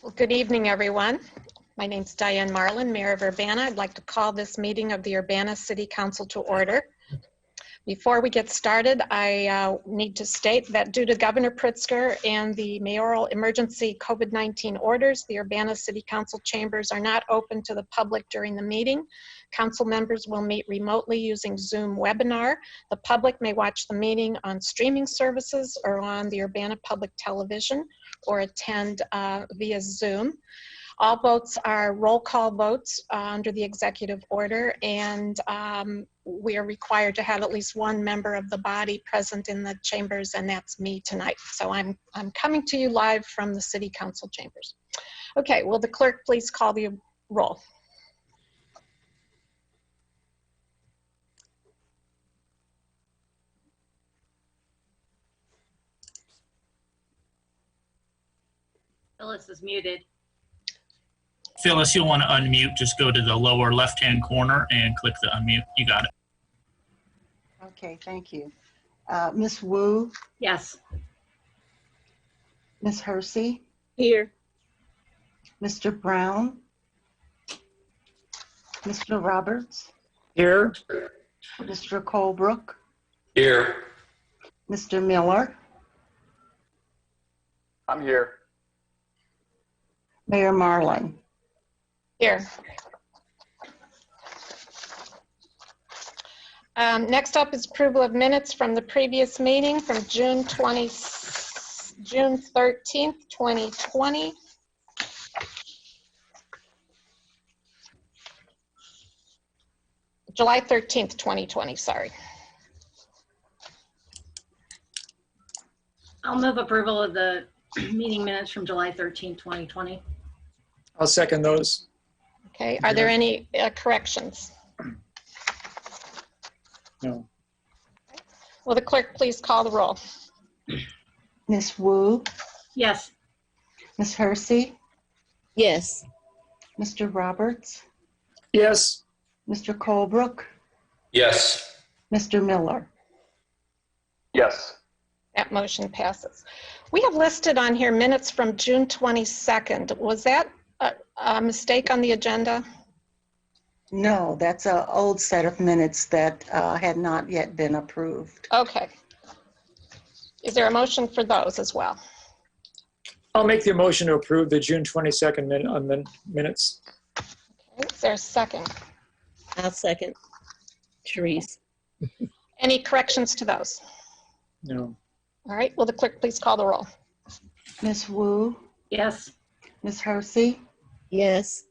Well, good evening, everyone. My name's Diane Marlin, Mayor of Urbana. I'd like to call this meeting of the Urbana City Council to order. Before we get started, I need to state that due to Governor Pritzker and the mayoral emergency COVID-19 orders, the Urbana City Council chambers are not open to the public during the meeting. Council members will meet remotely using Zoom webinar. The public may watch the meeting on streaming services or on the Urbana Public Television or attend via Zoom. All votes are roll call votes under the executive order, and we are required to have at least one member of the body present in the chambers, and that's me tonight. So I'm coming to you live from the City Council chambers. Okay, will the clerk please call the roll? Phyllis is muted. Phyllis, you'll want to unmute. Just go to the lower left-hand corner and click the unmute. You got it. Okay, thank you. Ms. Wu, Yes. Ms. Hersey, Here. Mr. Brown, Mr. Roberts, Here. Mr. Colebrook, Here. Mr. Miller, I'm here. Mayor Marlin. Here. Next up is approval of minutes from the previous meeting from June 13th, 2020. July 13th, 2020, sorry. I'll move approval of the meeting minutes from July 13, 2020. I'll second those. Okay, are there any corrections? No. Will the clerk please call the roll? Ms. Wu, Yes. Ms. Hersey, Yes. Mr. Roberts, Yes. Mr. Colebrook, Yes. Mr. Miller. Yes. That motion passes. We have listed on here minutes from June 22nd. Was that a mistake on the agenda? No, that's an old set of minutes that had not yet been approved. Okay. Is there a motion for those as well? I'll make the motion to approve the June 22nd minutes. Okay. Is there a second? I'll second. Therese. Any corrections to those? No. All right, will the clerk please call the roll? Ms. Wu, Yes. Ms. Hersey, Yes.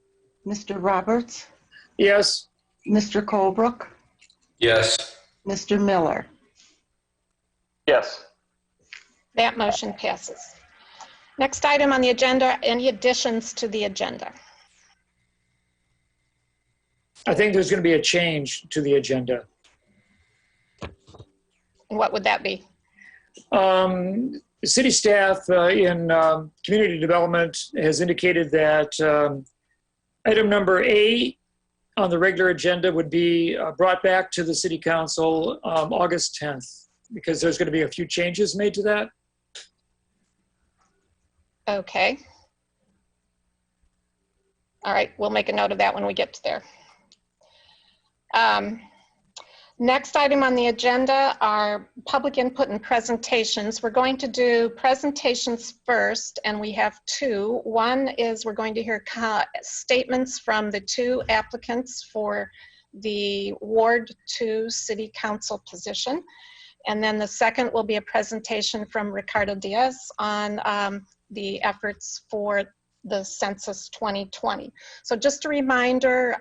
Mr. Roberts, Yes. Mr. Colebrook, Yes. Mr. Miller. Yes. That motion passes. Next item on the agenda, any additions to the agenda? I think there's going to be a change to the agenda. And what would that be? City staff in community development has indicated that item number A on the regular agenda would be brought back to the City Council August 10th, because there's going to be a few changes made to that. Okay. All right, we'll make a note of that when we get to there. Next item on the agenda are public input and presentations. We're going to do presentations first, and we have two. One is we're going to hear statements from the two applicants for the Ward 2 City Council position. And then the second will be a presentation from Ricardo Diaz on the efforts for the Census 2020. So just a reminder,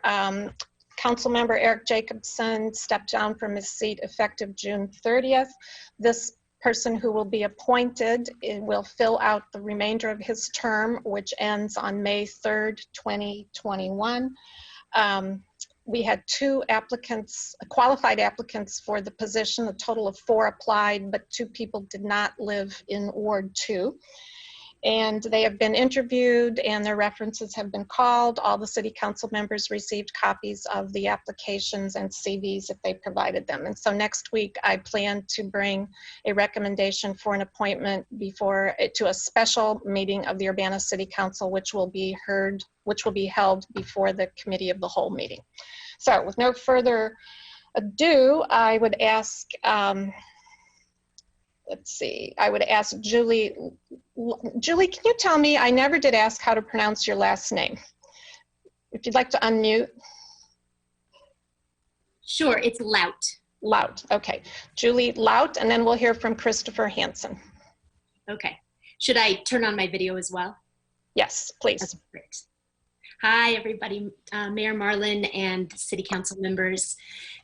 Councilmember Eric Jacobson stepped down from his seat effective June 30th. This person who will be appointed will fill out the remainder of his term, which ends on May 3rd, 2021. We had two applicants, qualified applicants for the position. A total of 4 applied, but 2 people did not live in Ward 2. And they have been interviewed and their references have been called. All the city council members received copies of the applications and CVs if they provided them. And so next week I plan to bring a recommendation for an appointment to a special meeting of the Urbana City Council, which will be held before the committee of the whole meeting. So with no further ado, I would ask, I would ask Julie. Julie, can you tell me, I never did ask how to pronounce your last name. If you'd like to unmute. Sure, it's Lout. Lout, okay. Julie Lout, and then we'll hear from Christopher Hansen. Okay. Should I turn on my video as well? Yes, please. That's great. Hi, everybody, Mayor Marlin and City Council members.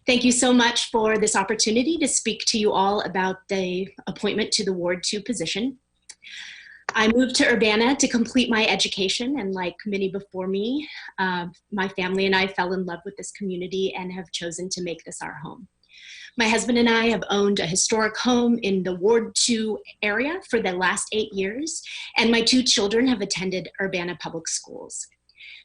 Thank you so much for this opportunity to speak to you all about the appointment to the Ward 2 position. I moved to Urbana to complete my education, and like many before me, my family and I fell in love with this community and have chosen to make this our home. My husband and I have owned a historic home in the Ward 2 area for the last 8 years, and my 2 children have attended Urbana Public Schools.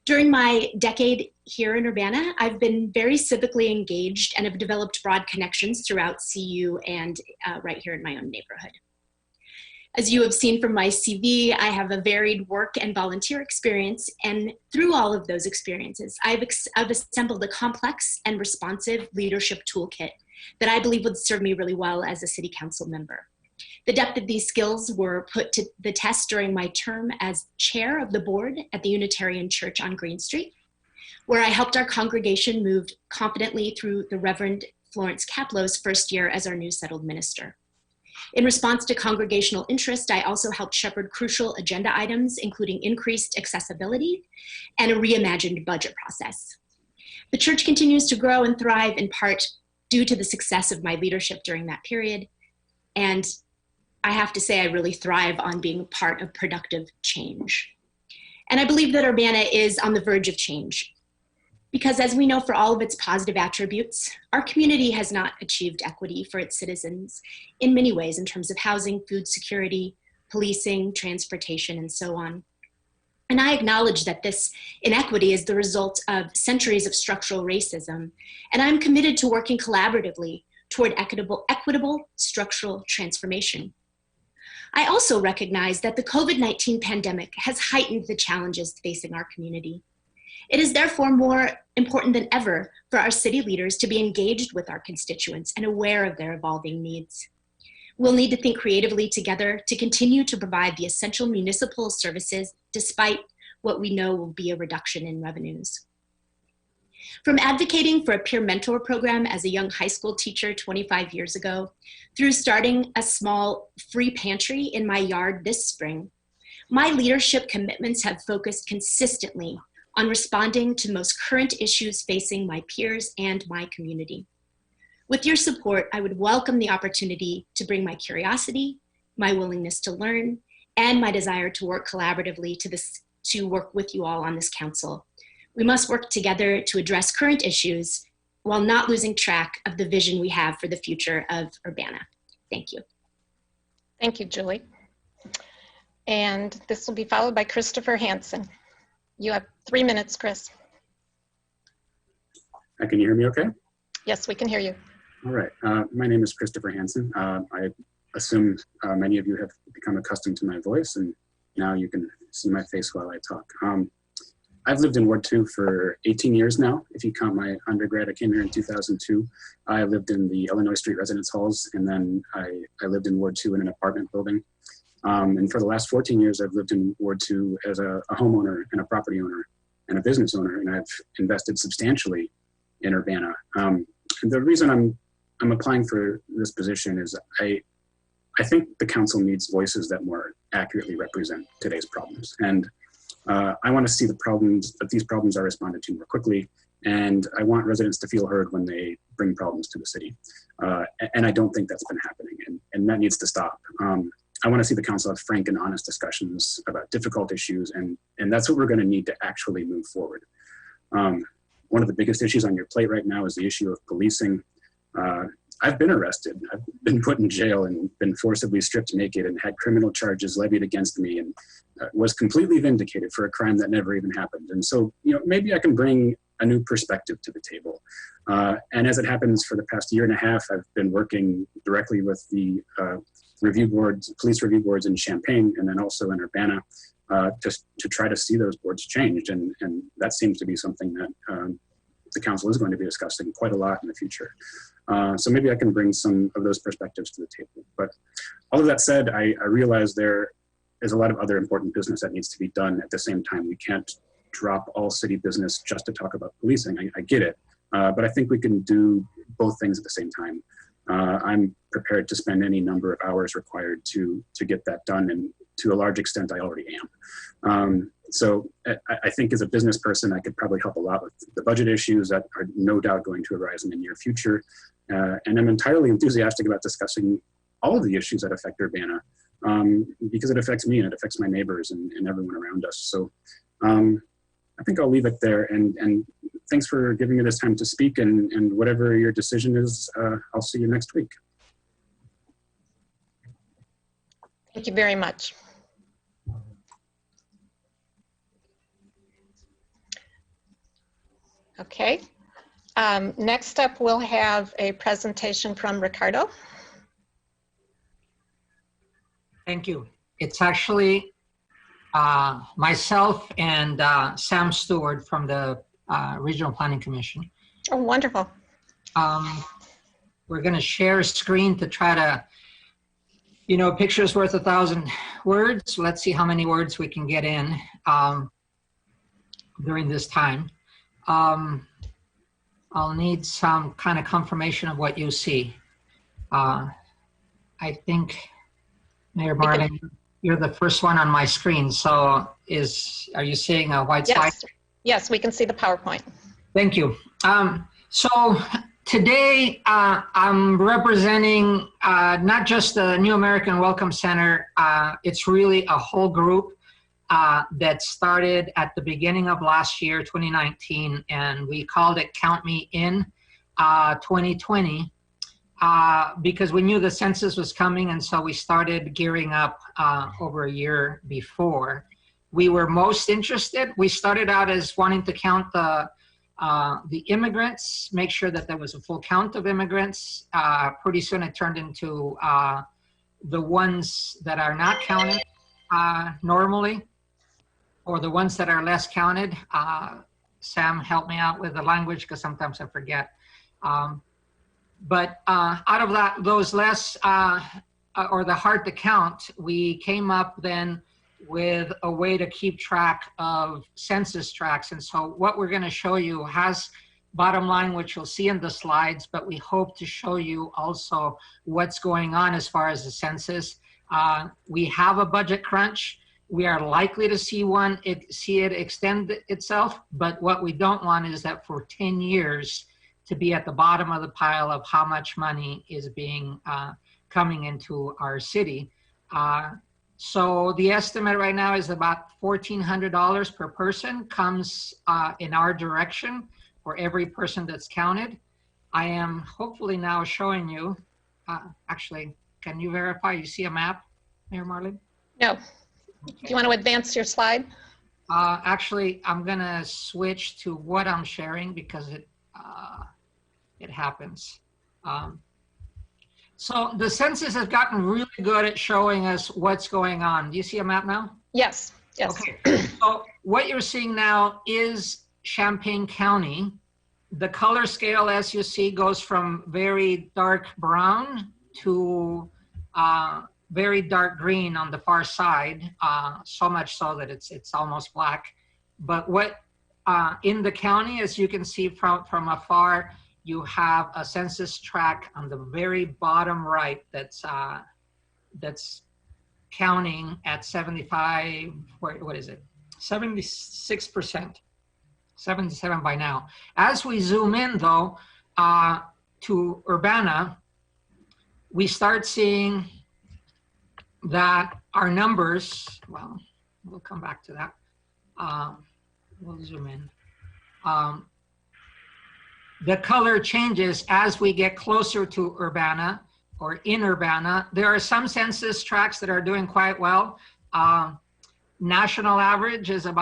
During my decade here in Urbana, I've been very civically engaged and have developed broad connections throughout CU and right here in my own neighborhood. As you have seen from my CV, I have a varied work and volunteer experience, and through all of those experiences, I've assembled a complex and responsive leadership toolkit that I believe would serve me really well as a city council member. The depth of these skills were put to the test during my term as chair of the board at the Unitarian Church on Green Street, where I helped our congregation move confidently through the Reverend Florence Caplow's first year as our new settled minister. In response to congregational interest, I also helped shepherd crucial agenda items, including increased accessibility and a reimagined budget process. The church continues to grow and thrive in part due to the success of my leadership during that period, and I have to say I really thrive on being part of productive change. And I believe that Urbana is on the verge of change, because as we know, for all of its positive attributes, our community has not achieved equity for its citizens in many ways in terms of housing, food security, policing, transportation, and so on. And I acknowledge that this inequity is the result of centuries of structural racism, and I'm committed to working collaboratively toward equitable structural transformation. I also recognize that the COVID-19 pandemic has heightened the challenges facing our community. It is therefore more important than ever for our city leaders to be engaged with our constituents and aware of their evolving needs. We'll need to think creatively together to continue to provide the essential municipal services despite what we know will be a reduction in revenues. From advocating for a peer mentor program as a young high school teacher 25 years ago, through starting a small free pantry in my yard this spring, my leadership commitments have focused consistently on responding to most current issues facing my peers and my community. With your support, I would welcome the opportunity to bring my curiosity, my willingness to learn, and my desire to work collaboratively to work with you all on this council. We must work together to address current issues while not losing track of the vision we have for the future of Urbana. Thank you. Thank you, Julie. And this will be followed by Christopher Hansen. You have 3 minutes, Chris. Can you hear me okay? Yes, we can hear you. All right. My name is Christopher Hansen. I assume many of you have become accustomed to my voice, and now you can see my face while I talk. I've lived in Ward 2 for 18 years now. If you count my undergrad, I came here in 2002. I lived in the Illinois Street Residence Halls, and then I lived in Ward 2 in an apartment building. And for the last 14 years, I've lived in Ward 2 as a homeowner and a property owner and a business owner, and I've invested substantially in Urbana. And the reason I'm applying for this position is I think the council needs voices that more accurately represent today's problems. And I want to see that these problems are responded to more quickly, and I want residents to feel heard when they bring problems to the city. And I don't think that's been happening, and that needs to stop. I want to see the council have frank and honest discussions about difficult issues, and that's what we're going to need to actually move forward. One of the biggest issues on your plate right now is the issue of policing. I've been arrested. I've been put in jail and been forcibly stripped naked and had criminal charges levied against me, and was completely vindicated for a crime that never even happened. And so, maybe I can bring a new perspective to the table. And as it happens, for the past year and a half, I've been working directly with the review boards, police review boards in Champaign, and then also in Urbana, just to try to see those boards changed. And that seems to be something that the council is going to be discussing quite a lot in the future. So maybe I can bring some of those perspectives to the table. But all of that said, I realize there is a lot of other important business that needs to be done at the same time. We can't drop all city business just to talk about policing. I get it. But I think we can do both things at the same time. I'm prepared to spend any number of hours required to get that done, and to a large extent, I already am. So I think as a business person, I could probably help a lot with the budget issues that are no doubt going to arise in the near future. And I'm entirely enthusiastic about discussing all of the issues that affect Urbana, because it affects me and it affects my neighbors and everyone around us. So I think I'll leave it there. And thanks for giving me this time to speak, and whatever your decision is, I'll see you next week. Thank you very much. Okay. Next up, we'll have a presentation from Ricardo. Thank you. It's actually myself and Sam Stewart from the Regional Planning Commission. Oh, wonderful. We're going to share a screen to try to, a picture's worth 1,000 words. Let's see how many words we can get in during this time. I'll need some kind of confirmation of what you see. I think, Mayor Martin, you're the first one on my screen. So are you seeing a white slide? Yes, we can see the PowerPoint. Thank you. So today I'm representing not just the New American Welcome Center. It's really a whole group that started at the beginning of last year, 2019, and we called it Count Me In 2020 because we knew the census was coming, and so we started gearing up over a year before. We were most interested. We started out as wanting to count the immigrants, make sure that there was a full count of immigrants. Pretty soon it turned into the ones that are not counted normally, or the ones that are less counted. Sam, help me out with the language because sometimes I forget. But out of those less, or the hard to count, we came up then with a way to keep track of census tracts. And so what we're going to show you has bottom line, which you'll see in the slides, but we hope to show you also what's going on as far as the census. We have a budget crunch. We are likely to see it extend itself, but what we don't want is that for 10 years to be at the bottom of the pile of how much money is being coming into our city. So the estimate right now is about $1,400 per person comes in our direction for every person that's counted. I am hopefully now showing you, actually, can you verify you see a map, Mayor Marlin? No. Do you want to advance your slide? Actually, I'm gonna switch to what I'm sharing because it happens. So the census has gotten really good at showing us what's going on. Do you see a map now? Yes, yes. Okay, so what you're seeing now is Champaign County. The color scale, as you see, goes from very dark brown to very dark green on the far side, so much so that it's almost black. But what in the county, as you can see from afar, you have a census tract on the very bottom right that's counting at 75, what is it? 76%, 77 by now. As we zoom in though, to Urbana, we start seeing that our numbers, well, we'll come back to that. We'll zoom in. the color changes as we get closer to Urbana or in Urbana. There are some census tracts that are doing quite well. National average is in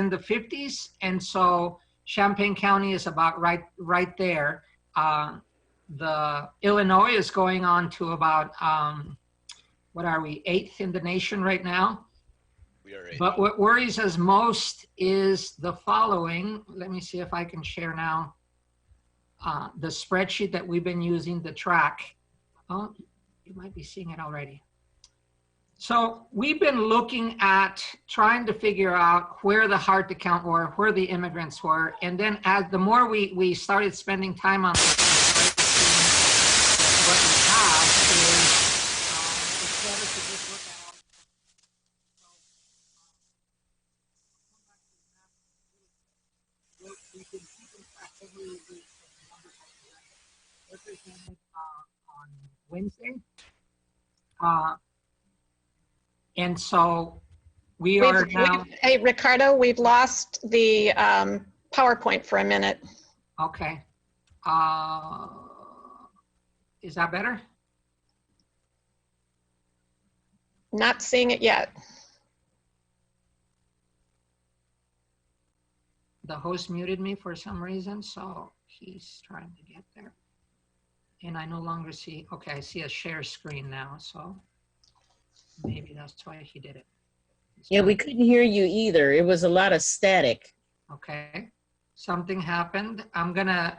the 50s, and so Champaign County is about right there. The Illinois is going on to about what are we, 8th in the nation right now? We are 8th. But what worries us most is the following. Let me see if I can share now the spreadsheet that we've been using to track. Oh, you might be seeing it already. So we've been looking at trying to figure out where the hard to count were, where the immigrants were, and then as the more we started spending time on this, what we have is it's better to just look at we've been keeping track every week of the numbers that we represented on Wednesday. And so we are now. Hey, Ricardo, we've lost the PowerPoint for a minute. Okay. Is that better? Not seeing it yet. The host muted me for some reason, so he's trying to get there. And I no longer see, okay, I see a share screen now, so maybe that's why he did it. Yeah, we couldn't hear you either. It was a lot of static. Okay, something happened. I'm gonna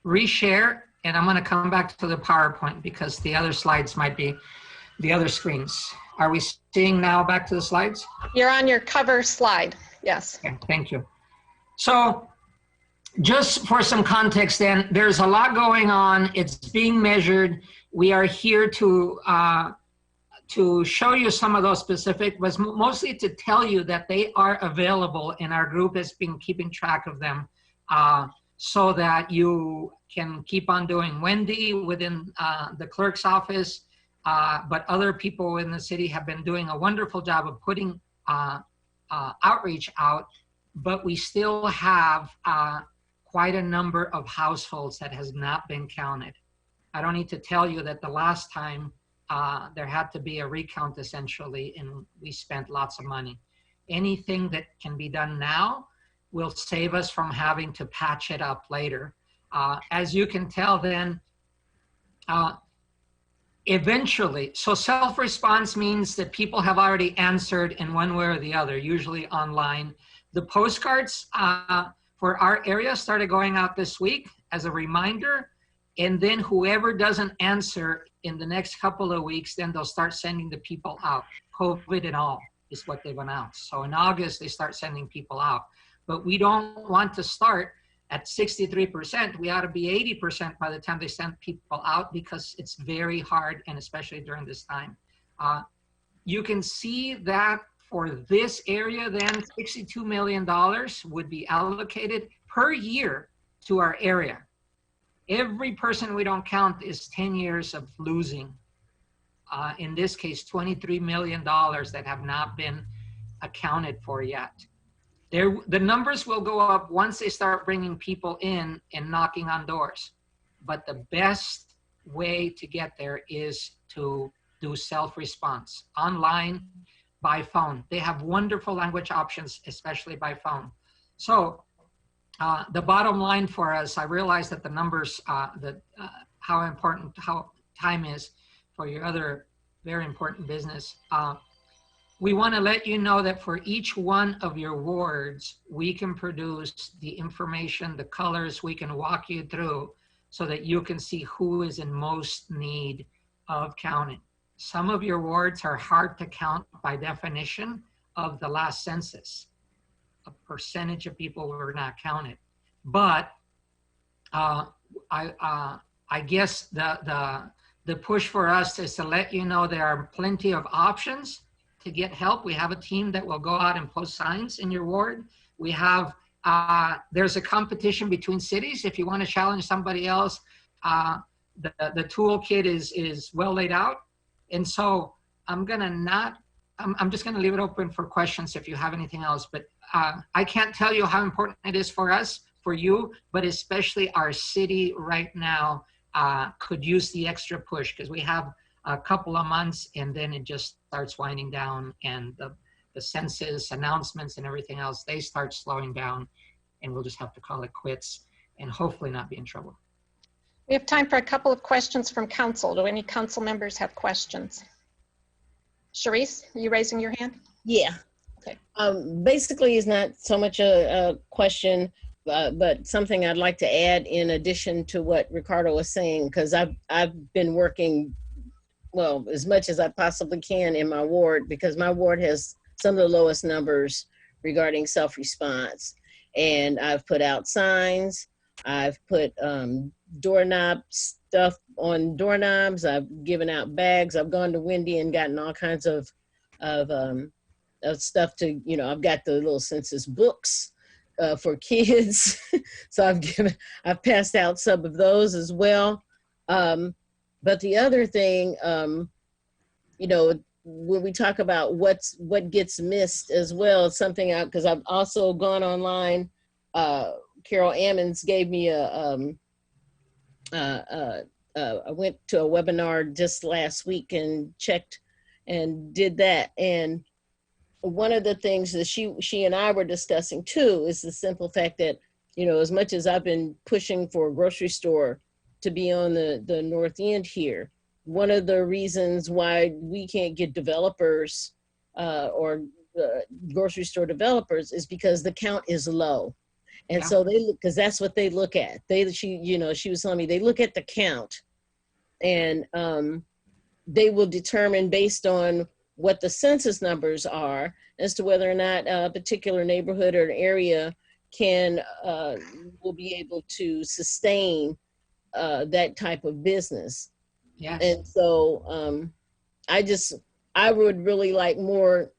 reshare and I'm gonna come back to the PowerPoint because the other slides might be the other screens. Are we seeing now back to the slides? You're on your cover slide, yes. Okay, thank you. So just for some context then, there's a lot going on. It's being measured. We are here to show you some of those specific, but mostly to tell you that they are available and our group has been keeping track of them so that you can keep on doing. Wendy within the clerk's office, but other people in the city have been doing a wonderful job of putting outreach out, but we still have quite a number of households that has not been counted. I don't need to tell you that the last time there had to be a recount essentially, and we spent lots of money. Anything that can be done now will save us from having to patch it up later. As you can tell then, eventually, so self-response means that people have already answered in one way or the other, usually online. The postcards for our area started going out this week as a reminder, and then whoever doesn't answer in the next couple of weeks, then they'll start sending the people out. COVID and all is what they've announced. So in August, they start sending people out. But we don't want to start at 63%. We ought to be 80% by the time they send people out because it's very hard, and especially during this time. You can see that for this area then, $62 million would be allocated per year to our area. Every person we don't count is 10 years of losing. In this case, $23 million that have not been accounted for yet. The numbers will go up once they start bringing people in and knocking on doors. But the best way to get there is to do self-response, online, by phone. They have wonderful language options, especially by phone. So the bottom line for us, I realize that the numbers, how important how time is for your other very important business. We want to let you know that for each one of your wards, we can produce the information, the colors, we can walk you through so that you can see who is in most need of counting. Some of your wards are hard to count by definition of the last census. A percentage of people were not counted. But I guess the push for us is to let you know there are plenty of options to get help. We have a team that will go out and post signs in your ward. We have, there's a competition between cities. If you want to challenge somebody else, the toolkit is well laid out. And so I'm just gonna leave it open for questions if you have anything else, but I can't tell you how important it is for us for you, but especially our city right now could use the extra push because we have a couple of months and then it just starts winding down, and the census announcements and everything else, they start slowing down, and we'll just have to call it quits and hopefully not be in trouble. We have time for a couple of questions from council. Do any council members have questions? Sharice, are you raising your hand? Yeah. Okay. Basically, it's not so much a question, but something I'd like to add in addition to what Ricardo was saying, because I've been working, well, as much as I possibly can in my ward, because my ward has some of the lowest numbers regarding self-response. And I've put out signs. I've put doorknob stuff on doorknobs. I've given out bags. I've gone to Wendy and gotten all kinds of stuff to, you know, I've got the little census books for kids. So I've passed out some of those as well. But the other thing, you know, when we talk about what gets missed as well, it's something because I've also gone online. Carol Ammons gave me I went to a webinar just last week and checked and did that. And one of the things that she and I were discussing too is the simple fact that, you know, as much as I've been pushing for a grocery store to be on the north end here, one of the reasons why we can't get developers or grocery store developers is because the count is low. And so they look, because that's what they look at. She was telling me they look at the count, and they will determine based on what the census numbers are as to whether or not a particular neighborhood or area will be able to sustain that type of business. Yes. And so I would really like more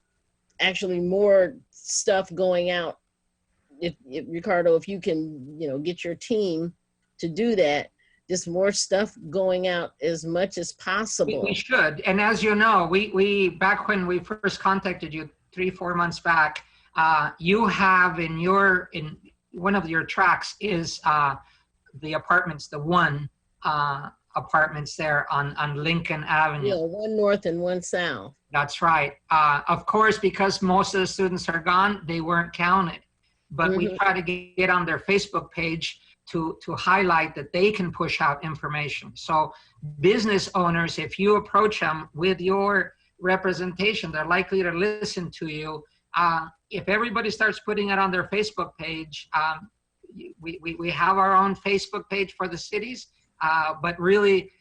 stuff going out. If Ricardo, if you can, you know, get your team to do that, just more stuff going out as much as possible. We should. And as you know, we back when we first contacted you 3-4 months back, you have in one of your tracks is the apartments, the one apartments there on Lincoln Avenue. Yeah, one north and one south. That's right. Of course, because most of the students are gone, they weren't counted. But we try to get on their Facebook page to highlight that they can push out information. So business owners, if you approach them with your representation, they're likely to listen to you. If everybody starts putting it on their Facebook page, we have our own Facebook page for the cities, but really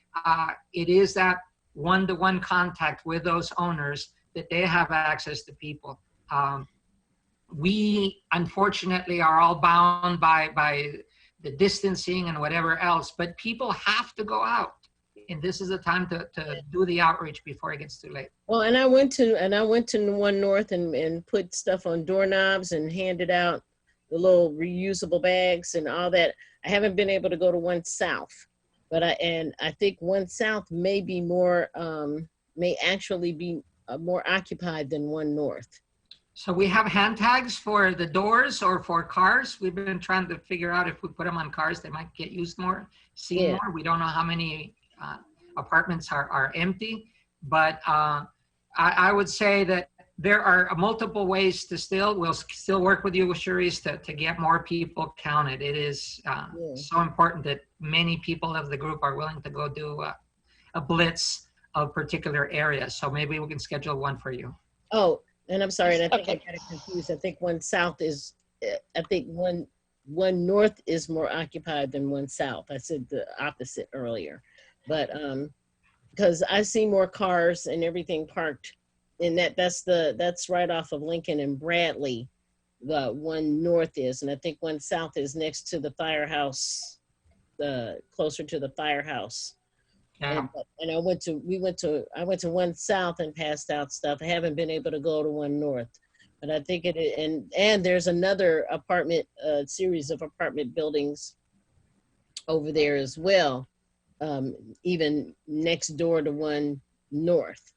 it is that one-to-one contact with those owners that they have access to people. We unfortunately are all bound by the distancing and whatever else, but people have to go out, and this is the time to do the outreach before it gets too late. Well, and I went to one north and put stuff on doorknobs and handed out the little reusable bags and all that. I haven't been able to go to one south, but I think one south may be more may actually be more occupied than one north. So we have hand tags for the doors or for cars. We've been trying to figure out if we put them on cars, they might get used more, seen more. We don't know how many apartments are empty, but I would say that there are multiple ways to we'll still work with you, Sharice, to get more people counted. It is so important that many people of the group are willing to go do a blitz of particular areas. So maybe we can schedule one for you. Oh, and I'm sorry, and I think I got it confused. I think one south is, I think one north is more occupied than one south. I said the opposite earlier, but because I see more cars and everything parked, and that's right off of Lincoln and Bradley. The one north is, and I think one south is next to the firehouse, closer to the firehouse. Yeah. And I went to one south and passed out stuff. I haven't been able to go to one north, but I think and there's another apartment series of apartment buildings over there as well, even next door to one north.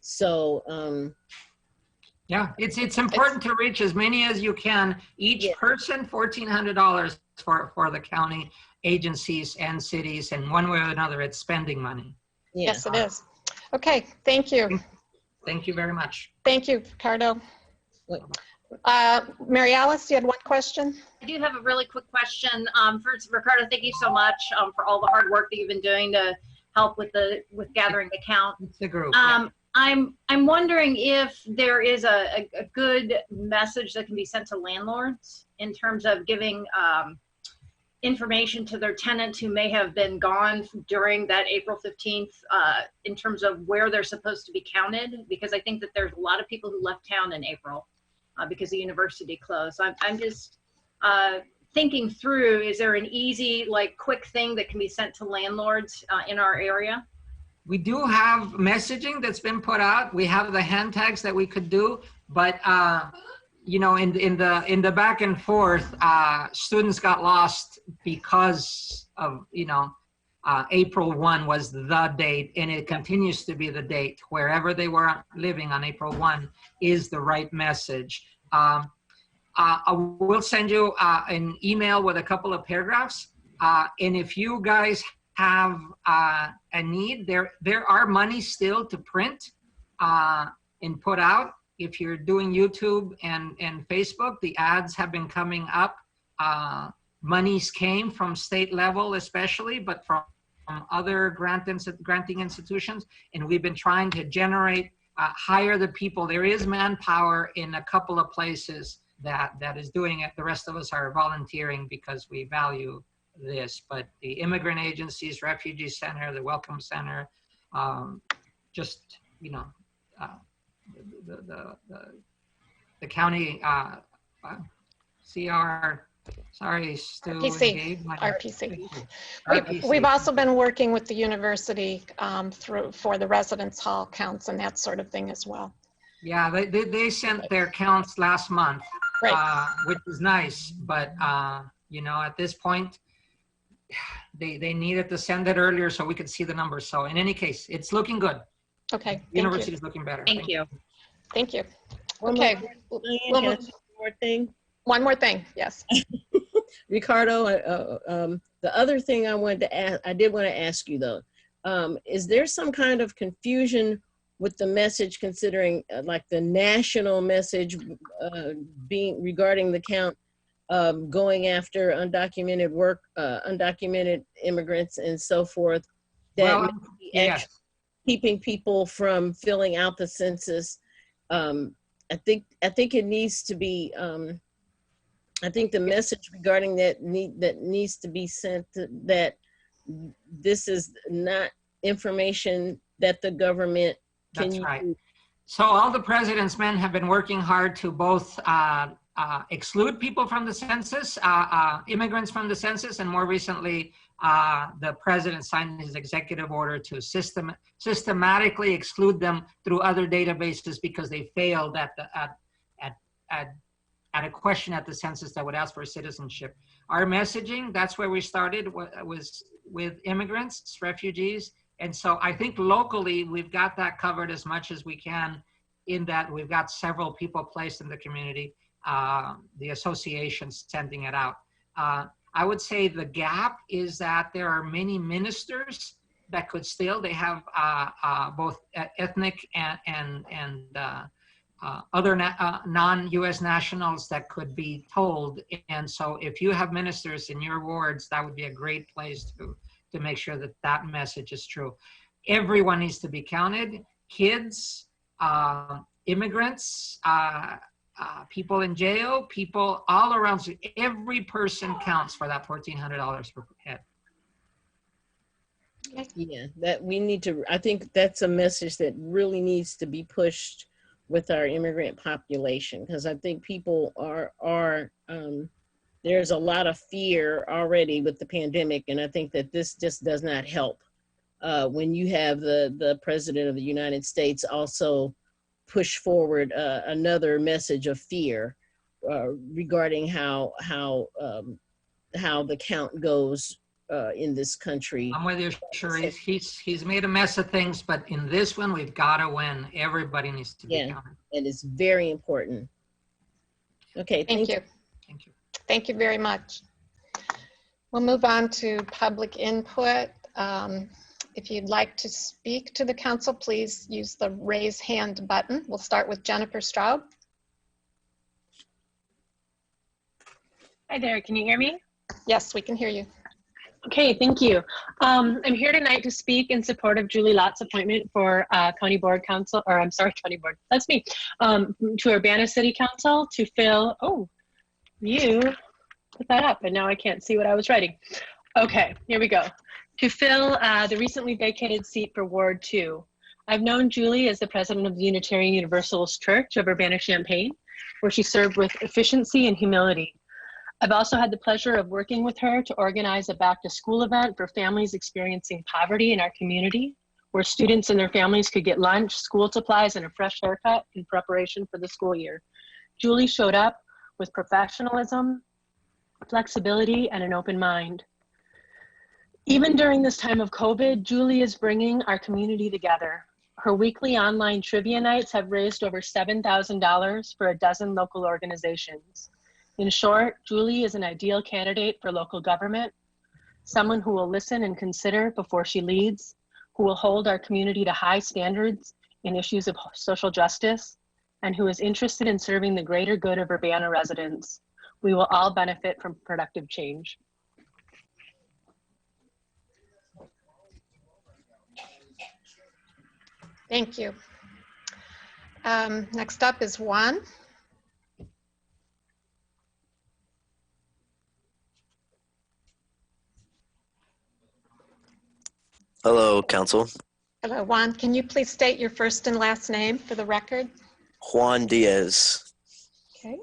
So yeah, it's important to reach as many as you can. Each person $1,400 for the county agencies and cities, and one way or another, it's spending money. Yeah. Yes, it is. Okay, thank you. Thank you very much. Thank you, Ricardo. Wait. Mary Alice, you had one question? I do have a really quick question. First, Ricardo, thank you so much for all the hard work that you've been doing to help with gathering the count. It's a group. I'm wondering if there is a good message that can be sent to landlords in terms of giving information to their tenants who may have been gone during that April 15th in terms of where they're supposed to be counted, because I think that there's a lot of people who left town in April because the university closed. So I'm just thinking through, is there an easy, like, quick thing that can be sent to landlords in our area? We do have messaging that's been put out. We have the hand tags that we could do, but you know, in the back and forth, students got lost because of, you know, April 1 was the date, and it continues to be the date. Wherever they were living on April 1 is the right message. I will send you an email with a couple of paragraphs, and if you guys have a need, there are money still to print and put out. If you're doing YouTube and Facebook, the ads have been coming up. Monies came from state level especially, but from other granting institutions, and we've been trying to generate, hire the people. There is manpower in a couple of places that is doing it. The rest of us are volunteering because we value this, but the immigrant agencies, refugee center, the welcome center, just, you know, the county CR, sorry, Stu. RPC. We've also been working with the university for the residence hall counts and that sort of thing as well. Yeah, they sent their counts last month, Right. which is nice, but you know, at this point, they needed to send it earlier so we could see the numbers. So in any case, it's looking good. Okay. The university is looking better. Thank you. Thank you. One Okay. more, Diane, can I say one more thing? One more thing. Yes. Ricardo, the other thing I wanted to ask, I did want to ask you though, is there some kind of confusion with the message, considering like the national message being regarding the count, going after undocumented work, undocumented immigrants and so forth, that Well, may be yes. actually keeping people from filling out the census? I think it needs to be, I think the message regarding that needs to be sent that this is not information that the government can That's use. right. So all the president's men have been working hard to both exclude people from the census, immigrants from the census, and more recently, the president signed his executive order to systematically exclude them through other databases because they failed at a question at the census that would ask for citizenship. Our messaging, that's where we started, was with immigrants, refugees. And so I think locally, we've got that covered as much as we can, in that we've got several people placed in the community, the association sending it out. I would say the gap is that there are many ministers that could still, they have both ethnic and other non-US nationals that could be told. And so if you have ministers in your wards, that would be a great place to make sure that that message is true. Everyone needs to be counted: kids, immigrants, people in jail, people all around. So every person counts for that $1,400 per head. Yeah, that we need to, I think that's a message that really needs to be pushed with our immigrant population, because I think people are there's a lot of fear already with the pandemic, and I think that this just does not help. When you have the President of the United States also push forward another message of fear regarding how the count goes in this country. I'm with you, sure. He's made a mess of things, but in this one, we've got to win. Everybody needs to be counted. And it's very important. Okay, Thank you. Thank you. Thank you very much. We'll move on to public input. If you'd like to speak to the council, please use the raise hand button. We'll start with Jennifer Straub. Hi there, can you hear me? Yes, we can hear you. Okay, thank you. I'm here tonight to speak in support of Julie Lott's appointment for County Board Council, or I'm sorry, County Board, that's me, to Urbana City Council to fill, oh, you put that up and now I can't see what I was writing. Okay, here we go. To fill the recently vacated seat for Ward 2. I've known Julie as the president of the Unitarian Universalist Church of Urbana-Champaign, where she served with efficiency and humility. I've also had the pleasure of working with her to organize a back to school event for families experiencing poverty in our community, where students and their families could get lunch, school supplies, and a fresh haircut in preparation for the school year. Julie showed up with professionalism, flexibility, and an open mind. Even during this time of COVID, Julie is bringing our community together. Her weekly online trivia nights have raised over $7,000 for a dozen local organizations. In short, Julie is an ideal candidate for local government, someone who will listen and consider before she leads, who will hold our community to high standards in issues of social justice, and who is interested in serving the greater good of Urbana residents. We will all benefit from productive change. Thank you. Next up is Juan. Hello, Council. Hello, Juan. Can you please state your first and last name for the record? Juan Diaz. Okay.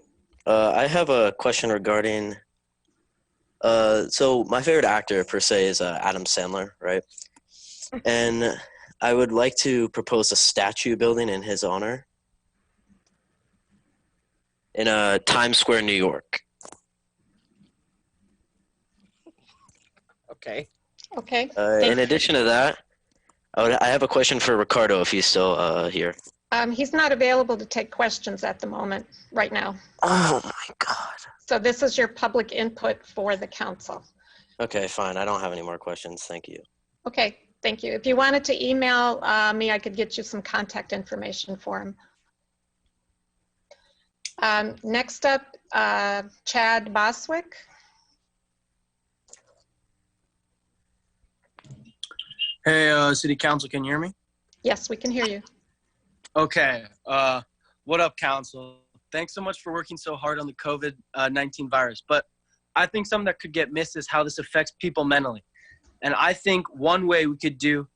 I have a question regarding, so my favorite actor per se is Adam Sandler, right? And I would like to propose a statue building in his honor in Times Square, New York. Okay. Okay. In addition to that, I have a question for Ricardo if he's still here. He's not available to take questions at the moment, right now. Oh my God. So this is your public input for the council. Okay, fine. I don't have any more questions. Thank you. Okay, thank you. If you wanted to email me, I could get you some contact information for him. Next up, Chad Boswick. Hey, City Council, can you hear me? Yes, we can hear you. Okay. What up, Council? Thanks so much for working so hard on the COVID-19 virus. But I think something that could get missed is how this affects people mentally. And I think one way we could do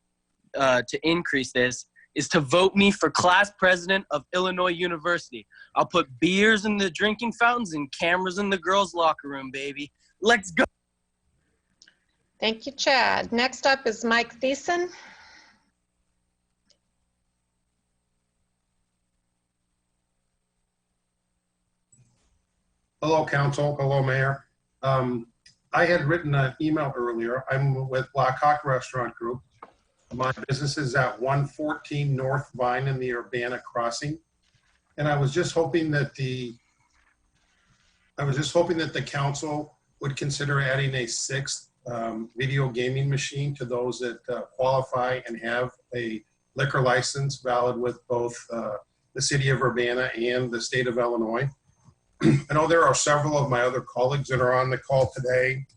to increase this is to vote me for class president of Illinois University. I'll put beers in the drinking fountains and cameras in the girls' locker room, baby. Let's go. Thank you, Chad. Next up is Mike Thiessen. Hello, Council. Hello, Mayor. I had written an email earlier. I'm with Black Hawk Restaurant Group. My business is at 114 North Vine in the Urbana Crossing. And I was just hoping that the council would consider adding a sixth video gaming machine to those that qualify and have a liquor license valid with both the city of Urbana and the state of Illinois. I know there are several of my other colleagues that are on the call today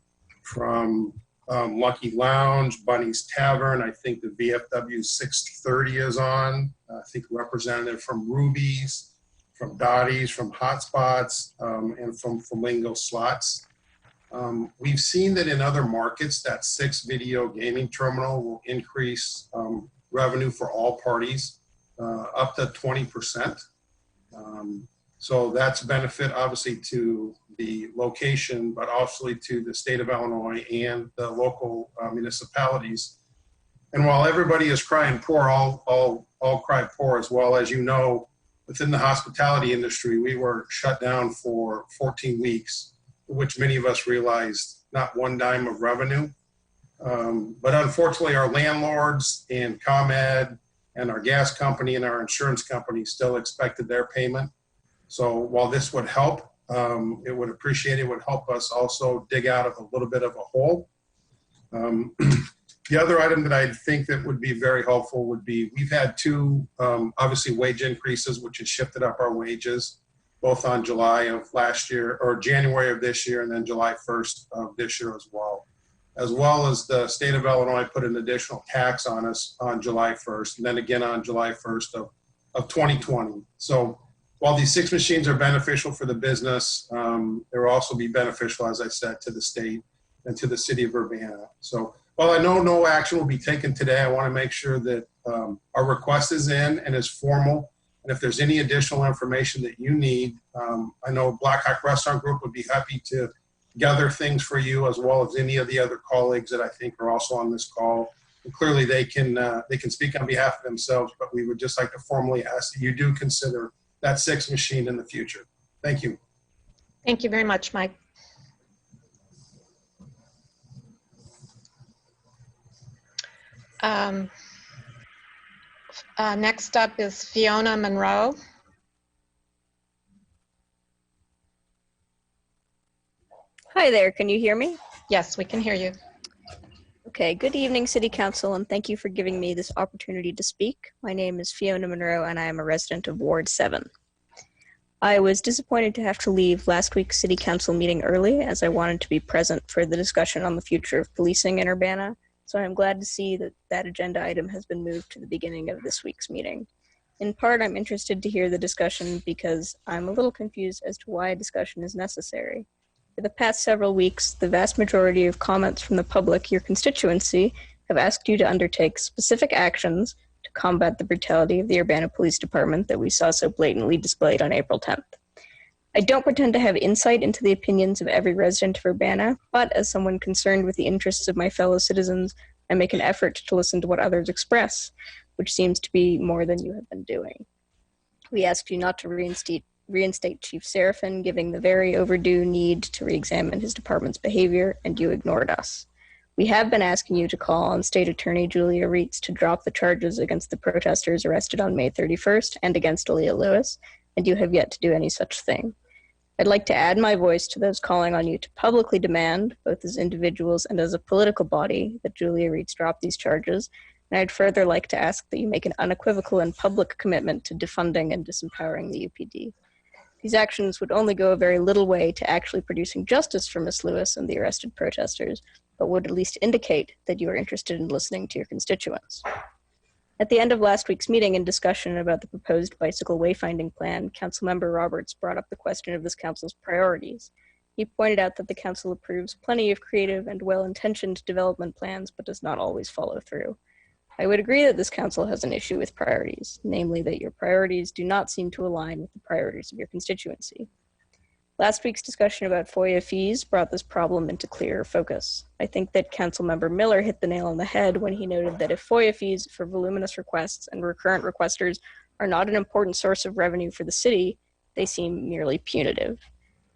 from Lucky Lounge, Bunny's Tavern. I think the VFW 630 is on. I think a representative from Ruby's, from Dottie's, from Hotspots, and from Flamingo Slots. We've seen that in other markets, that 6 video gaming terminal will increase revenue for all parties up to 20%. So that's a benefit, obviously, to the location, but also to the state of Illinois and the local municipalities. And while everybody is crying poor, I'll cry poor as well. As you know, within the hospitality industry, we were shut down for 14 weeks, which many of us realized not one dime of revenue. But unfortunately, our landlords and ComEd and our gas company and our insurance company still expected their payment. So while this would help it would appreciate it. It would help us also dig out of a little bit of a hole. The other item that I think that would be very helpful would be, we've had two, obviously, wage increases, which has shifted up our wages, both on July of last year, or January of this year, and then July 1st of this year as well as the state of Illinois put an additional tax on us on July 1st, and then again on July 1st of 2020. So while these 6 machines are beneficial for the business, they will also be beneficial, as I said, to the state and to the city of Urbana. So while I know no action will be taken today, I want to make sure that our request is in and is formal. And if there's any additional information that you need, I know Black Hawk Restaurant Group would be happy to gather things for you, as well as any of the other colleagues that I think are also on this call. And clearly they can speak on behalf of themselves, but we would just like to formally ask that you do consider that 6 machine in the future. Thank you. Thank you very much, Mike. Next up is Fiona Monroe. Hi there, can you hear me? Yes, we can hear you. Okay, good evening, City Council, and thank you for giving me this opportunity to speak. My name is Fiona Monroe, and I am a resident of Ward 7. I was disappointed to have to leave last week's City Council meeting early, as I wanted to be present for the discussion on the future of policing in Urbana, so I'm glad to see that that agenda item has been moved to the beginning of this week's meeting. In part, I'm interested to hear the discussion because I'm a little confused as to why a discussion is necessary. For the past several weeks, the vast majority of comments from the public, your constituency, have asked you to undertake specific actions to combat the brutality of the Urbana Police Department that we saw so blatantly displayed on April 10th. I don't pretend to have insight into the opinions of every resident of Urbana, but as someone concerned with the interests of my fellow citizens, I make an effort to listen to what others express, which seems to be more than you have been doing. We asked you not to reinstate Chief Seraphin, giving the very overdue need to re-examine his department's behavior, and you ignored us. We have been asking you to call on State Attorney Julia Reitz to drop the charges against the protesters arrested on May 31st and against Aaliyah Lewis, and you have yet to do any such thing. I'd like to add my voice to those calling on you to publicly demand, both as individuals and as a political body, that Julia Reitz drop these charges, and I'd further like to ask that you make an unequivocal and public commitment to defunding and disempowering the UPD. These actions would only go a very little way to actually producing justice for Ms. Lewis and the arrested protesters, but would at least indicate that you are interested in listening to your constituents. At the end of last week's meeting, in discussion about the proposed bicycle wayfinding plan, Councilmember Roberts brought up the question of this council's priorities. He pointed out that the council approves plenty of creative and well-intentioned development plans, but does not always follow through. I would agree that this council has an issue with priorities, namely that your priorities do not seem to align with the priorities of your constituency. Last week's discussion about FOIA fees brought this problem into clearer focus. I think that Councilmember Miller hit the nail on the head when he noted that if FOIA fees for voluminous requests and recurrent requesters are not an important source of revenue for the city, they seem merely punitive.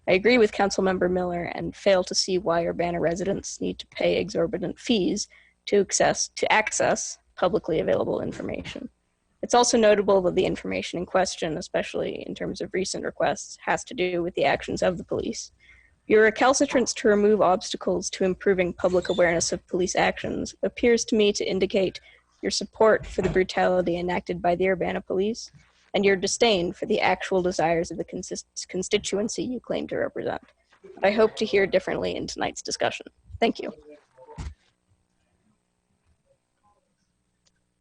I agree with Councilmember Miller and fail to see why Urbana residents need to pay exorbitant fees to access publicly available information. It's also notable that the information in question, especially in terms of recent requests, has to do with the actions of the police. Your recalcitrance to remove obstacles to improving public awareness of police actions appears to me to indicate your support for the brutality enacted by the Urbana police and your disdain for the actual desires of the constituency you claim to represent. But I hope to hear differently in tonight's discussion. Thank you.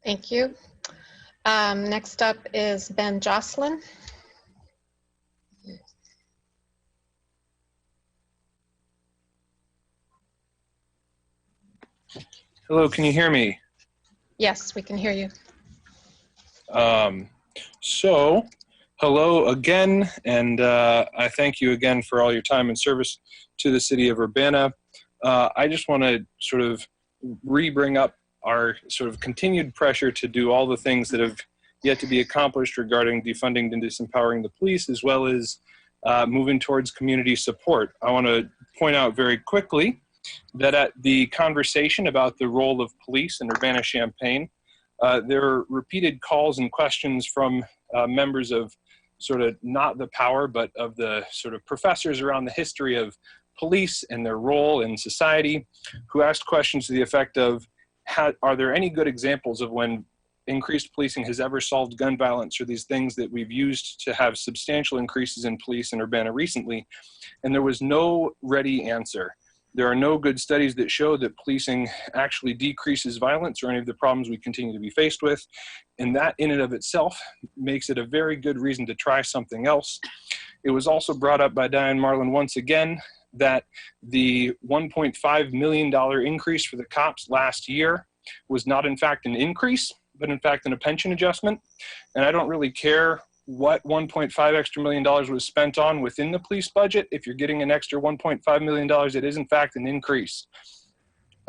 Thank you. Next up is Ben Jocelyn. Hello, can you hear me? Yes, we can hear you. Hello again, and I thank you again for all your time and service to the city of Urbana. I just want to sort of bring up our sort of continued pressure to do all the things that have yet to be accomplished regarding defunding and disempowering the police, as well as moving towards community support. I want to point out very quickly that at the conversation about the role of police in Urbana-Champaign, there are repeated calls and questions from members of sort of not the power, but of the sort of professors around the history of police and their role in society, who asked questions to the effect of, are there any good examples of when increased policing has ever solved gun violence, or these things that we've used to have substantial increases in police in Urbana recently? And there was no ready answer. There are no good studies that show that policing actually decreases violence or any of the problems we continue to be faced with. And that in and of itself makes it a very good reason to try something else. It was also brought up by Diane Marlin once again that the $1.5 million increase for the cops last year was not in fact an increase, but in fact in a pension adjustment. And I don't really care what $1.5 extra million was spent on within the police budget. If you're getting an extra $1.5 million, it is in fact an increase.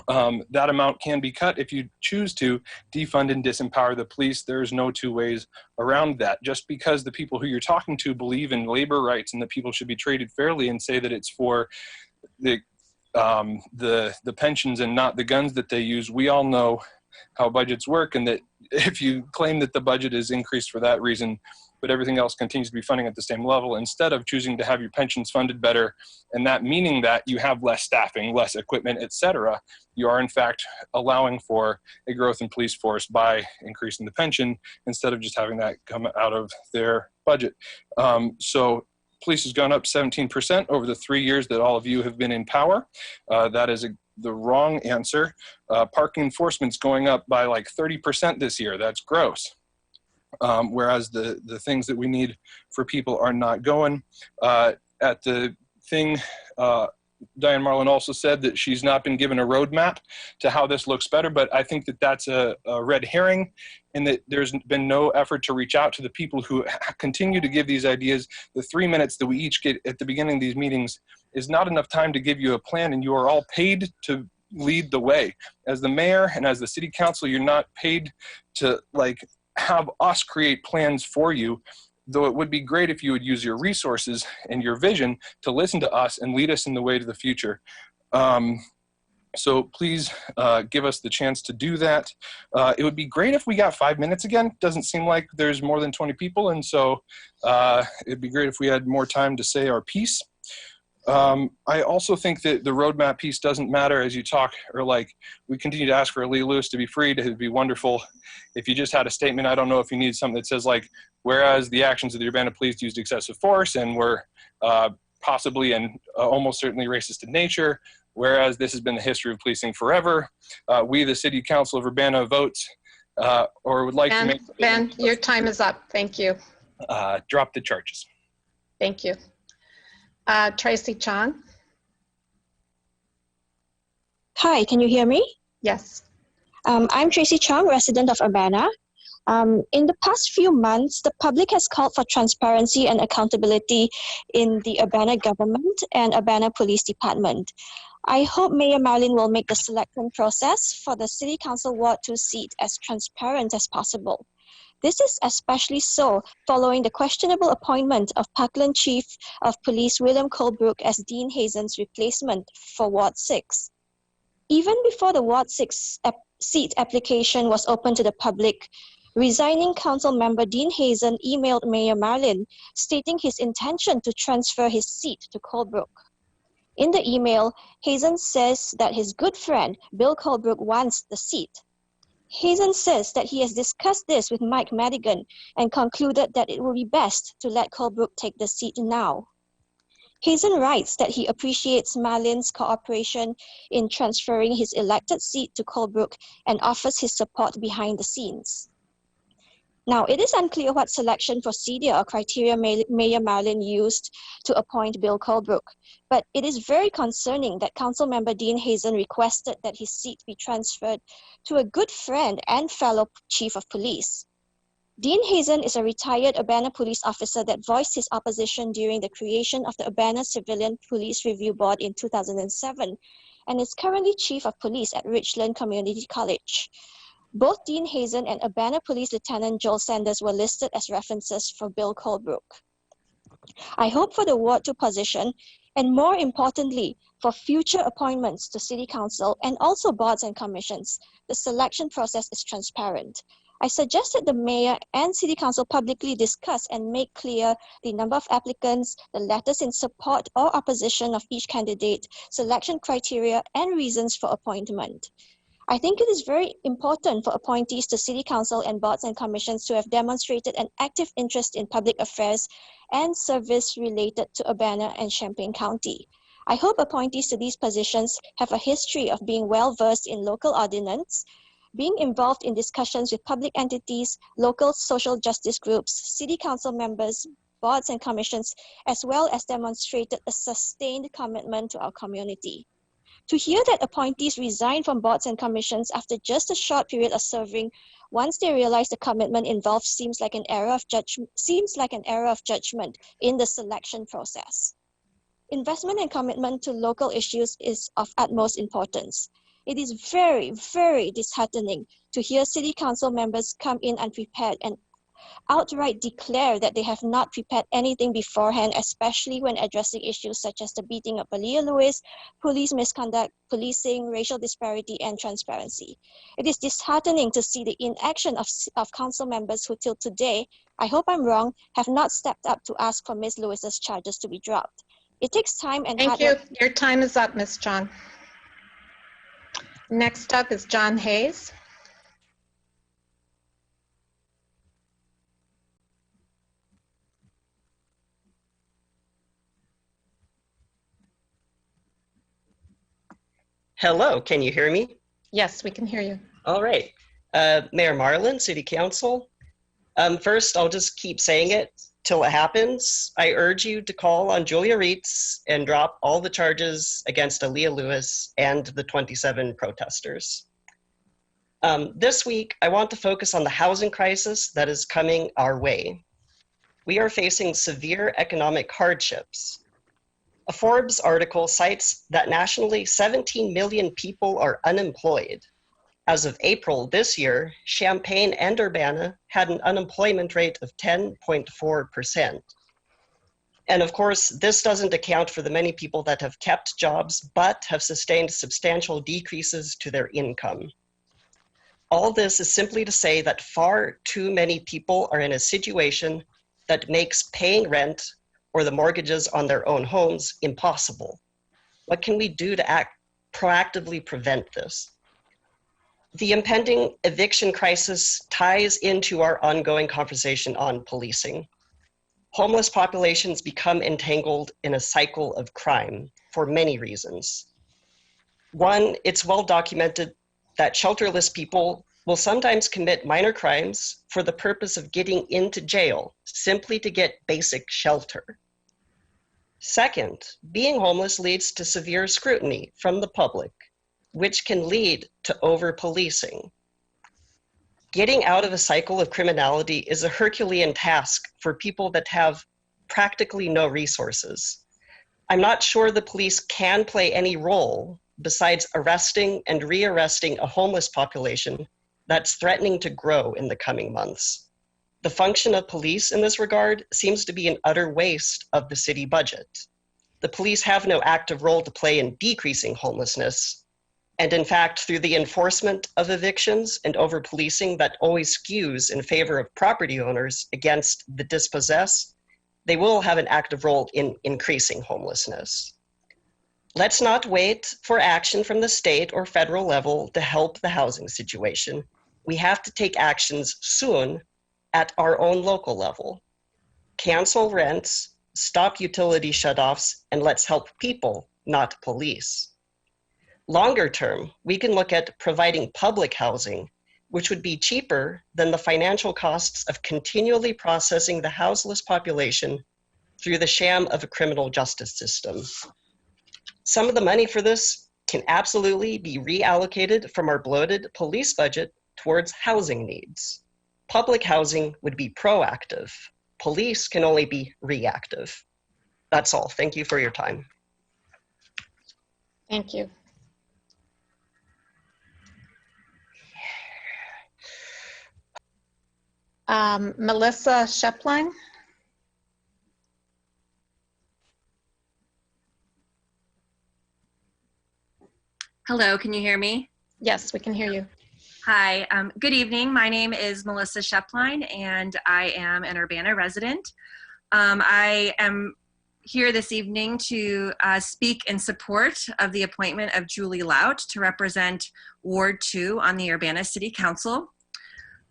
That amount can be cut if you choose to defund and disempower the police. There's no two ways around that. Just because the people who you're talking to believe in labor rights and that people should be treated fairly and say that it's for the pensions and not the guns that they use, we all know how budgets work, and that if you claim that the budget is increased for that reason, but everything else continues to be funding at the same level, instead of choosing to have your pensions funded better, and that meaning that you have less staffing, less equipment, etc., you are in fact allowing for a growth in police force by increasing the pension instead of just having that come out of their budget. So police has gone up 17% over the 3 years that all of you have been in power. That is the wrong answer. Parking enforcement's going up by like 30% this year. That's gross. Whereas the things that we need for people are not going. At the thing, Diane Marlin also said that she's not been given a roadmap to how this looks better, but I think that that's a red herring, and that there's been no effort to reach out to the people who continue to give these ideas. The 3 minutes that we each get at the beginning of these meetings is not enough time to give you a plan, and you are all paid to lead the way. As the mayor and as the city council, you're not paid to have us create plans for you, though it would be great if you would use your resources and your vision to listen to us and lead us in the way to the future. So please give us the chance to do that. It would be great if we got 5 minutes again. Doesn't seem like there's more than 20 people, and so it'd be great if we had more time to say our piece. I also think that the roadmap piece doesn't matter as you talk, or we continue to ask for Lee Lewis to be freed. It would be wonderful if you just had a statement. I don't know if you need something that says whereas the actions of the Urbana police used excessive force and were possibly and almost certainly racist in nature, whereas this has been the history of policing forever. We, the City Council of Urbana, votes or would like to make— Ben, your time is up. Thank you. Drop the charges. Thank you. Tracy Chong. Hi, can you hear me? Yes. I'm Tracy Chong, resident of Urbana. In the past few months, the public has called for transparency and accountability in the Urbana government and Urbana Police Department. I hope Mayor Marlin will make the selection process for the City Council Ward 2 seat as transparent as possible. This is especially so following the questionable appointment of Parkland Chief of Police William Colebrook as Dean Hazen's replacement for Ward 6. Even before the Ward 6 seat application was open to the public, resigning council member Dean Hazen emailed Mayor Marlin stating his intention to transfer his seat to Colebrook. In the email, Hazen says that his good friend Bill Colebrook wants the seat. Hazen says that he has discussed this with Mike Madigan and concluded that it will be best to let Colebrook take the seat now. Hazen writes that he appreciates Marlin's cooperation in transferring his elected seat to Colebrook and offers his support behind the scenes. Now, it is unclear what selection procedure or criteria Mayor Marlin used to appoint Bill Colebrook, but it is very concerning that Councilmember Dean Hazen requested that his seat be transferred to a good friend and fellow Chief of Police. Dean Hazen is a retired Urbana police officer that voiced his opposition during the creation of the Urbana Civilian Police Review Board in 2007 and is currently Chief of Police at Richland Community College. Both Dean Hazen and Urbana Police Lieutenant Joel Sanders were listed as references for Bill Colebrook. I hope for the Ward 2 position, and more importantly, for future appointments to City Council and also boards and commissions, the selection process is transparent. I suggest that the mayor and city council publicly discuss and make clear the number of applicants, the letters in support or opposition of each candidate, selection criteria, and reasons for appointment. I think it is very important for appointees to city council and boards and commissions to have demonstrated an active interest in public affairs and service related to Urbana and Champaign County. I hope appointees to these positions have a history of being well-versed in local ordinance, being involved in discussions with public entities, local social justice groups, city council members, boards and commissions, as well as demonstrated a sustained commitment to our community. To hear that appointees resign from boards and commissions after just a short period of serving, once they realize the commitment involved, seems like an error of judgment in the selection process. Investment and commitment to local issues is of utmost importance. It is very, very disheartening to hear city council members come in unprepared and outright declare that they have not prepared anything beforehand, especially when addressing issues such as the beating of Aaliyah Lewis, police misconduct, policing, racial disparity, and transparency. It is disheartening to see the inaction of council members who till today, I hope I'm wrong, have not stepped up to ask for Ms. Lewis's charges to be dropped. It takes time and hard Thank work. you. Your time is up, Ms. John. Next up is John Hayes. Hello, can you hear me? Yes, we can hear you. All right. Mayor Marlin, City Council. First, I'll just keep saying it till it happens. I urge you to call on Julia Reitz and drop all the charges against Aaliyah Lewis and the 27 protesters. This week, I want to focus on the housing crisis that is coming our way. We are facing severe economic hardships. A Forbes article cites that nationally 17 million people are unemployed. As of April this year, Champaign and Urbana had an unemployment rate of 10.4%. And of course, this doesn't account for the many people that have kept jobs but have sustained substantial decreases to their income. All this is simply to say that far too many people are in a situation that makes paying rent or the mortgages on their own homes impossible. What can we do to proactively prevent this? The impending eviction crisis ties into our ongoing conversation on policing. Homeless populations become entangled in a cycle of crime for many reasons. One, it's well documented that shelterless people will sometimes commit minor crimes for the purpose of getting into jail, simply to get basic shelter. Second, being homeless leads to severe scrutiny from the public, which can lead to over-policing. Getting out of a cycle of criminality is a Herculean task for people that have practically no resources. I'm not sure the police can play any role besides arresting and rearresting a homeless population that's threatening to grow in the coming months. The function of police in this regard seems to be an utter waste of the city budget. The police have no active role to play in decreasing homelessness. And in fact, through the enforcement of evictions and over-policing that always skews in favor of property owners against the dispossessed, they will have an active role in increasing homelessness. Let's not wait for action from the state or federal level to help the housing situation. We have to take actions soon at our own local level. Cancel rents, stop utility shutoffs, and let's help people, not police. Longer term, we can look at providing public housing, which would be cheaper than the financial costs of continually processing the houseless population through the sham of a criminal justice system. Some of the money for this can absolutely be reallocated from our bloated police budget towards housing needs. Public housing would be proactive. Police can only be reactive. That's all. Thank you for your time. Thank you. Melissa Shepline. Hello, can you hear me? Yes, we can hear you. Hi, good evening. My name is Melissa Shepline, and I am an Urbana resident. I am here this evening to speak in support of the appointment of Julie Lout to represent Ward 2 on the Urbana City Council.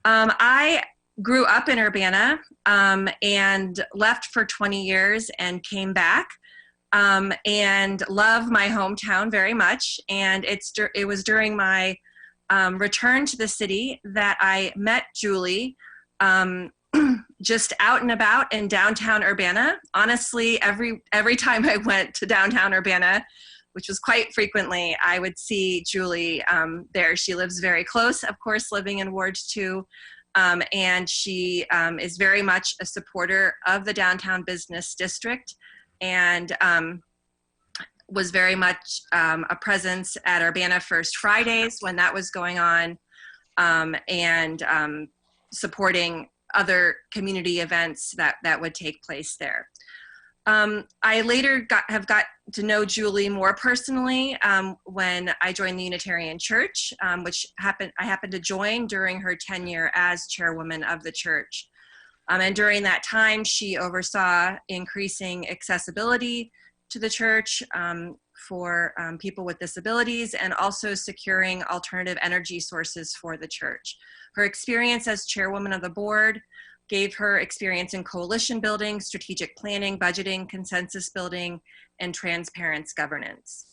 I grew up in Urbana and left for 20 years and came back and love my hometown very much. And it was during my return to the city that I met Julie just out and about in downtown Urbana. Honestly, every time I went to downtown Urbana, which was quite frequently, I would see Julie there. She lives very close, of course, living in Ward 2, and she is very much a supporter of the downtown business district, and was very much a presence at Urbana First Fridays when that was going on, and supporting other community events that would take place there. I later have got to know Julie more personally when I joined the Unitarian Church, which I happened to join during her tenure as chairwoman of the church. And during that time, she oversaw increasing accessibility to the church for people with disabilities, and also securing alternative energy sources for the church. Her experience as chairwoman of the board gave her experience in coalition building, strategic planning, budgeting, consensus building, and transparent governance.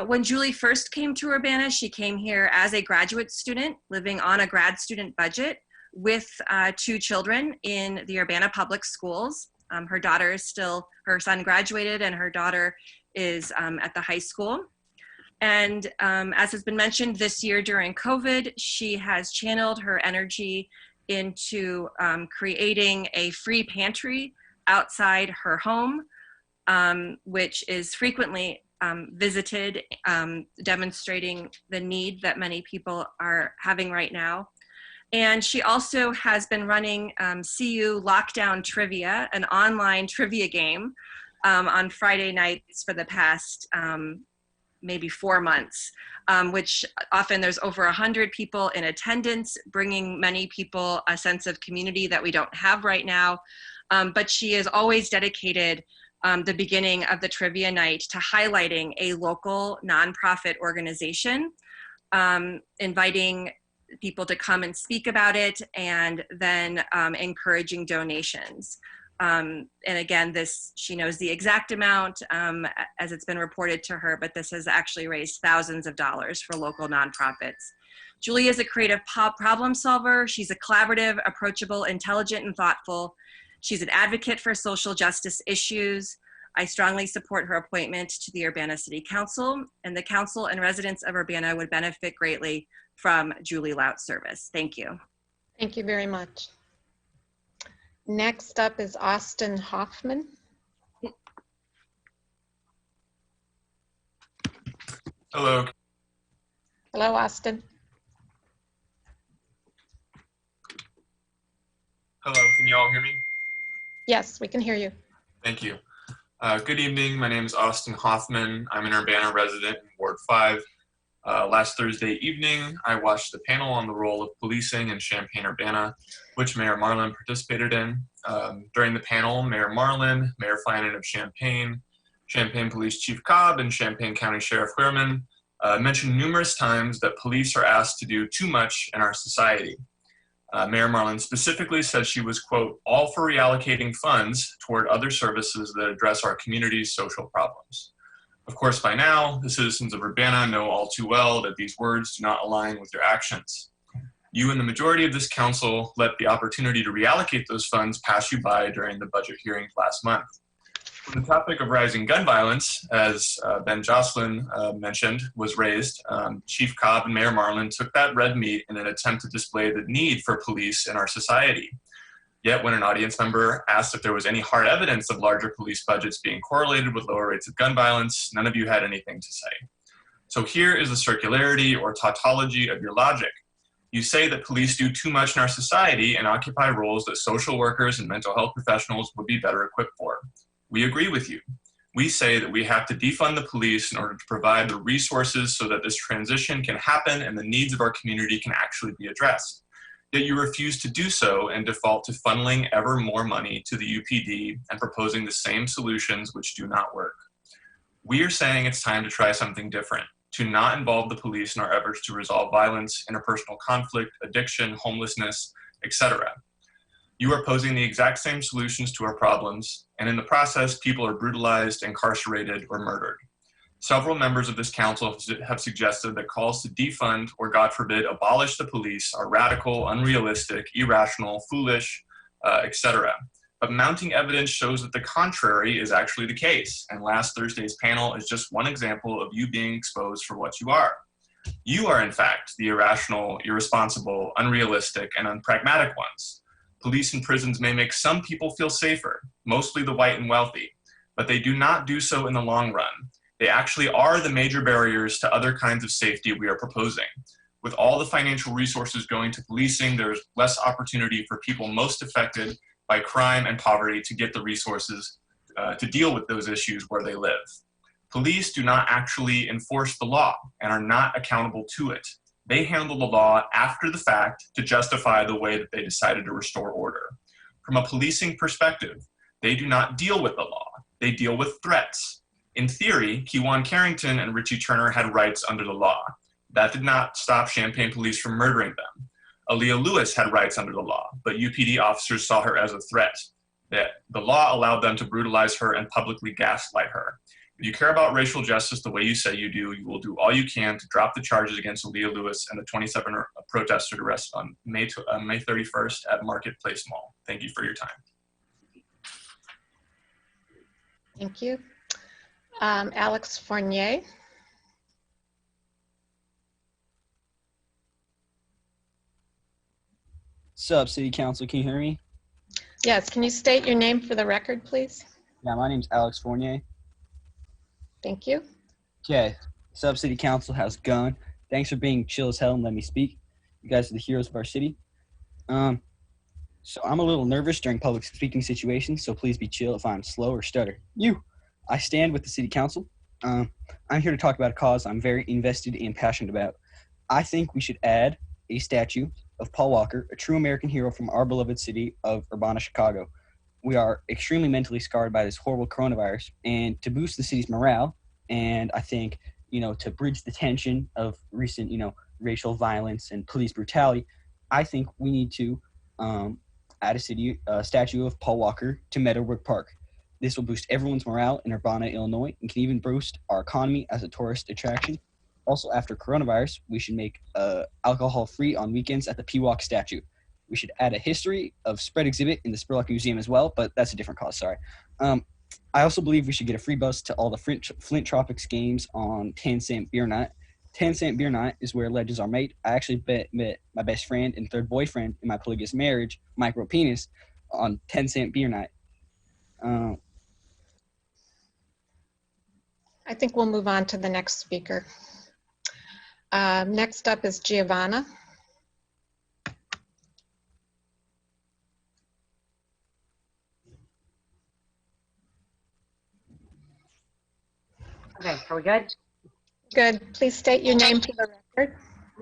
When Julie first came to Urbana, she came here as a graduate student living on a grad student budget with 2 children in the Urbana public schools. Her son graduated, and her daughter is at the high school. And as has been mentioned, this year during COVID, she has channeled her energy into creating a free pantry outside her home, which is frequently visited, demonstrating the need that many people are having right now. And she also has been running CU Lockdown Trivia, an online trivia game on Friday nights for the past maybe 4 months, which often there's over 100 people in attendance, bringing many people a sense of community that we don't have right now. But she is always dedicated the beginning of the trivia night to highlighting a local nonprofit organization, inviting people to come and speak about it, and then encouraging donations. And again, she knows the exact amount as it's been reported to her, but this has actually raised thousands of dollars for local nonprofits. Julie is a creative problem solver. She's a collaborative, approachable, intelligent, and thoughtful. She's an advocate for social justice issues. I strongly support her appointment to the Urbana City Council, and the council and residents of Urbana would benefit greatly from Julie Lout's service. Thank you. Thank you very much. Next up is Austin Hoffman. Hello. Hello, Austin. Hello, can you all hear me? Yes, we can hear you. Thank you. Good evening, my name is Austin Hoffman. I'm an Urbana resident in Ward 5. Last Thursday evening, I watched the panel on the role of policing in Champaign-Urbana, which Mayor Marlin participated in. During the panel, Mayor Marlin, Mayor Finan of Champaign, Champaign Police Chief Cobb, and Champaign County Sheriff Wehrman mentioned numerous times that police are asked to do too much in our society. Mayor Marlin specifically said she was, quote, all for reallocating funds toward other services that address our community's social problems. Of course, by now, the citizens of Urbana know all too well that these words do not align with their actions. You and the majority of this council let the opportunity to reallocate those funds pass you by during the budget hearings last month. The topic of rising gun violence, as Ben Jocelyn mentioned, was raised. Chief Cobb and Mayor Marlin took that red meat in an attempt to display the need for police in our society. Yet when an audience member asked if there was any hard evidence of larger police budgets being correlated with lower rates of gun violence, none of you had anything to say. So here is the circularity or tautology of your logic. You say that police do too much in our society and occupy roles that social workers and mental health professionals would be better equipped for. We agree with you. We say that we have to defund the police in order to provide the resources so that this transition can happen and the needs of our community can actually be addressed. Yet you refuse to do so and default to funneling ever more money to the UPD and proposing the same solutions which do not work. We are saying it's time to try something different, to not involve the police in our efforts to resolve violence, interpersonal conflict, addiction, homelessness, etc. You are posing the exact same solutions to our problems, and in the process, people are brutalized, incarcerated, or murdered. Several members of this council have suggested that calls to defund or, God forbid, abolish the police are radical, unrealistic, irrational, foolish, etc. But mounting evidence shows that the contrary is actually the case, and last Thursday's panel is just one example of you being exposed for what you are. You are, in fact, the irrational, irresponsible, unrealistic, and unpragmatic ones. Police and prisons may make some people feel safer, mostly the white and wealthy, but they do not do so in the long run. They actually are the major barriers to other kinds of safety we are proposing. With all the financial resources going to policing, there is less opportunity for people most affected by crime and poverty to get the resources to deal with those issues where they live. Police do not actually enforce the law and are not accountable to it. They handle the law after the fact to justify the way that they decided to restore order. From a policing perspective, they do not deal with the law. They deal with threats. In theory, Kewan Carrington and Richie Turner had rights under the law. That did not stop Champaign police from murdering them. Aaliyah Lewis had rights under the law, but UPD officers saw her as a threat. That the law allowed them to brutalize her and publicly gaslight her. If you care about racial justice the way you say you do, you will do all you can to drop the charges against Aaliyah Lewis and the 27 protesters arrested on May 31st at Marketplace Mall. Thank you for your time. Thank you. Alex Fournier. Sup, City Council, can you hear me? Yes, can you state your name for the record, please? Yeah, my name's Alex Fournier. Thank you. Okay, Sup, City Council, how's it going? Thanks for being chill as hell and letting me speak. You guys are the heroes of our city. So I'm a little nervous during public speaking situations, so please be chill if I'm slow or stutter. I stand with the City Council. I'm here to talk about a cause I'm very invested and passionate about. I think we should add a statue of Paul Walker, a true American hero from our beloved city of Urbana, Chicago. We are extremely mentally scarred by this horrible coronavirus, and to boost the city's morale, and I think, to bridge the tension of recent, racial violence and police brutality, I think we need to add a statue of Paul Walker to Meadowbrook Park. This will boost everyone's morale in Urbana, Illinois, and can even boost our economy as a tourist attraction. Also, after coronavirus, we should make alcohol-free on weekends at the Pewauk statue. We should add a history of spread exhibit in the Spurlock Museum as well, but that's a different cause, sorry. I also believe we should get a free bus to all the Flint Tropics games on 10-cent beer night. 10-cent beer night is where legends are made. I actually met my best friend and third boyfriend in my polygamous marriage, Micro Penis, on 10-cent beer night. I think we'll move on to the next speaker. Next up is Giovanna. Okay, are we good? Good. Please state your name for the record.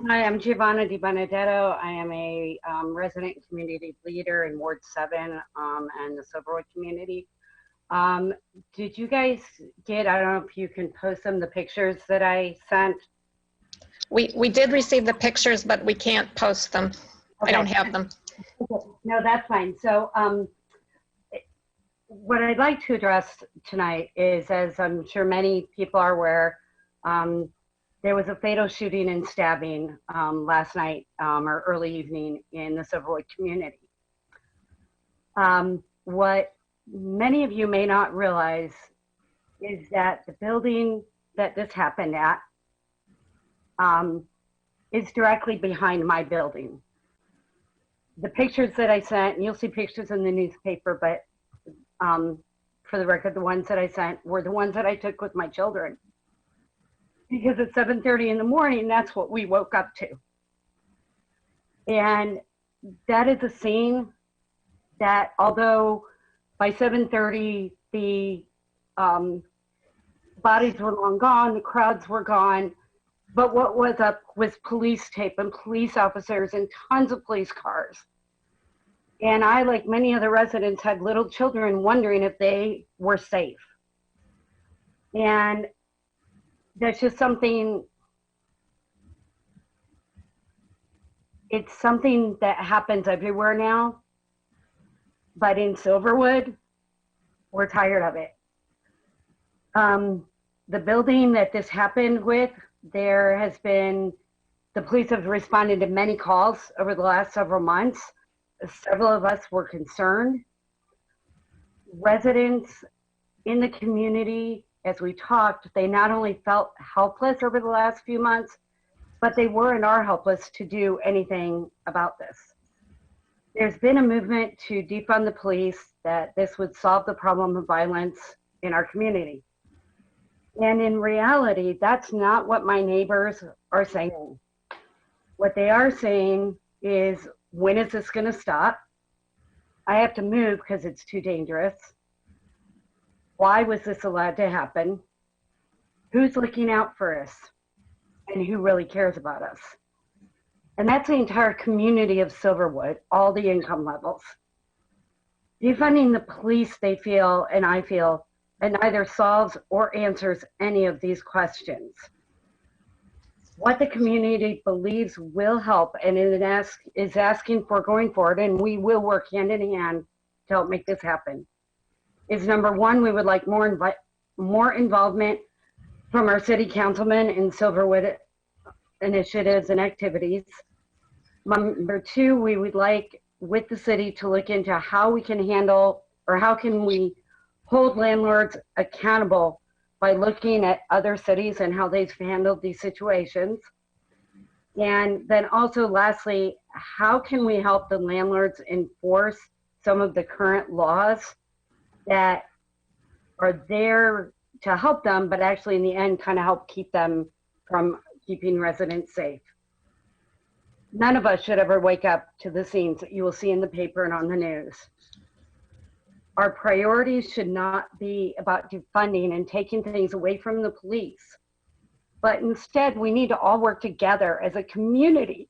Hi, I'm Giovanna Di Benedetto. I am a resident community leader in Ward 7 and the Silverwood community. Did you guys get, I don't know if you can post them, the pictures that I sent? We did receive the pictures, but we can't post them. Okay. I don't have them. No, that's fine. So what I'd like to address tonight is, as I'm sure many people are aware, there was a fatal shooting and stabbing last night or early evening in the Silverwood community. What many of you may not realize is that the building that this happened at is directly behind my building. The pictures that I sent, and you'll see pictures in the newspaper, but for the record, the ones that I sent were the ones that I took with my children. Because at 7:30 in the morning, that's what we woke up to. And that is a scene that, although by 7:30, the Bodies were long gone, the crowds were gone, but what was up was police tape and police officers and tons of police cars. And I, like many other residents, had little children wondering if they were safe. And that's just something, it's something that happens everywhere now. But in Silverwood, we're tired of it. The building that this happened with, there has been, the police have responded to many calls over the last several months. Several of us were concerned. Residents in the community, as we talked, they not only felt helpless over the last few months, but they were and are helpless to do anything about this. There's been a movement to defund the police, that this would solve the problem of violence in our community. And in reality, that's not what my neighbors are saying. What they are saying is, when is this going to stop? I have to move because it's too dangerous. Why was this allowed to happen? Who's looking out for us? And who really cares about us? And that's the entire community of Silverwood, all the income levels. Defunding the police, they feel, and I feel, and neither solves or answers any of these questions. What the community believes will help and is asking for going forward, and we will work hand in hand to help make this happen, is number one, we would like more involvement from our city councilmen in Silverwood initiatives and activities. Number two, we would like with the city to look into how we can handle, or how can we hold landlords accountable by looking at other cities and how they've handled these situations. And then also lastly, how can we help the landlords enforce some of the current laws that are there to help them, but actually in the end kind of help keep them from keeping residents safe. None of us should ever wake up to the scenes that you will see in the paper and on the news. Our priorities should not be about defunding and taking things away from the police, but instead we need to all work together as a community.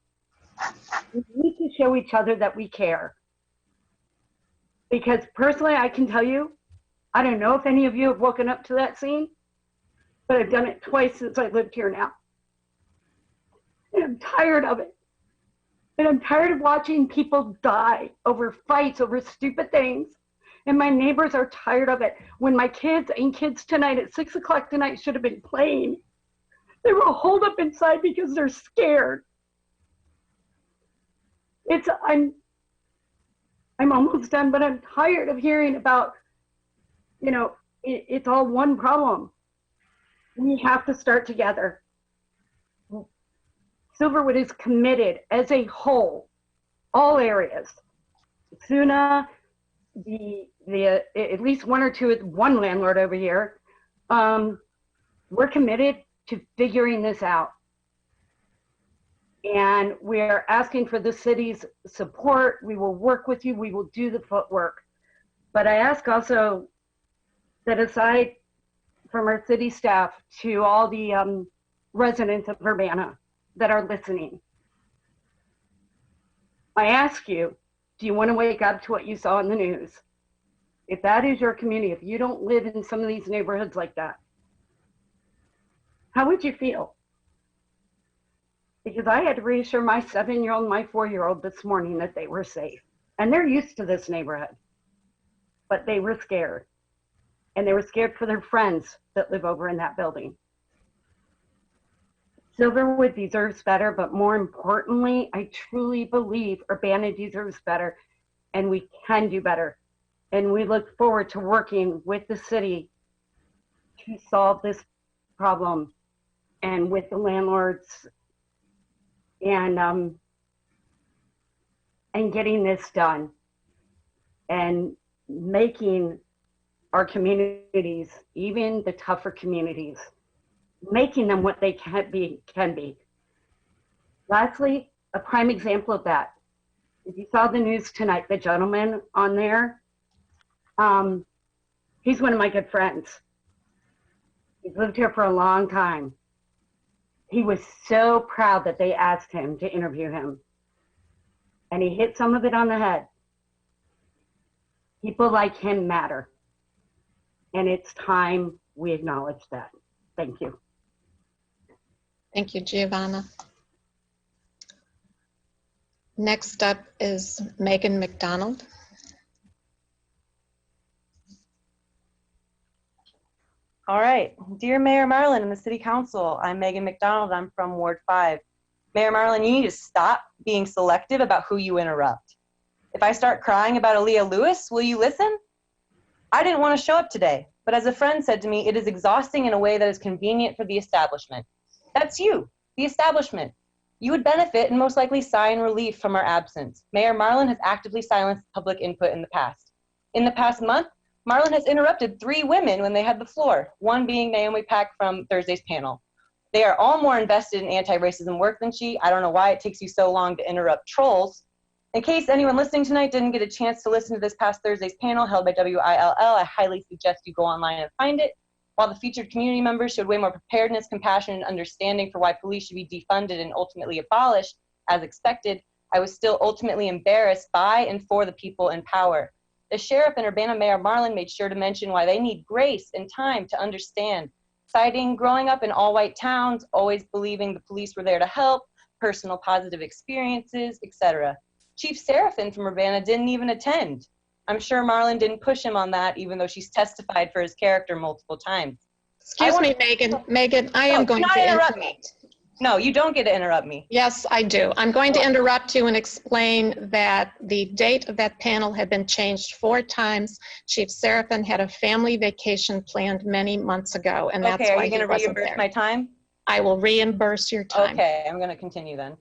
We need to show each other that we care. Because personally, I can tell you, I don't know if any of you have woken up to that scene, but I've done it twice since I lived here now. And I'm tired of it. And I'm tired of watching people die over fights, over stupid things. And my neighbors are tired of it. When my kids tonight at 6 o'clock tonight should have been playing, they were holed up inside because they're scared. I'm almost done, but I'm tired of hearing about, it's all one problem. We have to start together. Silverwood is committed as a whole, all areas. SUNA, at least one landlord over here, we're committed to figuring this out. And we're asking for the city's support. We will work with you. We will do the footwork. But I ask also that aside from our city staff to all the residents of Urbana that are listening, I ask you, do you want to wake up to what you saw in the news? If that is your community, if you don't live in some of these neighborhoods like that, how would you feel? Because I had to reassure my 7-year-old and my 4-year-old this morning that they were safe. And they're used to this neighborhood, but they were scared. And they were scared for their friends that live over in that building. Silverwood deserves better, but more importantly, I truly believe Urbana deserves better, and we can do better. And we look forward to working with the city to solve this problem, and with the landlords, and getting this done, and making our communities, even the tougher communities, making them what they can be. Lastly, a prime example of that. If you saw the news tonight, the gentleman on there, he's one of my good friends. He's lived here for a long time. He was so proud that they asked him to interview him. And he hit some of it on the head. People like him matter. And it's time we acknowledge that. Thank you. Thank you, Giovanna. Next up is Megan McDonald. All right. Dear Mayor Marlin and the City Council, I'm Megan McDonald. I'm from Ward 5. Mayor Marlin, you need to stop being selective about who you interrupt. If I start crying about Aaliyah Lewis, will you listen? I didn't want to show up today, but as a friend said to me, it is exhausting in a way that is convenient for the establishment. That's you, the establishment. You would benefit and most likely sigh in relief from our absence. Mayor Marlin has actively silenced public input in the past. In the past month, Marlin has interrupted 3 women when they had the floor, one being Naomi Pack from Thursday's panel. They are all more invested in anti-racism work than she. I don't know why it takes you so long to interrupt trolls. In case anyone listening tonight didn't get a chance to listen to this past Thursday's panel held by WILL, I highly suggest you go online and find it. While the featured community members showed way more preparedness, compassion, and understanding for why police should be defunded and ultimately abolished, as expected, I was still ultimately embarrassed by and for the people in power. The sheriff and Urbana Mayor Marlin made sure to mention why they need grace and time to understand, citing growing up in all-white towns, always believing the police were there to help, personal positive experiences, etc. Chief Seraphin from Urbana didn't even attend. I'm sure Marlin didn't push him on that, even though she's testified for his character multiple times. Excuse me, Megan. Megan, I am going to interrupt me. No, you don't get to interrupt me. Yes, I do. I'm going to interrupt you and explain that the date of that panel had been changed 4 times. Chief Seraphin had a family vacation planned many months ago, and that's Okay, are why you going he to wasn't reimburse there. my time? I will reimburse your time. Okay, I'm going to continue then.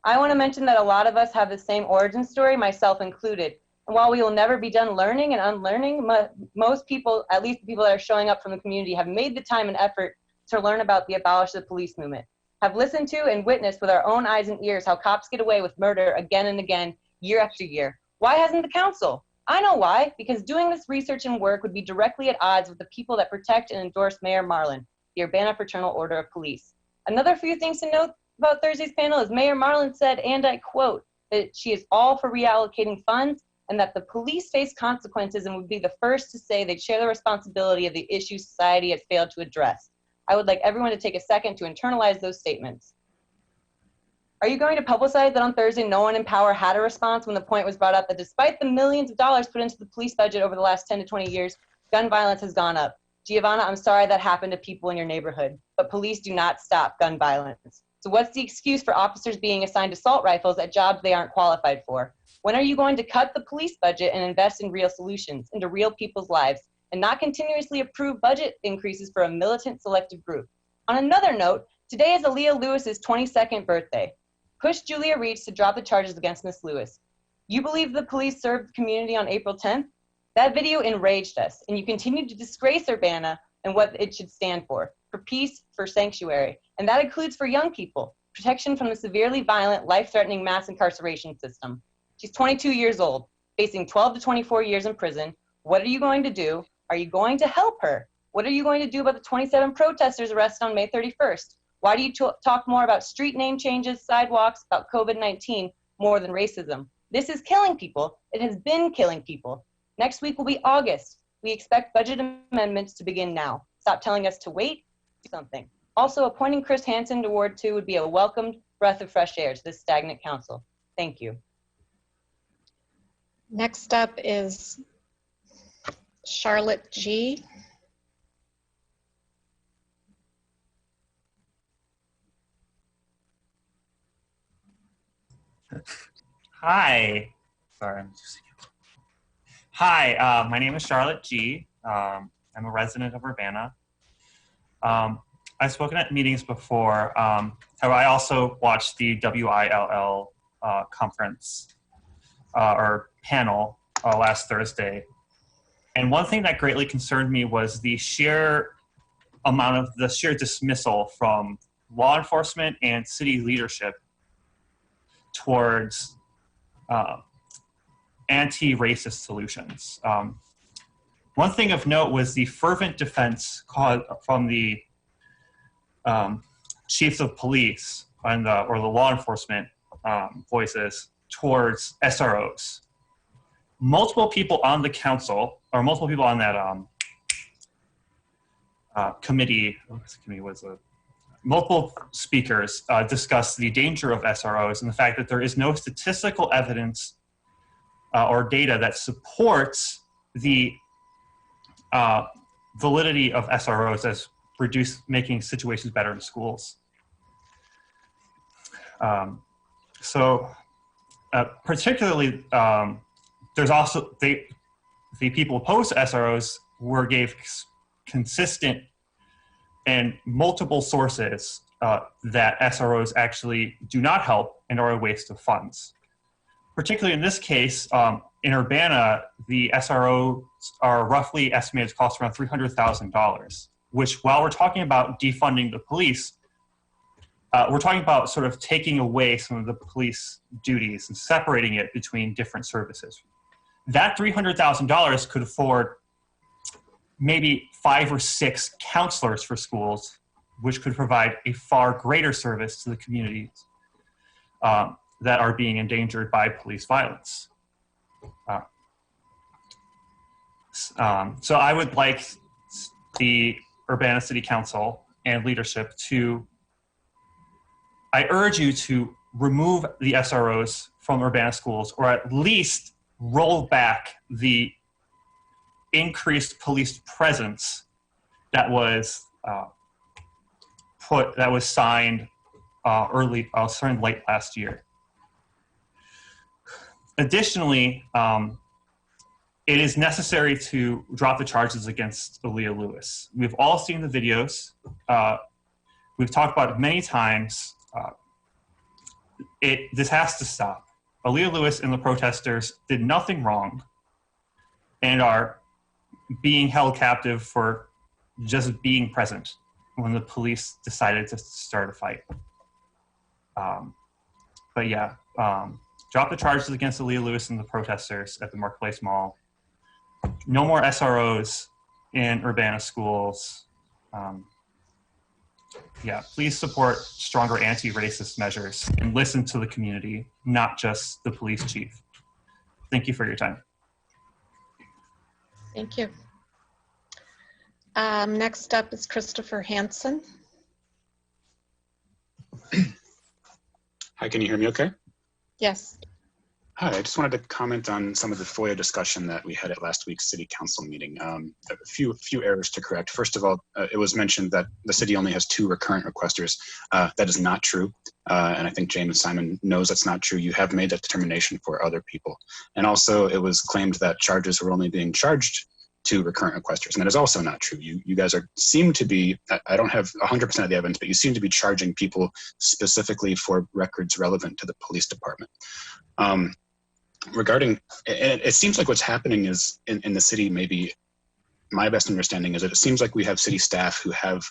I want to mention that a lot of us have the same origin story, myself included. And while we will never be done learning and unlearning, most people, at least the people that are showing up from the community, have made the time and effort to learn about the abolish the police movement, have listened to and witnessed with our own eyes and ears how cops get away with murder again and again, year after year. Why hasn't the council? I know why, because doing this research and work would be directly at odds with the people that protect and endorse Mayor Marlin, the Urbana Fraternal Order of Police. Another few things to note about Thursday's panel is Mayor Marlin said, and I quote, that she is all for reallocating funds and that the police face consequences and would be the first to say they'd share the responsibility of the issues society has failed to address. I would like everyone to take a second to internalize those statements. Are you going to publicize that on Thursday no one in power had a response when the point was brought up that despite the millions of dollars put into the police budget over the last 10 to 20 years, gun violence has gone up? Giovanna, I'm sorry that happened to people in your neighborhood, but police do not stop gun violence. So what's the excuse for officers being assigned assault rifles at jobs they aren't qualified for? When are you going to cut the police budget and invest in real solutions, into real people's lives, and not continuously approve budget increases for a militant selective group? On another note, today is Aaliyah Lewis's 22nd birthday. Push Julia Reach to drop the charges against Miss Lewis. You believe the police served the community on April 10th? That video enraged us, and you continue to disgrace Urbana and what it should stand for peace, for sanctuary, and that includes for young people, protection from the severely violent, life-threatening mass incarceration system. She's 22 years old, facing 12 to 24 years in prison. What are you going to do? Are you going to help her? What are you going to do about the 27 protesters arrested on May 31st? Why do you talk more about street name changes, sidewalks, about COVID-19 more than racism? This is killing people. It has been killing people. Next week will be August. We expect budget amendments to begin now. Stop telling us to wait, do something. Also, appointing Chris Hansen to Ward 2 would be a welcomed breath of fresh air to this stagnant council. Thank you. Next up is Charlotte G. Hi. Sorry, I'm just... Hi, my name is Charlotte G. I'm a resident of Urbana. I've spoken at meetings before. I also watched the WILL conference or panel last Thursday. And one thing that greatly concerned me was the sheer amount of the sheer dismissal from law enforcement and city leadership towards anti-racist solutions. One thing of note was the fervent defense from the chiefs of police and or the law enforcement voices towards SROs. Multiple people on the council, or multiple people on that committee, multiple speakers discussed the danger of SROs and the fact that there is no statistical evidence or data that supports the validity of SROs as making situations better in schools. Particularly, there's also the people opposed to SROs gave consistent and multiple sources that SROs actually do not help and are a waste of funds. Particularly in this case, in Urbana, the SROs are roughly estimated to cost around $300,000, which, while we're talking about defunding the police, we're talking about sort of taking away some of the police duties and separating it between different services. That $300,000 could afford maybe 5 or 6 counselors for schools, which could provide a far greater service to the communities that are being endangered by police violence. So I would like the Urbana City Council and leadership I urge you to remove the SROs from Urbana schools, or at least roll back the increased police presence that was signed late last year. Additionally, it is necessary to drop the charges against Aaliyah Lewis. We've all seen the videos. We've talked about it many times. This has to stop. Aaliyah Lewis and the protesters did nothing wrong and are being held captive for just being present when the police decided to start a fight. Drop the charges against Aaliyah Lewis and the protesters at the Marketplace Mall. No more SROs in Urbana schools. Please support stronger anti-racist measures and listen to the community, not just the police chief. Thank you for your time. Thank you. Next up is Christopher Hansen. Hi, can you hear me okay? Yes. Hi, I just wanted to comment on some of the FOIA discussion that we had at last week's city council meeting. A few errors to correct. First of all, it was mentioned that the city only has 2 recurrent requesters. That is not true. And I think James Simon knows that's not true. You have made that determination for other people. And also it was claimed that charges were only being charged to recurrent requesters. And that is also not true. You guys seem to be, I don't have 100% of the evidence, but you seem to be charging people specifically for records relevant to the police department. Regarding, it seems like what's happening is in the city, maybe my best understanding is that it seems like we have city staff who have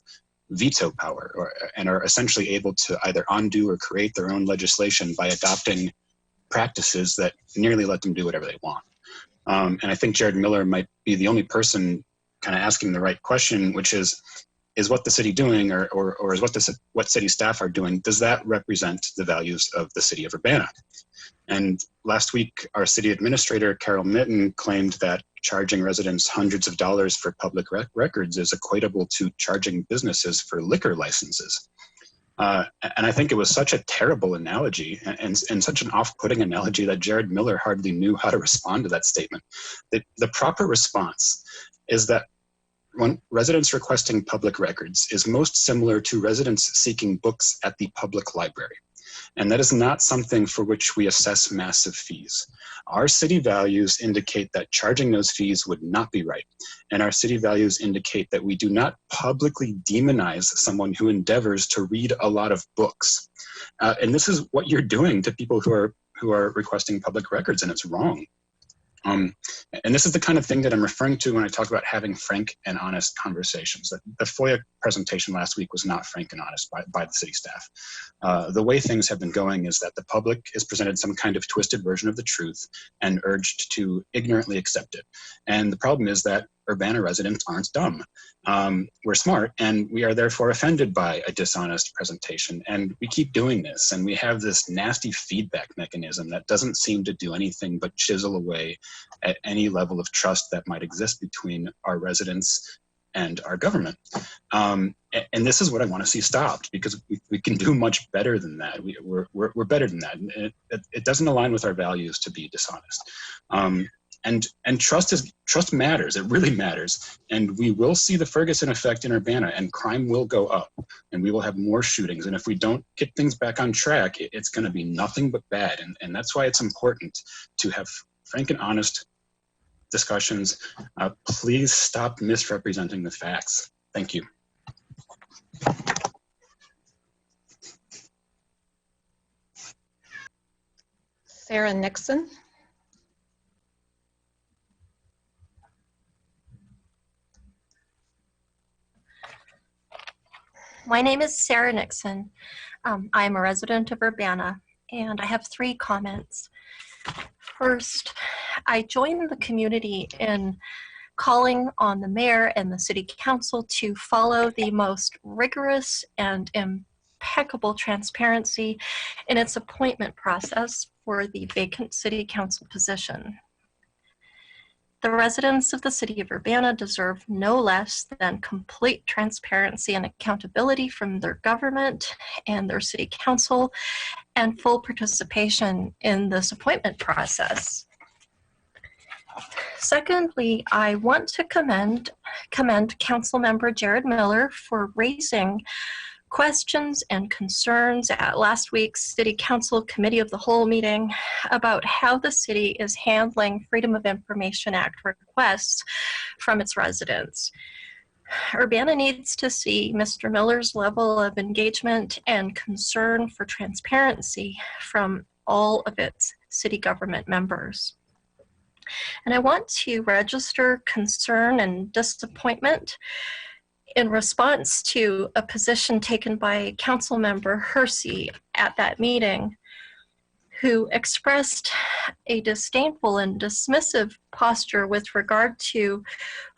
veto power and are essentially able to either undo or create their own legislation by adopting practices that nearly let them do whatever they want. And I think Jared Miller might be the only person kind of asking the right question, which is what the city doing or is what city staff are doing, does that represent the values of the city of Urbana? And last week, our city administrator, Carol Mitten, claimed that charging residents hundreds of dollars for public records is equatable to charging businesses for liquor licenses. And I think it was such a terrible analogy and such an off-putting analogy that Jared Miller hardly knew how to respond to that statement. The proper response is that when residents requesting public records is most similar to residents seeking books at the public library. And that is not something for which we assess massive fees. Our city values indicate that charging those fees would not be right. And our city values indicate that we do not publicly demonize someone who endeavors to read a lot of books. And this is what you're doing to people who are requesting public records, and it's wrong. And this is the kind of thing that I'm referring to when I talk about having frank and honest conversations. The FOIA presentation last week was not frank and honest by the city staff. The way things have been going is that the public is presented some kind of twisted version of the truth and urged to ignorantly accept it. And the problem is that Urbana residents aren't dumb. We're smart, and we are therefore offended by a dishonest presentation. And we keep doing this, and we have this nasty feedback mechanism that doesn't seem to do anything but chisel away at any level of trust that might exist between our residents and our government. And this is what I want to see stopped, because we can do much better than that. We're better than that. And it doesn't align with our values to be dishonest. And trust matters. It really matters. And we will see the Ferguson effect in Urbana, and crime will go up, and we will have more shootings. And if we don't get things back on track, it's going to be nothing but bad. And that's why it's important to have frank and honest discussions. Please stop misrepresenting the facts. Thank you. Sarah Nixon. My name is Sarah Nixon. I'm a resident of Urbana, and I have 3 comments. First, I joined the community in calling on the mayor and the city council to follow the most rigorous and impeccable transparency in its appointment process for the vacant city council position. The residents of the city of Urbana deserve no less than complete transparency and accountability from their government and their city council, and full participation in this appointment process. Secondly, I want to commend Councilmember Jared Miller for raising questions and concerns at last week's City Council Committee of the Whole meeting about how the city is handling Freedom of Information Act requests from its residents. Urbana needs to see Mr. Miller's level of engagement and concern for transparency from all of its city government members. And I want to register concern and disappointment in response to a position taken by Councilmember Hersey at that meeting, who expressed a disdainful and dismissive posture with regard to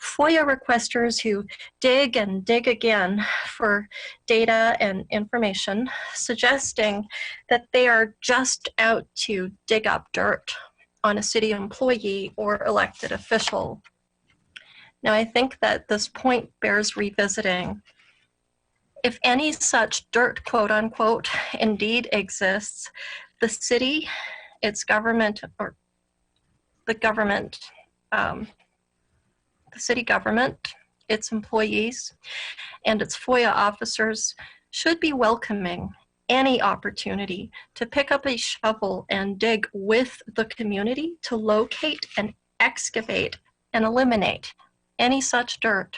FOIA requesters who dig and dig again for data and information, suggesting that they are just out to dig up dirt on a city employee or elected official. Now, I think that this point bears revisiting. If any such dirt, quote unquote, indeed exists, the city, its government, or the government, the city government, its employees, and its FOIA officers should be welcoming any opportunity to pick up a shovel and dig with the community to locate and excavate and eliminate any such dirt.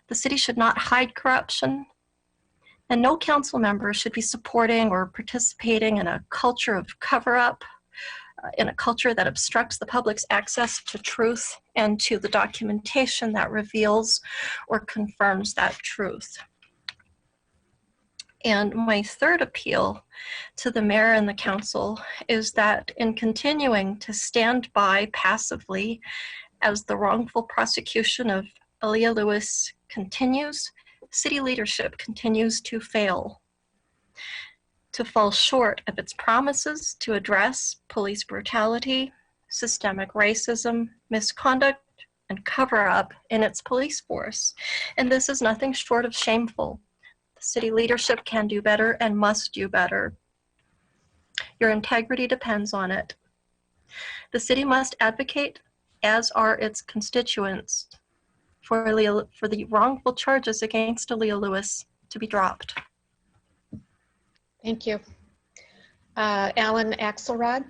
The city should not hide corruption, and no council member should be supporting or participating in a culture of cover-up, in a culture that obstructs the public's access to truth and to the documentation that reveals or confirms that truth. And my third appeal to the mayor and the council is that in continuing to stand by passively as the wrongful prosecution of Aaliyah Lewis continues, city leadership continues to fail, to fall short of its promises to address police brutality, systemic racism, misconduct, and cover-up in its police force. And this is nothing short of shameful. The city leadership can do better and must do better. Your integrity depends on it. The city must advocate, as are its constituents, for the wrongful charges against Aaliyah Lewis to be dropped. Thank you. Alan Axelrod.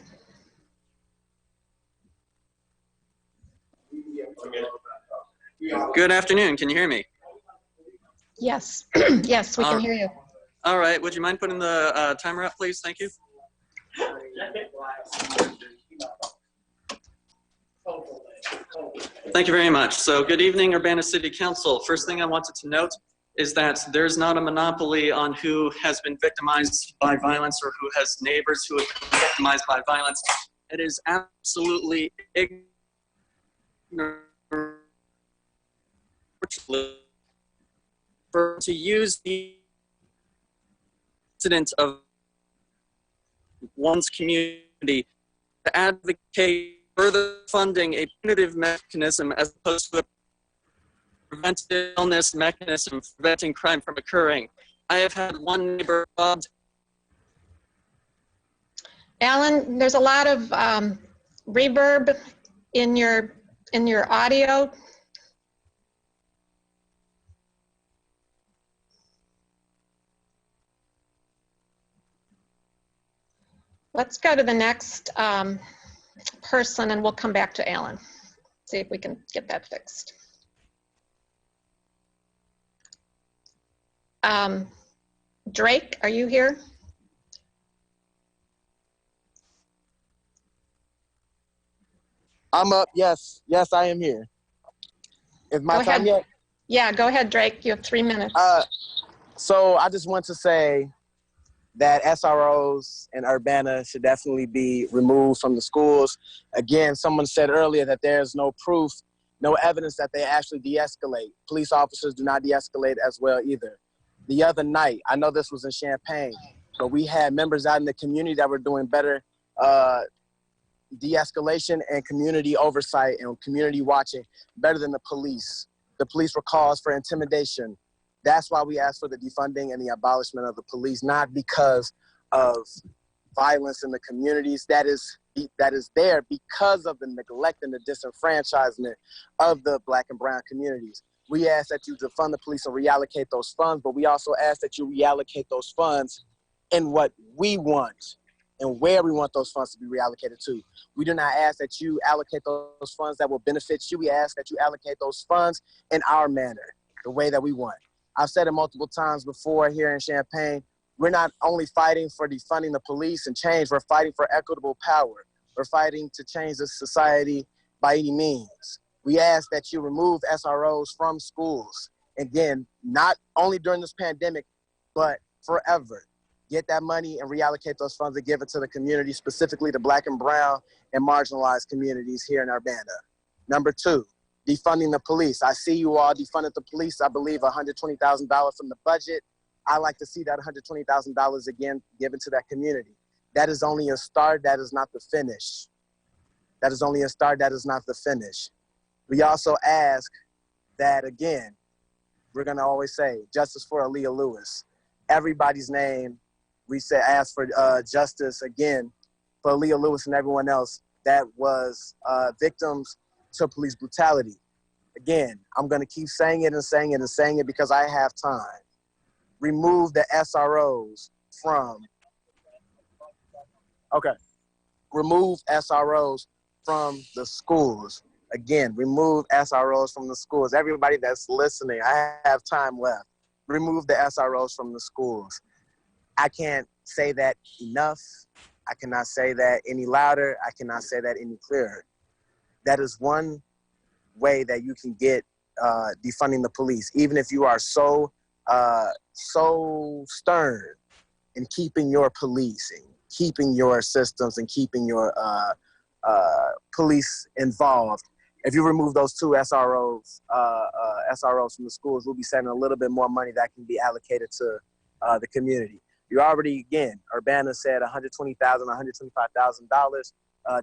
Good afternoon. Can you hear me? Yes. Yes, we can hear you. All right. Would you mind putting the timer up, please? Thank you. Thank you very much. So good evening, Urbana City Council. First thing I wanted to note is that there's not a monopoly on who has been victimized by violence or who has neighbors who have been victimized by violence. It is absolutely ignorant to use the incident of one's community to advocate further funding a punitive mechanism as opposed to a preventive illness mechanism for preventing crime from occurring. I have had one neighbor robbed. Alan, there's a lot of reverb in your audio. Let's go to the next person and we'll come back to Alan. See if we can get that fixed. Drake, are you here? I'm up. Yes, I am here. Is my time yet? Yeah, go ahead, Drake. You have 3 minutes. So I just want to say that SROs in Urbana should definitely be removed from the schools. Again, someone said earlier that there's no proof, no evidence that they actually de-escalate. Police officers do not de-escalate as well either. The other night, I know this was in Champaign, but we had members out in the community that were doing better de-escalation and community oversight and community watching better than the police. The police were cause for intimidation. That's why we asked for the defunding and the abolishment of the police, not because of violence in the communities. That is there because of the neglect and the disenfranchisement of the Black and brown communities. We ask that you defund the police and reallocate those funds, but we also ask that you reallocate those funds in what we want and where we want those funds to be reallocated to. We do not ask that you allocate those funds that will benefit you. We ask that you allocate those funds in our manner, the way that we want. I've said it multiple times before here in Champaign, we're not only fighting for defunding the police and change, we're fighting for equitable power. We're fighting to change this society by any means. We ask that you remove SROs from schools. Again, not only during this pandemic, but forever. Get that money and reallocate those funds and give it to the community, specifically the Black and brown and marginalized communities here in Urbana. Number 2, defunding the police. I see you all defunded the police, I believe $120,000 from the budget. I like to see that $120,000 again given to that community. That is only a start, that is not the finish. That is only a start, that is not the finish. We also ask that, again, we're gonna always say, justice for Aaliyah Lewis. Everybody's name, we say ask for justice again for Aaliyah Lewis and everyone else that was victims to police brutality. Again, I'm gonna keep saying it and saying it and saying it because I have time. Remove the SROs from, remove SROs from the schools. Again, remove SROs from the schools. Everybody that's listening, I have time left. Remove the SROs from the schools. I can't say that enough. I cannot say that any louder. I cannot say that any clearer. That is one way that you can get defunding the police, even if you are so stern in keeping your policing, keeping your systems, and keeping your police involved. If you remove those 2 SROs from the schools, we'll be saving a little bit more money that can be allocated to the community. You already, again, Urbana said $120,000, $125,000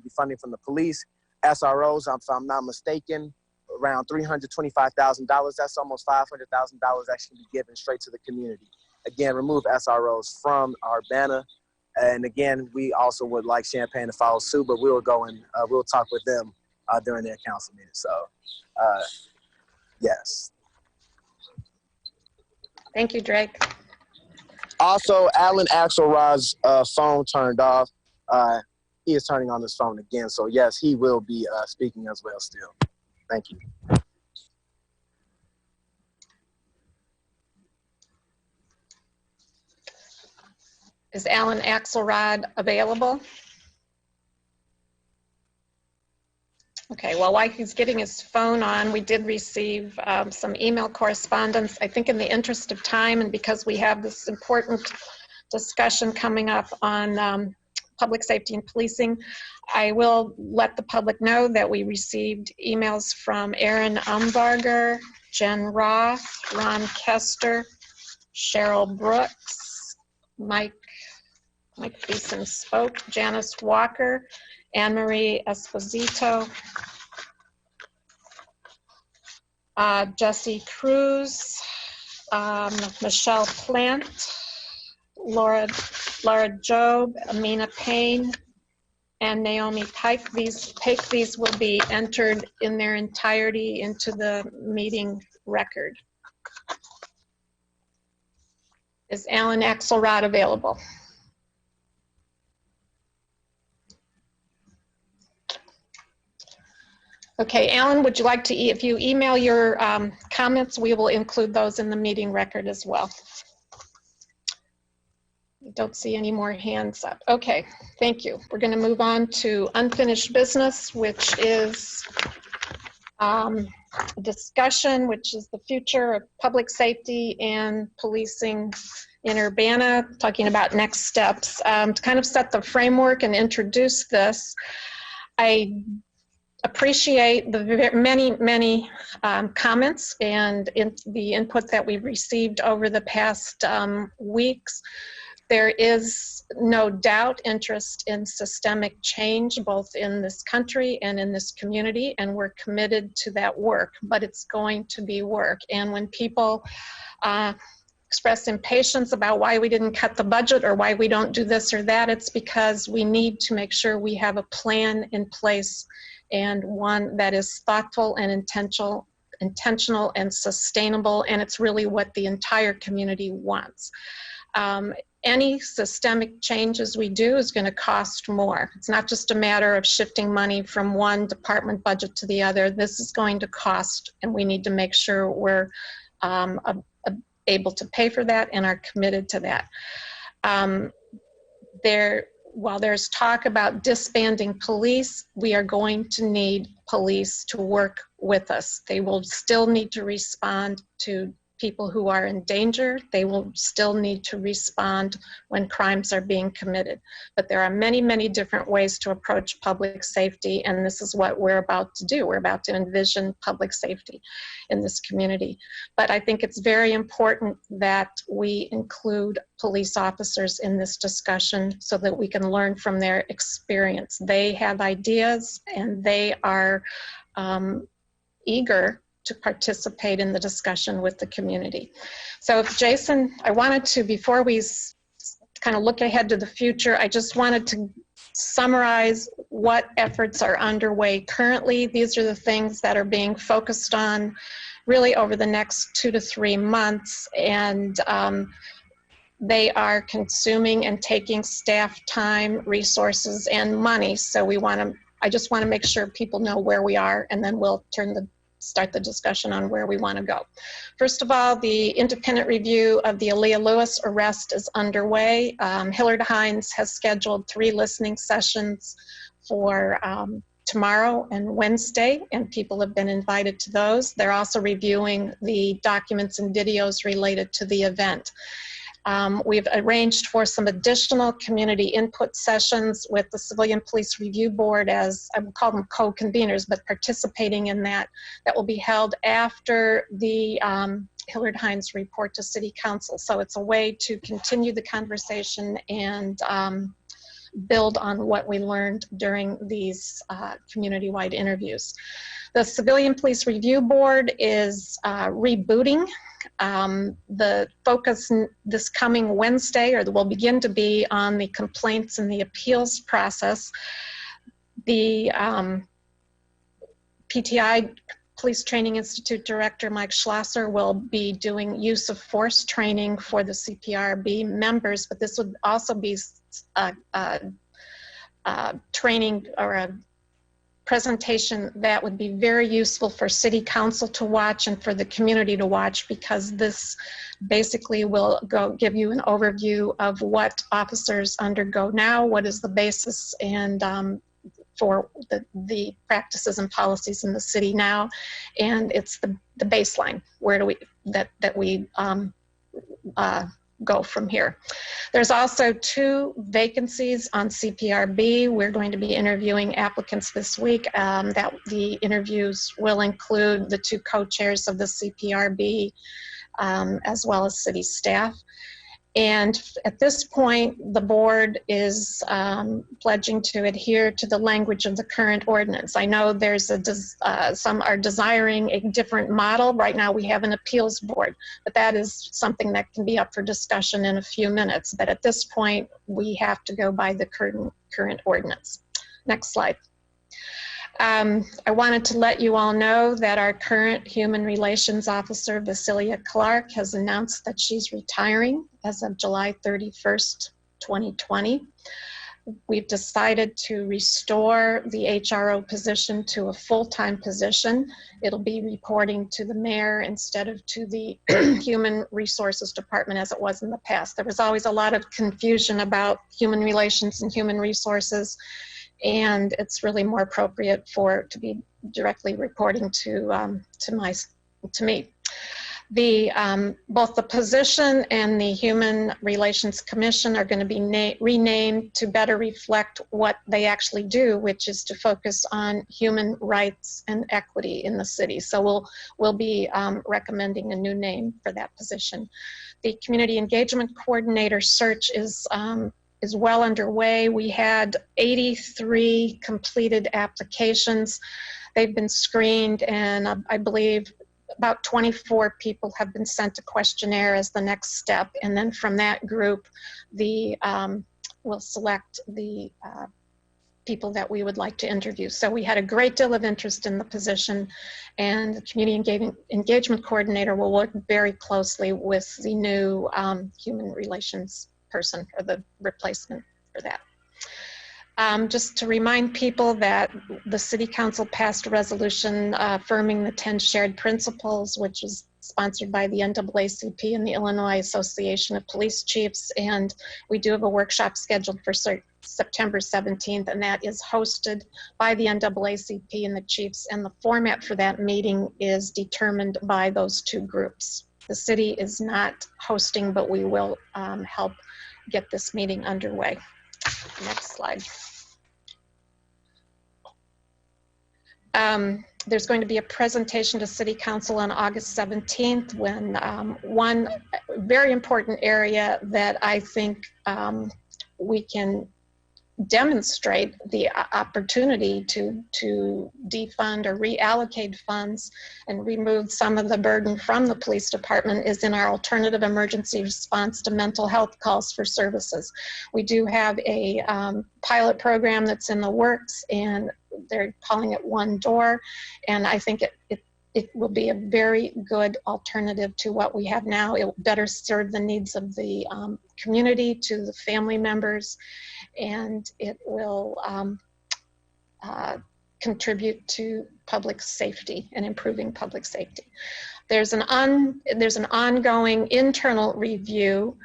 defunding from the police. SROs, if I'm not mistaken, around $325,000. That's almost $500,000 actually be given straight to the community. Again, remove SROs from Urbana. And again, we also would like Champaign to follow suit, but we'll go and we'll talk with them during their council meeting. So, yes. Thank you, Drake. Also, Alan Axelrod's phone turned off. He is turning on his phone again. So yes, he will be speaking as well still. Thank you. Is Alan Axelrod available? Okay, well, while he's getting his phone on, we did receive some email correspondence. I think in the interest of time and because we have this important discussion coming up on public safety and policing, I will let the public know that we received emails from Aaron Umbarger, Jen Raw, Ron Kester, Cheryl Brooks, Mike Beeson spoke, Janice Walker, Anne Marie Esposito, Jesse Cruz, Michelle Plant, Laura Job, Amina Payne, and Naomi Pike. These will be entered in their entirety into the meeting record. Is Alan Axelrod available? Okay, Alan, would you like to, if you email your comments, we will include those in the meeting record as well. I don't see any more hands up. Okay, thank you. We're going to move on to unfinished business, which is discussion, which is the future of public safety and policing in Urbana, talking about next steps. To kind of set the framework and introduce this, I appreciate the many comments and the input that we've received over the past weeks. There is no doubt interest in systemic change, both in this country and in this community, and we're committed to that work, but it's going to be work. And when people express impatience about why we didn't cut the budget or why we don't do this or that, it's because we need to make sure we have a plan in place, and one that is thoughtful and intentional and sustainable, and it's really what the entire community wants. Any systemic changes we do is going to cost more. It's not just a matter of shifting money from one department budget to the other. This is going to cost, and we need to make sure we're able to pay for that and are committed to that. While there's talk about disbanding police, we are going to need police to work with us. They will still need to respond to people who are in danger. They will still need to respond when crimes are being committed. But there are many different ways to approach public safety, and this is what we're about to do. We're about to envision public safety in this community. But I think it's very important that we include police officers in this discussion so that we can learn from their experience. They have ideas, and they are eager to participate in the discussion with the community. So Jason, I wanted to, before we kind of look ahead to the future, I just wanted to summarize what efforts are underway currently. These are the things that are being focused on really over the next 2 to 3 months, and they are consuming and taking staff time, resources, and money. So I just want to make sure people know where we are, and then we'll start the discussion on where we want to go. First of all, the independent review of the Aaliyah Lewis arrest is underway. Hillard Hines has scheduled 3 listening sessions for tomorrow and Wednesday, and people have been invited to those. They're also reviewing the documents and videos related to the event. We've arranged for some additional community input sessions with the Civilian Police Review Board as, I would call them co-conveners, but participating in that. That will be held after the Hillard Hines report to City Council. So it's a way to continue the conversation and build on what we learned during these community-wide interviews. The Civilian Police Review Board is rebooting. The focus this coming Wednesday, or will begin to be, on the complaints and the appeals process. The PTI, Police Training Institute Director Mike Schlosser, will be doing use of force training for the CPRB members, but this would also be training or a presentation that would be very useful for City Council to watch and for the community to watch, because this basically will give you an overview of what officers undergo now, what is the basis and for the practices and policies in the city now, and it's the baseline. Where do we go from here. There's also 2 vacancies on CPRB. We're going to be interviewing applicants this week. That the interviews will include the 2 co-chairs of the CPRB, as well as city staff. And at this point, the board is pledging to adhere to the language of the current ordinance. I know there's some are desiring a different model. Right now we have an appeals board, but that is something that can be up for discussion in a few minutes. But at this point, we have to go by the current ordinance. Next slide. I wanted to let you all know that our current Human Relations Officer, Vasilia Clark, has announced that she's retiring as of July 31st, 2020. We've decided to restore the HRO position to a full-time position. It'll be reporting to the mayor instead of to the Human Resources Department as it was in the past. There was always a lot of confusion about human relations and human resources, and it's really more appropriate for it to be directly reporting to me. Both the position and the Human Relations Commission are going to be renamed to better reflect what they actually do, which is to focus on human rights and equity in the city. So we'll be recommending a new name for that position. The Community Engagement Coordinator search is well underway. We had 83 completed applications. They've been screened, and I believe about 24 people have been sent a questionnaire as the next step. And then from that group, we'll select the people that we would like to interview. So we had a great deal of interest in the position, and the Community Engagement Coordinator will work very closely with the new Human Relations person, or the replacement for that. Just to remind people that the City Council passed a resolution affirming the 10 shared principles, which is sponsored by the NAACP and the Illinois Association of Police Chiefs. And we do have a workshop scheduled for September 17th, and that is hosted by the NAACP and the Chiefs. And the format for that meeting is determined by those 2 groups. The city is not hosting, but we will help get this meeting underway. Next slide. There's going to be a presentation to City Council on August 17th when one very important area that I think we can demonstrate the opportunity to defund or reallocate funds and remove some of the burden from the police department is in our alternative emergency response to mental health calls for services. We do have a pilot program that's in the works, and they're calling it One Door, and I think it will be a very good alternative to what we have now. It will better serve the needs of the community, to the family members, and it will contribute to public safety and improving public safety. There's an ongoing internal review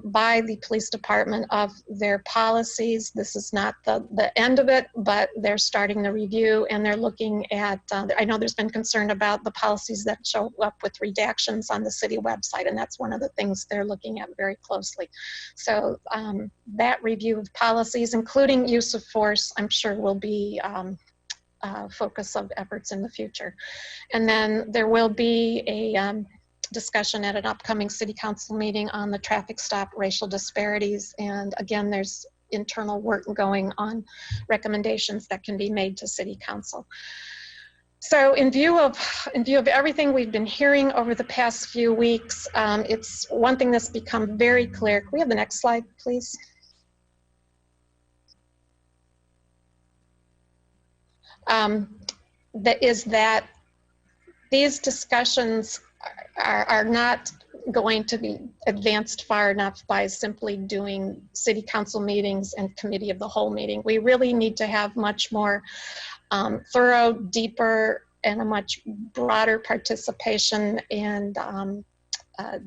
by the police department of their policies. This is not the end of it, but they're starting the review, and they're looking at, I know there's been concern about the policies that show up with redactions on the city website, and that's one of the things they're looking at very closely. So that review of policies, including use of force, I'm sure will be focus of efforts in the future. And then there will be a discussion at an upcoming City Council meeting on the traffic stop racial disparities. And again, there's internal work going on recommendations that can be made to City Council. So in view of everything we've been hearing over the past few weeks, it's one thing that's become very clear. Can we have the next slide, please? That these discussions are not going to be advanced far enough by simply doing City Council meetings and Committee of the Whole meeting. We really need to have much more thorough, deeper, and a much broader participation and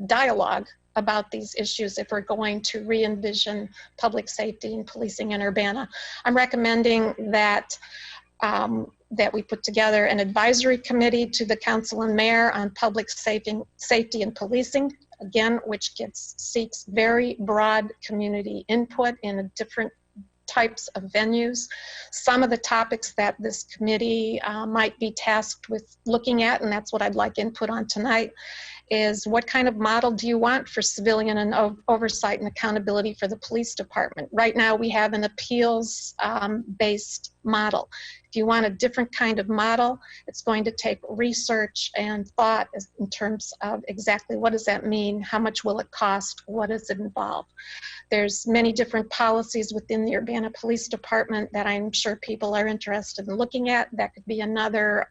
dialogue about these issues if we're going to re-envision public safety and policing in Urbana. I'm recommending that that we put together an advisory committee to the council and mayor on public safety and policing, again, which seeks very broad community input in different types of venues. Some of the topics that this committee might be tasked with looking at, and that's what I'd like input on tonight, is what kind of model do you want for civilian and oversight and accountability for the police department? Right now we have an appeals based model. If you want a different kind of model, it's going to take research and thought in terms of exactly what does that mean, how much will it cost, what does it involve? There's many different policies within the Urbana Police Department that I'm sure people are interested in looking at. That could be another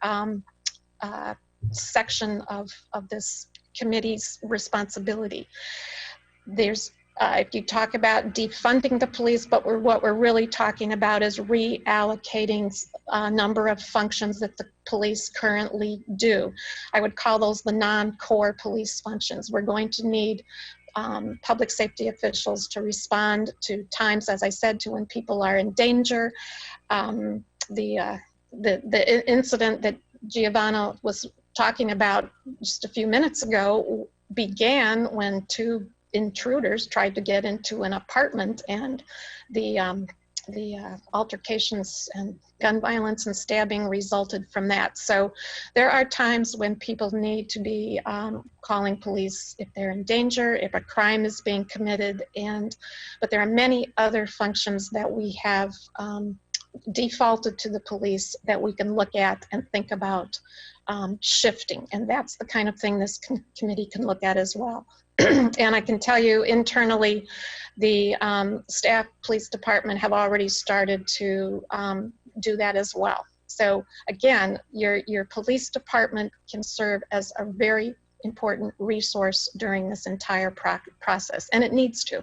section of this committee's responsibility. There's, if you talk about defunding the police, but what we're really talking about is reallocating a number of functions that the police currently do. I would call those the non-core police functions. We're going to need public safety officials to respond to times, as I said, to when people are in danger. The incident that Giovanna was talking about just a few minutes ago began when two intruders tried to get into an apartment, and the altercations and gun violence and stabbing resulted from that. So there are times when people need to be calling police if they're in danger, if a crime is being committed, but there are many other functions that we have defaulted to the police that we can look at and think about shifting, and that's the kind of thing this committee can look at as well. And I can tell you internally, the staff police department have already started to do that as well. So again, your police department can serve as a very important resource during this entire process, and it needs to.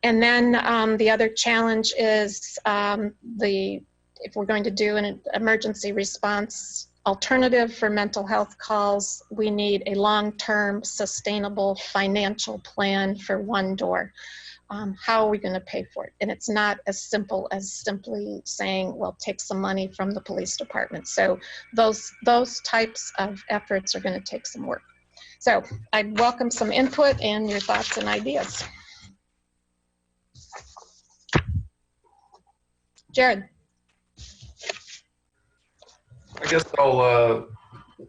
And then the other challenge is if we're going to do an emergency response alternative for mental health calls, we need a long-term sustainable financial plan for One Door. How are we going to pay for it? And it's not as simple as simply saying, well, take some money from the police department. So those types of efforts are going to take some work. So I welcome some input and your thoughts and ideas. Jared. I guess I'll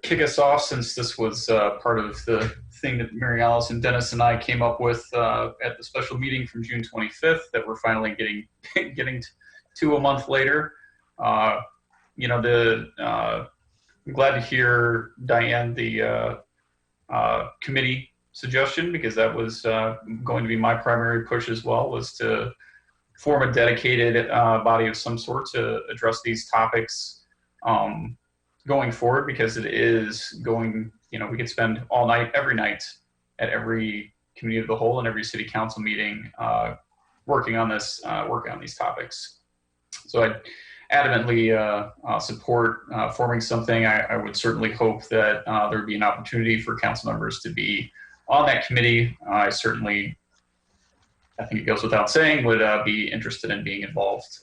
kick us off, since this was part of the thing that Mary Alice and Dennis and I came up with at the special meeting from June 25th that we're finally getting to a month later. You know, I'm glad to hear, Diane, the committee suggestion, because that was going to be my primary push as well, was to form a dedicated body of some sort to address these topics going forward, because it is going, you know, we could spend all night, every night, at every committee of the whole and every city council meeting working on this, working on these topics. So I adamantly support forming something. I would certainly hope that there would be an opportunity for council members to be on that committee. I think it goes without saying, would be interested in being involved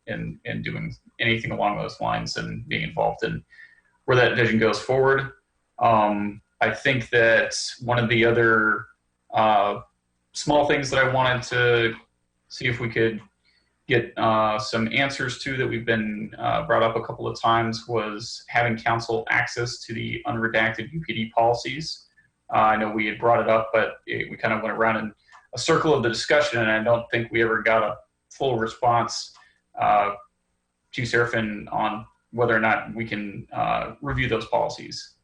in doing anything along those lines and being involved in where that vision goes forward. I think that one of the other small things that I wanted to see if we could get some answers to, that we've been brought up a couple of times, was having council access to the unredacted UPD policies. I know we had brought it up, but we kind of went around in a circle of the discussion, and I don't think we ever got a full response to Seraphin on whether or not we can review those policies.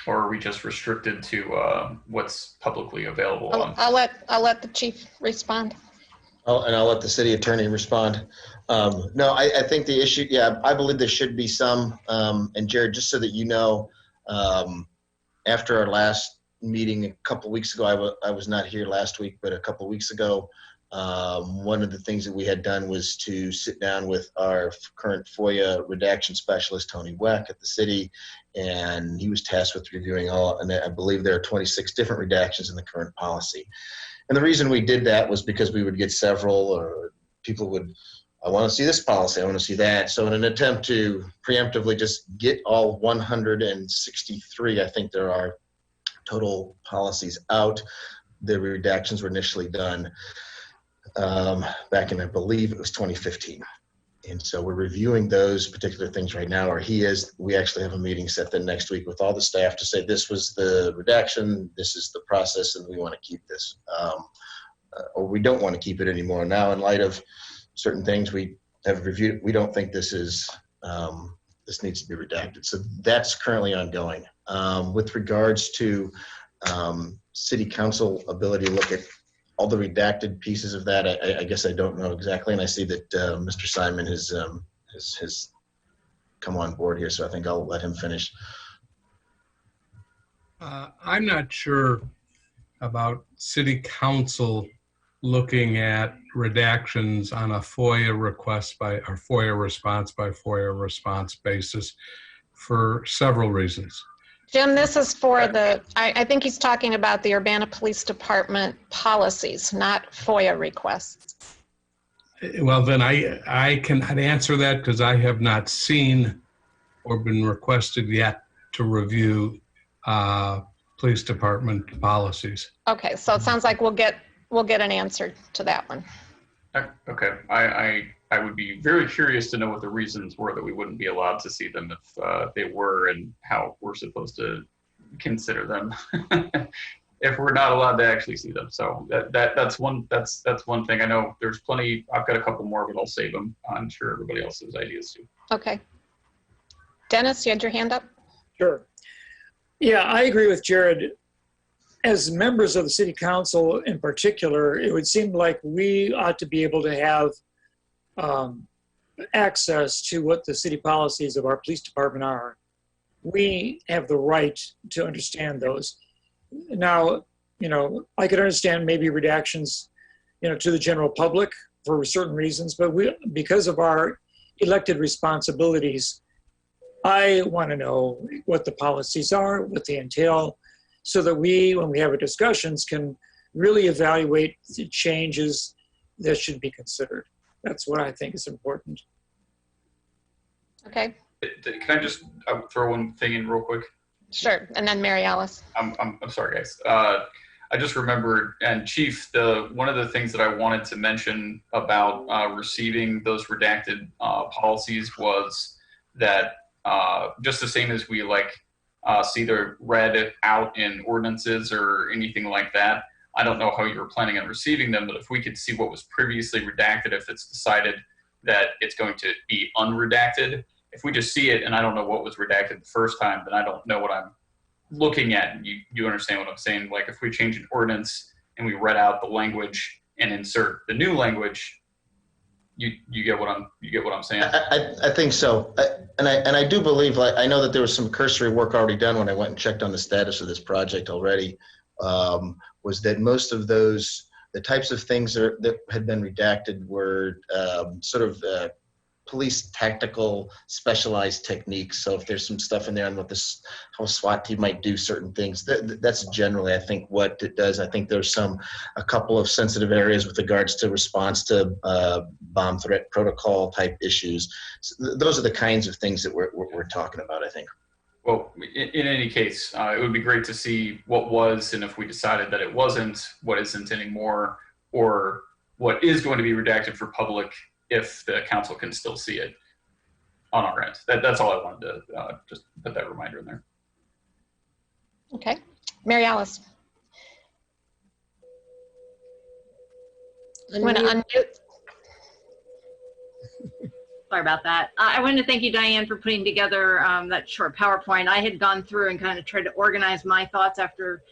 Or are we just restricted to what's publicly available? I'll let the chief respond. And I'll let the city attorney respond. No, I think the issue, yeah, I believe there should be some. And Jared, just so that you know, after our last meeting a couple weeks ago, I was not here last week, but a couple weeks ago, one of the things that we had done was to sit down with our current FOIA redaction specialist, Tony Weck, at the city, and he was tasked with reviewing all, and I believe there are 26 different redactions in the current policy. And the reason we did that was because we would get several, or people would, I want to see this policy, I want to see that. So in an attempt to preemptively just get all 163, I think there are total policies out, the redactions were initially done back in, I believe it was 2015. And so we're reviewing those particular things right now, or we actually have a meeting set then next week with all the staff to say, this was the redaction, this is the process, and we want to keep this. Or we don't want to keep it anymore. Now, in light of certain things we have reviewed, we don't think this is, this needs to be redacted. So that's currently ongoing. With regards to city council ability to look at all the redacted pieces of that, I guess I don't know exactly, and I see that Mr. Simon has come on board here, so I think I'll let him finish. I'm not sure about city council looking at redactions on a FOIA request by, or FOIA response basis for several reasons. Jim, this is for the, I think he's talking about the Urbana Police Department policies, not FOIA requests. Well, then I cannot answer that because I have not seen or been requested yet to review police department policies. Okay, so it sounds like we'll get an answer to that one. Okay, I would be very curious to know what the reasons were that we wouldn't be allowed to see them if they were, and how we're supposed to consider them if we're not allowed to actually see them. So that's one thing. I know there's plenty. I've got a couple more, but I'll save them. I'm sure everybody else has ideas too. Okay. Dennis, you had your hand up? Sure. Yeah, I agree with Jared. As members of the city council in particular, it would seem like we ought to be able to have access to what the city policies of our police department are. We have the right to understand those. Now, I could understand maybe redactions, to the general public for certain reasons, but because of our elected responsibilities, I want to know what the policies are, what they entail, so that we, when we have our discussions, can really evaluate the changes that should be considered. That's what I think is important. Okay. Can I just throw one thing in real quick? Sure, and then Mary Alice. I'm sorry, guys. I just remembered, and Chief, one of the things that I wanted to mention about receiving those redacted policies was that just the same as we see they're read out in ordinances or anything like that. I don't know how you were planning on receiving them, but if we could see what was previously redacted, if it's decided that it's going to be unredacted, if we just see it and I don't know what was redacted the first time, then I don't know what I'm looking at. You understand what I'm saying? Like if we change an ordinance and we read out the language and insert the new language, you get what I'm saying? I think so. I do believe, I know that there was some cursory work already done when I went and checked on the status of this project already, was that most of the types of things that had been redacted were sort of police tactical specialized techniques. So if there's some stuff in there on how a SWAT team might do certain things, that's generally, I think, what it does. I think there's a couple of sensitive areas with regards to response to bomb threat protocol type issues. So those are the kinds of things that we're talking about, I think. Well, in any case, it would be great to see what was, and if we decided that it wasn't, what isn't anymore, or what is going to be redacted for public if the council can still see it on our end. That's all I wanted to just put that reminder in there. Okay. Mary Alice. I'm going to unmute. Sorry about that. I wanted to thank you, Diane, for putting together that short PowerPoint. I had gone through and kind of tried to organize my thoughts after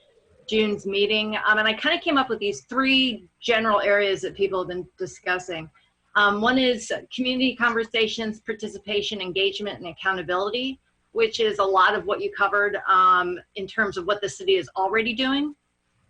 June's meeting. And I kind of came up with these three general areas that people have been discussing. One is community conversations, participation, engagement, and accountability, which is a lot of what you covered in terms of what the city is already doing.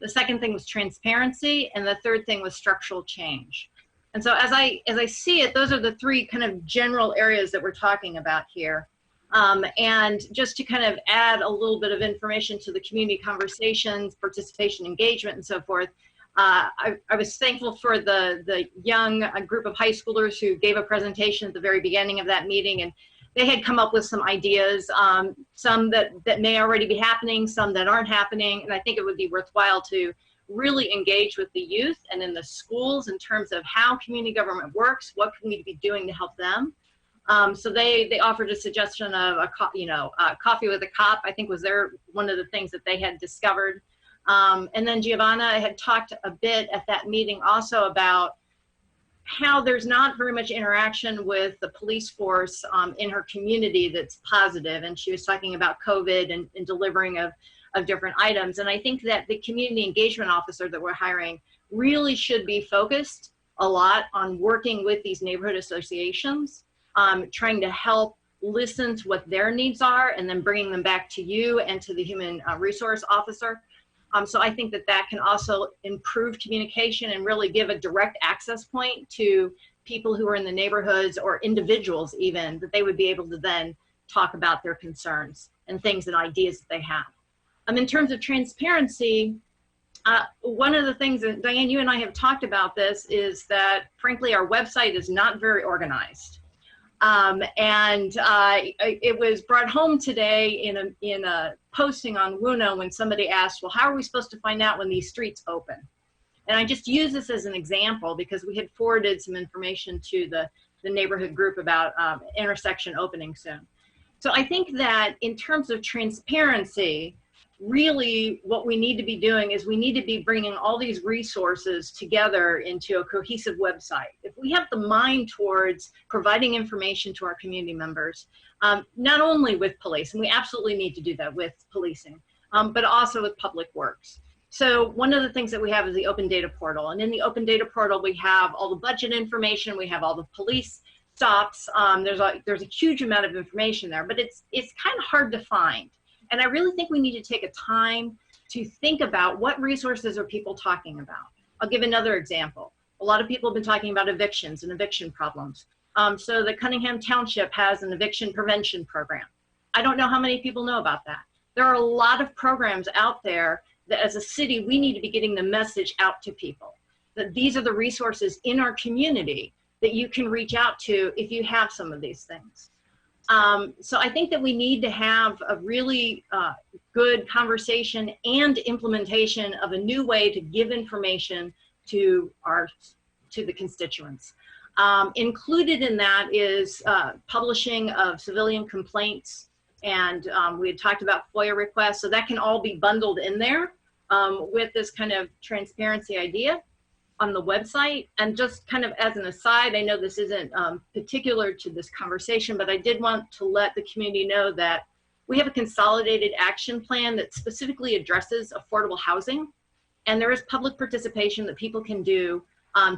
The second thing was transparency, and the third thing was structural change. And so as I see it, those are the three kind of general areas that we're talking about here. And just to kind of add a little bit of information to the community conversations, participation, engagement, and so forth, I was thankful for the young group of high schoolers who gave a presentation at the very beginning of that meeting, and they had come up with some ideas, some that may already be happening, some that aren't happening, and I think it would be worthwhile to really engage with the youth and in the schools in terms of how community government works, what can we be doing to help them. So they offered a suggestion of coffee with a cop, I think was one of the things that they had discovered. And then Giovanna had talked a bit at that meeting also about how there's not very much interaction with the police force in her community that's positive. And she was talking about COVID and delivering of different items. And I think that the community engagement officer that we're hiring really should be focused a lot on working with these neighborhood associations, trying to help listen to what their needs are and then bringing them back to you and to the human resource officer. So I think that can also improve communication and really give a direct access point to people who are in the neighborhoods or individuals even, that they would be able to then talk about their concerns and things and ideas that they have. In terms of transparency, one of the things that, Diane, you and I have talked about this, is that frankly our website is not very organized. It was brought home today in a posting on Wuno when somebody asked, well, how are we supposed to find out when these streets open? And I just use this as an example because we had forwarded some information to the neighborhood group about intersection opening soon. So I think that in terms of transparency, really what we need to be doing is we need to be bringing all these resources together into a cohesive website. If we have the mind towards providing information to our community members, not only with police, and we absolutely need to do that with policing, but also with public works. So one of the things that we have is the open data portal. And in the open data portal, we have all the budget information, we have all the police stops. There's a huge amount of information there, but it's kind of hard to find. And I really think we need to take a time to think about what resources are people talking about. I'll give another example. A lot of people have been talking about evictions and eviction problems. So the Cunningham Township has an eviction prevention program. I don't know how many people know about that. There are a lot of programs out there that as a city, we need to be getting the message out to people, that these are the resources in our community that you can reach out to if you have some of these things. So I think that we need to have a really good conversation and implementation of a new way to give information to the constituents. Included in that is publishing of civilian complaints, and we had talked about FOIA requests, so that can all be bundled in there with this kind of transparency idea on the website. And just kind of as an aside, I know this isn't particular to this conversation, but I did want to let the community know that we have a consolidated action plan that specifically addresses affordable housing. And there is public participation that people can do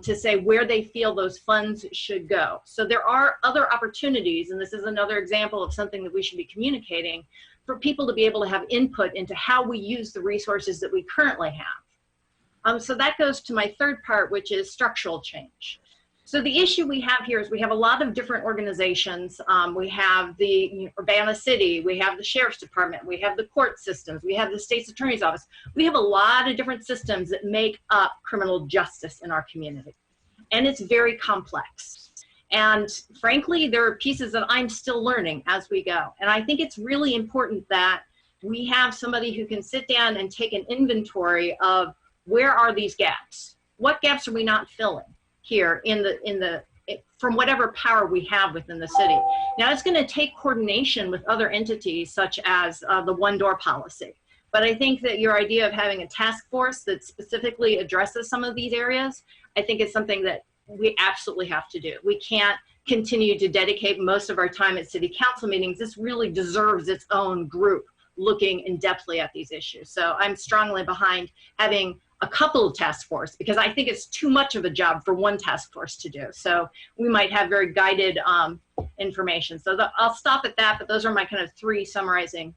to say where they feel those funds should go. So there are other opportunities, and this is another example of something that we should be communicating, for people to be able to have input into how we use the resources that we currently have. So that goes to my third part, which is structural change. So the issue we have here is we have a lot of different organizations. We have the Urbana City, we have the Sheriff's Department, we have the court systems, we have the State's Attorney's Office. We have a lot of different systems that make up criminal justice in our community. And it's very complex. And frankly, there are pieces that I'm still learning as we go. And I think it's really important that we have somebody who can sit down and take an inventory of where are these gaps? What gaps are we not filling here from whatever power we have within the city? Now it's going to take coordination with other entities such as the one door policy. But I think that your idea of having a task force that specifically addresses some of these areas, I think is something that we absolutely have to do. We can't continue to dedicate most of our time at city council meetings. This really deserves its own group looking in depthly at these issues. So I'm strongly behind having a couple of task force, because I think it's too much of a job for one task force to do. So we might have very guided information. So I'll stop at that, but those are my kind of three summarizing.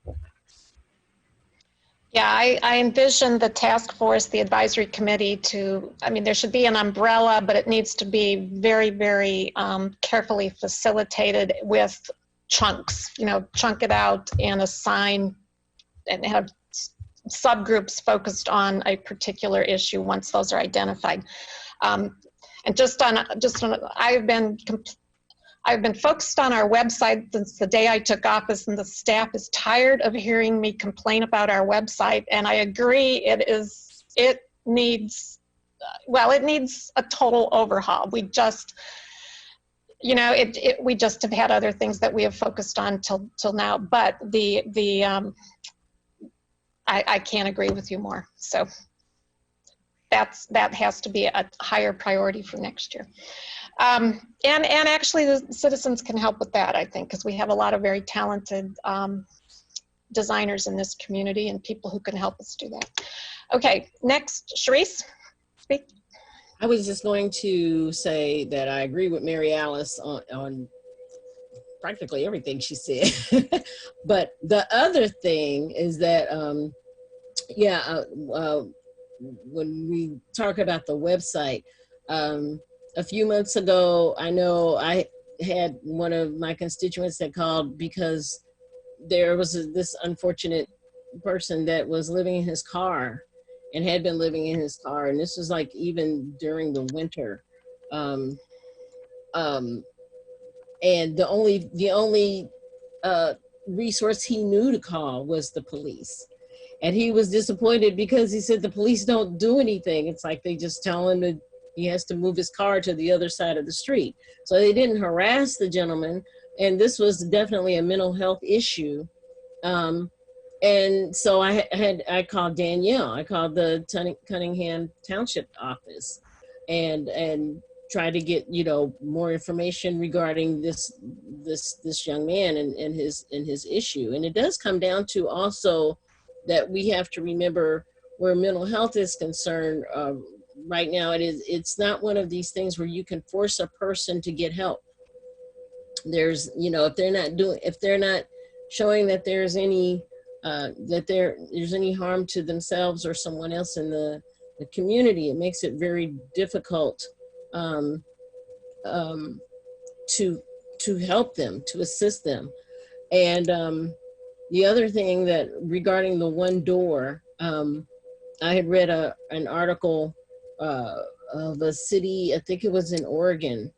Yeah, I envision the task force, the advisory committee there should be an umbrella, but it needs to be very, very carefully facilitated with chunks, chunk it out and assign and have subgroups focused on a particular issue once those are identified. And I've been focused on our website since the day I took office, and the staff is tired of hearing me complain about our website. And I agree, it needs a total overhaul. We just, we just have had other things that we have focused on till now. But I can't agree with you more. So that has to be a higher priority for next year. And actually the citizens can help with that, I think, because we have a lot of very talented designers in this community and people who can help us do that. Okay, next, Sharice, speak. I was just going to say that I agree with Mary Alice on practically everything she said. But the other thing is that, when we talk about the website, a few months ago, I know I had one of my constituents that called because there was this unfortunate person that was living in his car and had been living in his car. And this was like even during the winter. And the only resource he knew to call was the police. And he was disappointed because he said the police don't do anything. It's like they just tell him that he has to move his car to the other side of the street. So they didn't harass the gentleman. And this was definitely a mental health issue. And so I called Danielle. I called the Cunningham Township office and tried to get, more information regarding this young man and his issue. And it does come down to also that we have to remember where mental health is concerned. Right now, it's not one of these things where you can force a person to get help. There's, if they're not showing that there's any there's any harm to themselves or someone else in the community, it makes it very difficult to help them, to assist them. And the other thing that regarding the one door, I had read an article of a city, I think it was in Oregon,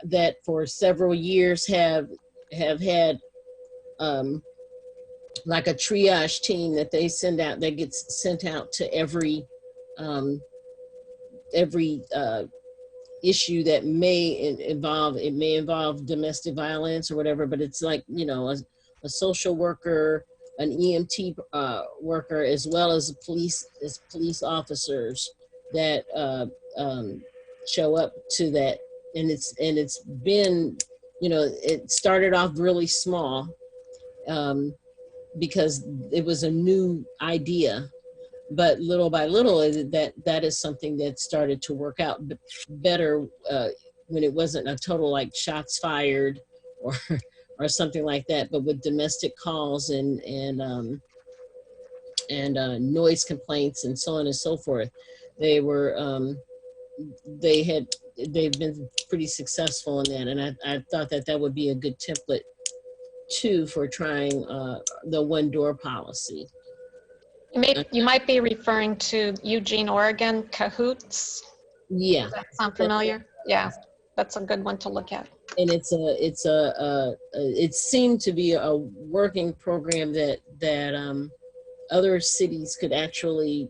that for several years have had like a triage team that they send out, that gets sent out to every issue that may involve domestic violence or whatever, but it's like, a social worker, an EMT worker, as well as police officers that show up to that. And it's been, it started off really small because it was a new idea, but little by little that is something that started to work out better when it wasn't a total like shots fired or something like that, but with domestic calls and noise complaints and so on and so forth. They've been pretty successful in that, and I thought that would be a good template too for trying the one door policy. You might be referring to Eugene, Oregon, Cahoots. Yeah. Does that sound familiar? Yeah, that's a good one to look at. And it seemed to be a working program that other cities could actually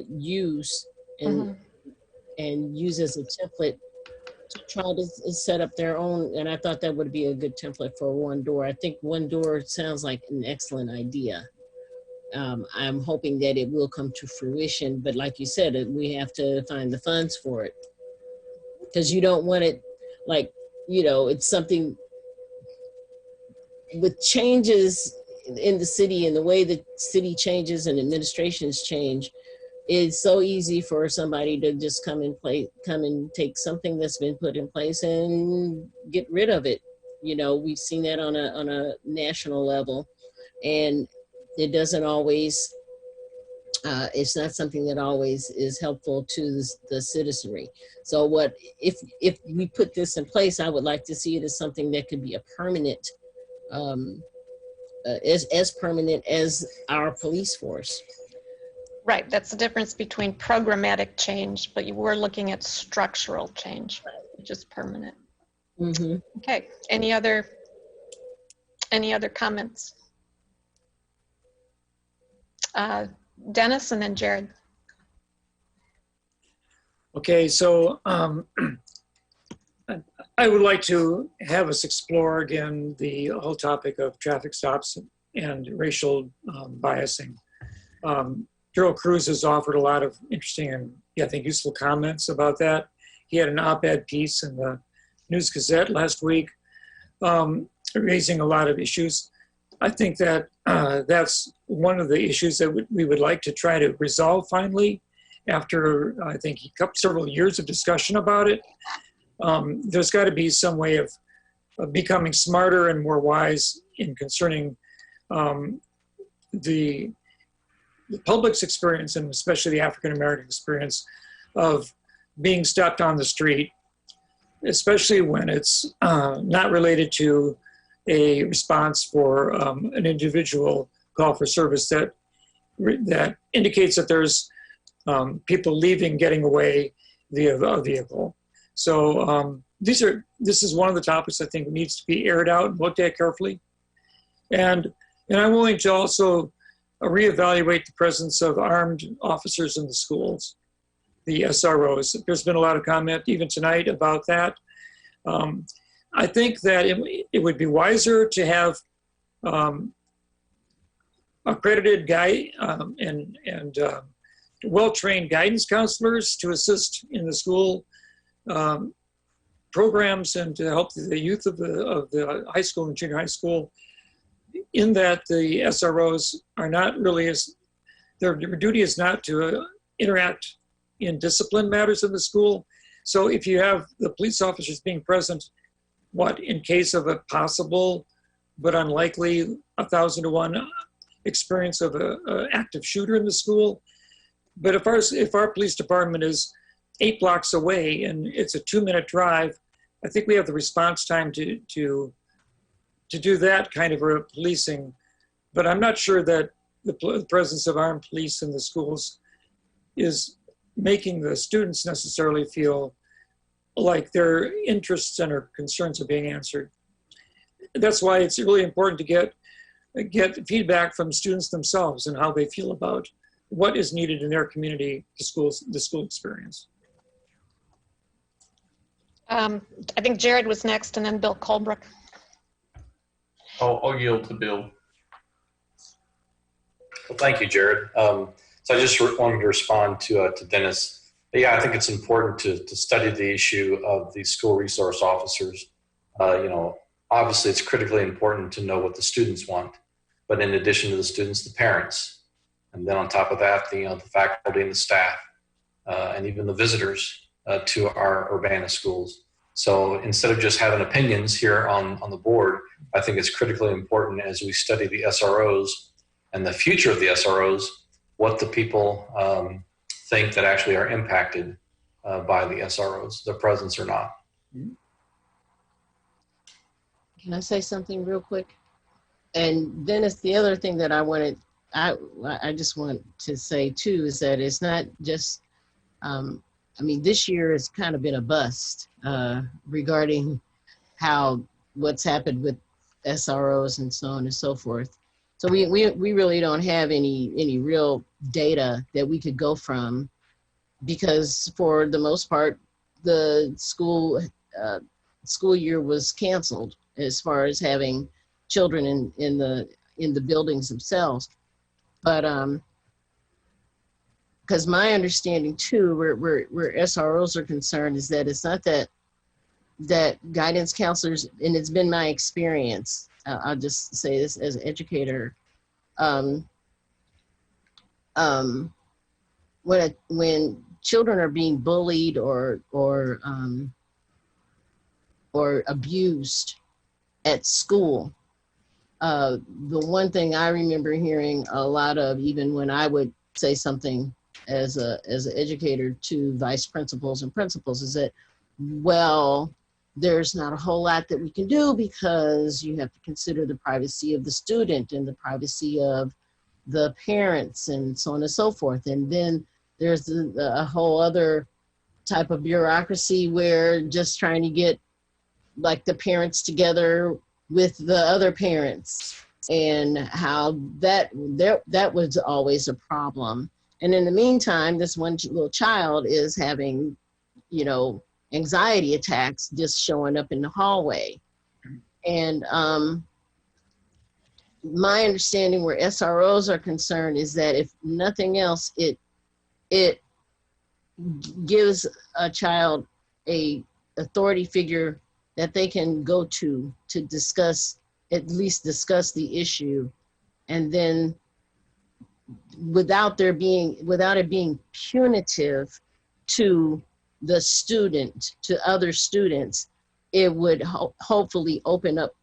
use and use as a template to try to set up their own. And I thought that would be a good template for one door. I think one door sounds like an excellent idea. I'm hoping that it will come to fruition, but like you said, we have to find the funds for it, because you don't want it like, it's something with changes in the city and the way the city changes and administrations change. It's so easy for somebody to just come and take something that's been put in place and get rid of it. We've seen that on a national level, and it doesn't always, it's not something that always is helpful to the citizenry. So if we put this in place, I would like to see it as something that could be a permanent as permanent as our police force. Right, that's the difference between programmatic change, but you were looking at structural change, which is permanent. Mm-hmm. Okay, any other comments? Dennis and then Jared. Okay, so I would like to have us explore again the whole topic of traffic stops and racial biasing. Gerald Cruz has offered a lot of interesting and I think useful comments about that. He had an op-ed piece in the News Gazette last week raising a lot of issues. I think that that's one of the issues that we would like to try to resolve finally after I think several years of discussion about it. There's got to be some way of becoming smarter and more wise in concerning the public's experience, and especially the African-American experience of being stopped on the street, especially when it's not related to a response for an individual call for service that indicates that there's people leaving, getting away via a vehicle. So this is one of the topics I think needs to be aired out and looked at carefully. And I'm willing to also reevaluate the presence of armed officers in the schools, the SROs. There's been a lot of comment even tonight about that. I think that it would be wiser to have accredited and well-trained guidance counselors to assist in the school programs and to help the youth of the high school and junior high school, in that the SROs are not really their duty is not to interact in discipline matters in the school. So if you have the police officers being present, in case of a possible but unlikely 1,000 to 1 experience of an active shooter in the school. But if our police department is 8 blocks away and it's a 2-minute drive, I think we have the response time to do that kind of a policing. But I'm not sure that the presence of armed police in the schools is making the students necessarily feel like their interests and their concerns are being answered. That's why it's really important to get feedback from students themselves and how they feel about what is needed in their community, the school experience. I think Jared was next and then Bill Colebrook. I'll yield to Bill. Well, thank you, Jared. So I just wanted to respond to Dennis. Yeah, I think it's important to study the issue of the school resource officers. Obviously it's critically important to know what the students want, but in addition to the students, the parents, and then on top of that, the faculty and the staff, and even the visitors to our Urbana schools. So instead of just having opinions here on the board, I think it's critically important as we study the SROs and the future of the SROs, what the people think that actually are impacted by the SROs, their presence or not. Can I say something real quick? And Dennis, the other thing that I just want to say too is that it's not just, this year has kind of been a bust regarding what's happened with SROs and so on and so forth. So we really don't have any real data that we could go from, because for the most part, the school year was canceled as far as having children in the buildings themselves. But because my understanding too, where SROs are concerned, is that it's not that guidance counselors, and it's been my experience, I'll just say this as an educator, when children are being bullied or abused at school, the one thing I remember hearing a lot of, even when I would say something as an educator to vice principals and principals, is that, well, there's not a whole lot that we can do because you have to consider the privacy of the student and the privacy of the parents and so on and so forth. And then there's a whole other type of bureaucracy where just trying to get like the parents together with the other parents, and how that was always a problem. And in the meantime, this one little child is having, you know, anxiety attacks just showing up in the hallway. And my understanding where SROs are concerned is that if nothing else, it gives a child a authority figure that they can go to discuss, at least discuss the issue. And then without it being punitive to the student, to other students, it would hopefully open up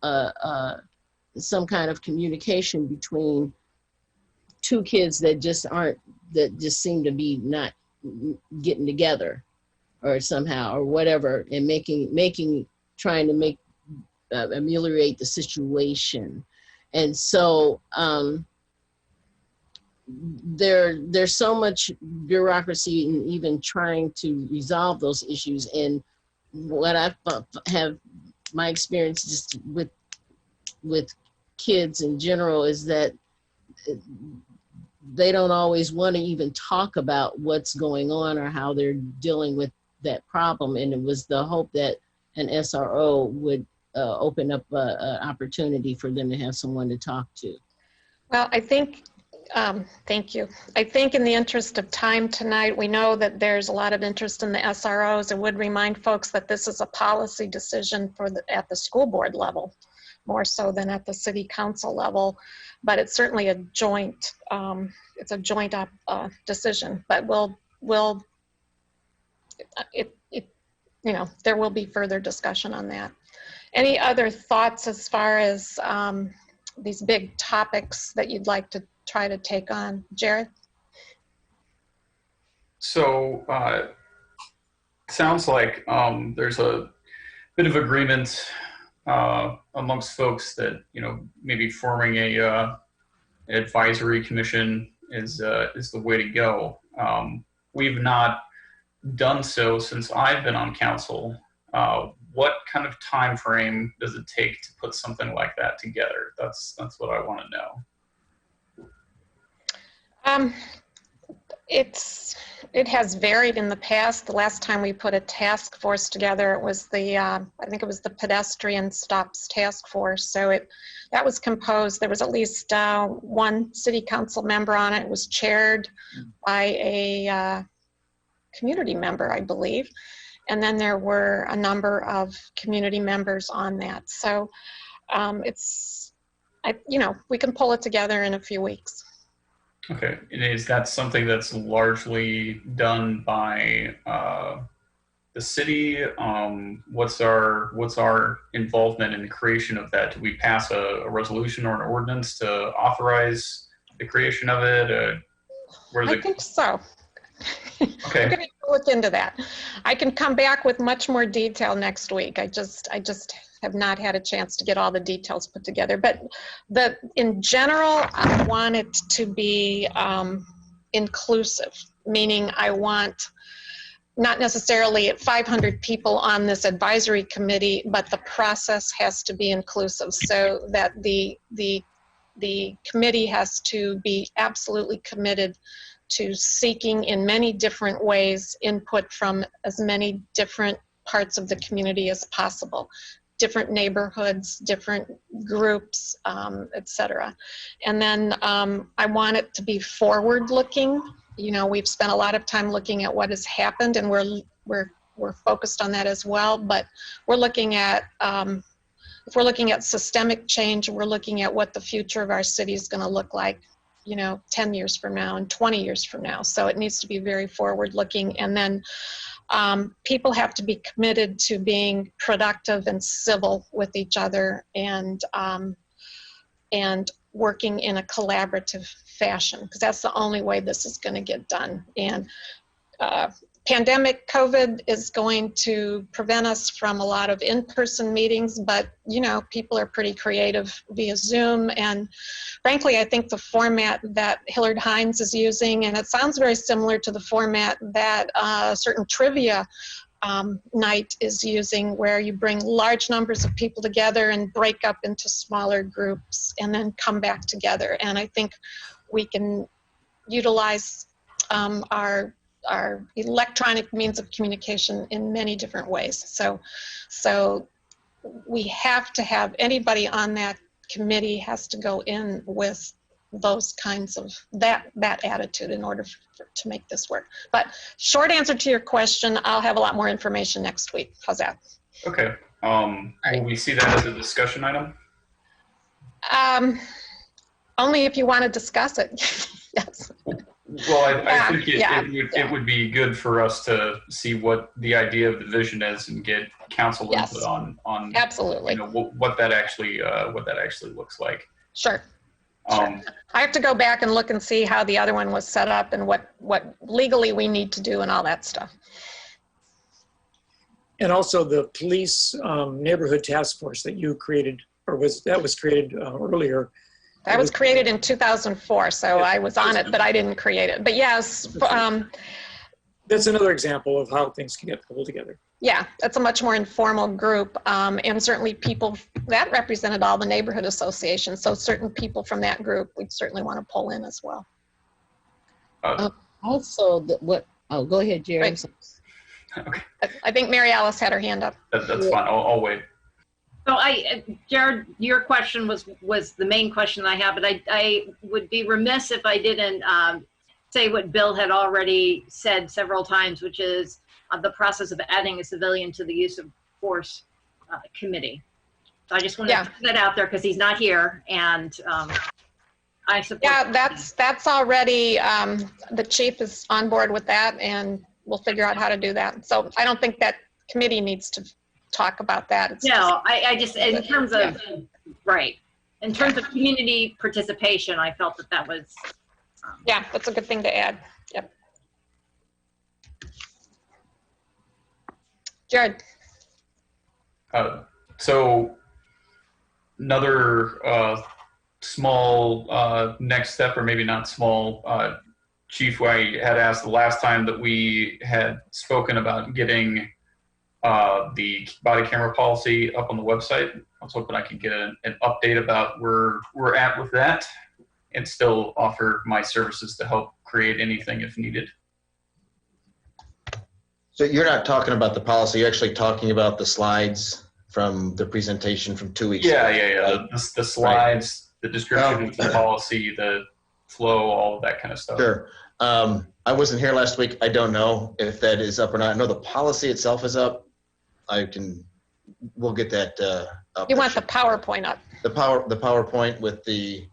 some kind of communication between two kids that just seem to be not getting together or somehow or whatever, and trying to ameliorate the situation. And so there's so much bureaucracy in even trying to resolve those issues. And what I have my experience just with kids in general is that they don't always want to even talk about what's going on or how they're dealing with that problem. And it was the hope that an SRO would open up an opportunity for them to have someone to talk to. Well, I think, thank you. I think in the interest of time tonight, we know that there's a lot of interest in the SROs. I would remind folks that this is a policy decision at the school board level, more so than at the city council level, but it's certainly a joint, it's a joint decision. But you know, there will be further discussion on that. Any other thoughts as far as these big topics that you'd like to try to take on? Jared? So sounds like there's a bit of agreement amongst folks that, you know, maybe forming an advisory commission is the way to go. We've not done so since I've been on council. What kind of time frame does it take to put something like that together? That's what I want to know. It has varied in the past. The last time we put a task force together, it was I think it was the Pedestrian Stops Task Force. So that was composed, there was at least one city council member on it. It was chaired by a community member, I believe. And then there were a number of community members on that. So you know, we can pull it together in a few weeks. Okay, and is that something that's largely done by the city? What's our involvement in the creation of that? Do we pass a resolution or an ordinance to authorize the creation of it? I think so. Okay. I'm going to look into that. I can come back with much more detail next week. I just have not had a chance to get all the details put together. But in general, I want it to be inclusive, meaning I want not necessarily 500 people on this advisory committee, but the process has to be inclusive so that the committee has to be absolutely committed to seeking in many different ways input from as many different parts of the community as possible, different neighborhoods, different groups, etc. And then I want it to be forward-looking. You know, we've spent a lot of time looking at what has happened, and we're focused on that as well. But we're looking at if we're looking at systemic change, we're looking at what the future of our city is going to look like, you know, 10 years from now and 20 years from now. So it needs to be very forward-looking. And then people have to be committed to being productive and civil with each other and working in a collaborative fashion, because that's the only way this is going to get done. And pandemic COVID is going to prevent us from a lot of in-person meetings, but people are pretty creative via Zoom. And frankly, I think the format that Hillard Hines is using, and it sounds very similar to the format that a certain trivia night is using, where you bring large numbers of people together and break up into smaller groups and then come back together. And I think we can utilize our electronic means of communication in many different ways. So we have to have anybody on that committee has to go in with those kinds of that attitude in order to make this work. But short answer to your question, I'll have a lot more information next week. How's that? Okay. Will we see that as a discussion item? Only if you want to discuss it. Yes. Well, I think it would be good for us to see what the idea of the vision is and get council input on absolutely what that actually looks like. Sure. I have to go back and look and see how the other one was set up and what legally we need to do and all that stuff. And also the police neighborhood task force that you created, or was created earlier. That was created in 2004, so I was on it, but I didn't create it. But yes. That's another example of how things can get pulled together. Yeah, that's a much more informal group, and certainly people that represented all the neighborhood associations. So certain people from that group, we'd certainly want to pull in as well. Also, go ahead, Jerry. Right. Okay. I think Mary Alice had her hand up. That's fine. I'll wait. So Jared, your question was the main question I have, but I would be remiss if I didn't say what Bill had already said several times, which is the process of adding a civilian to the use of force committee. So I just want to put that out there because he's not here, and I support. Yeah, that's already the chief is on board with that, and we'll figure out how to do that. So I don't think that committee needs to talk about that. It's I just in terms of in terms of community participation, I felt that was that's a good thing to add. Yep. Jared. So another small next step, or maybe not small, Chief, I had asked the last time that we had spoken about getting the body camera policy up on the website. I was hoping I could get an update about where we're at with that and still offer my services to help create anything if needed. So you're not talking about the policy, you're actually talking about the slides from the presentation from 2 weeks ago. Yeah. The slides, the description of the policy, the flow, all of that kind of stuff. Sure. I wasn't here last week. I don't know if that is up or not. I know the policy itself is up. We'll get that up. You want the PowerPoint up? The PowerPoint with the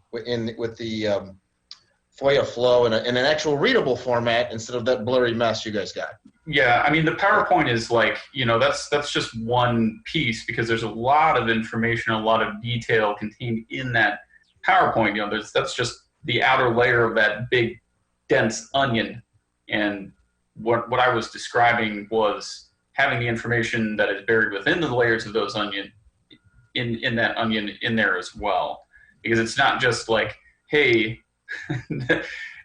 FOIA flow in an actual readable format instead of that blurry mess you guys got. Yeah, I mean the PowerPoint is like, that's just one piece because there's a lot of information, a lot of detail contained in that PowerPoint. That's just the outer layer of that big dense onion. And what I was describing was having the information that is buried within the layers of those onion in that onion in there as well. Because it's not just like, hey,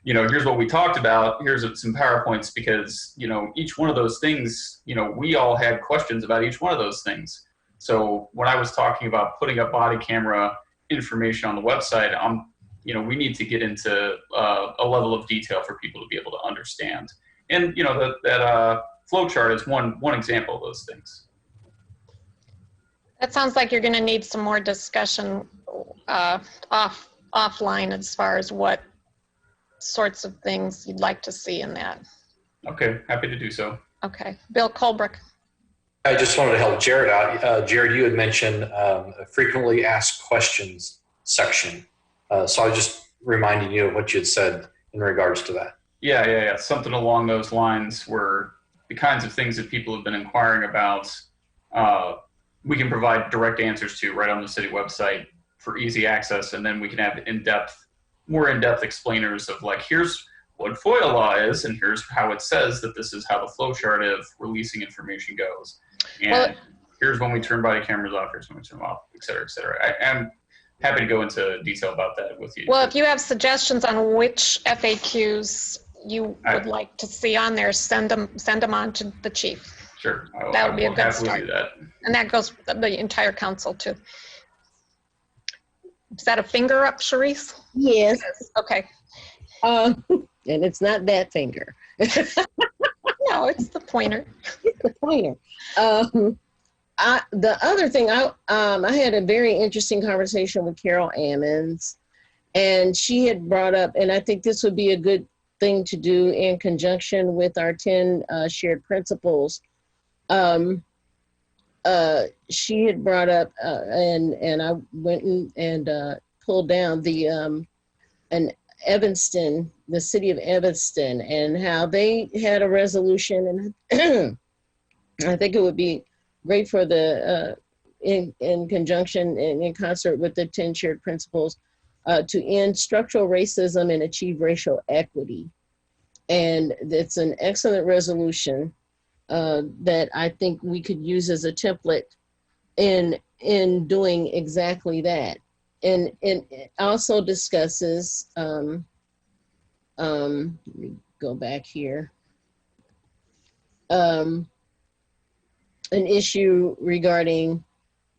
here's what we talked about, here's some PowerPoints, because, each one of those things, we all had questions about each one of those things. So when I was talking about putting up body camera information on the website, we need to get into a level of detail for people to be able to understand. And, that flow chart is one example of those things. That sounds like you're going to need some more discussion offline as far as what sorts of things you'd like to see in that. Okay, happy to do so. Okay, Bill Colbrick. I just wanted to help Jared out. Jared, you had mentioned a frequently asked questions section. So I was just reminding you of what you had said in regards to that. Yeah. Something along those lines where the kinds of things that people have been inquiring about, we can provide direct answers to right on the city website for easy access. And then we can have more in-depth explainers of like, here's what FOIA law is, and here's how it says that this is how the flow chart of releasing information goes. And Well, here's when we turn body cameras off, here's when we turn them off, et cetera, et cetera. I am happy to go into detail about that with you. Well, if you have suggestions on which FAQs you would like to see on there, send them on to the chief. Sure. That would be a good happily start. do that. And that goes for the entire council too. Is that a finger up, Sharice? Yes. Okay. And it's not that finger. No, it's the pointer. It's the pointer. The other thing, I had a very interesting conversation with Carol Ammons, and she had brought up, and I think this would be a good thing to do in conjunction with our 10 shared principles. She had brought up, and I went and pulled down the Evanston, the city of Evanston, and how they had a resolution, and I think it would be great for the in conjunction and in concert with the 10 shared principles to end structural racism and achieve racial equity. And it's an excellent resolution that I think we could use as a template in doing exactly that. And it also discusses, let me go back here, an issue regarding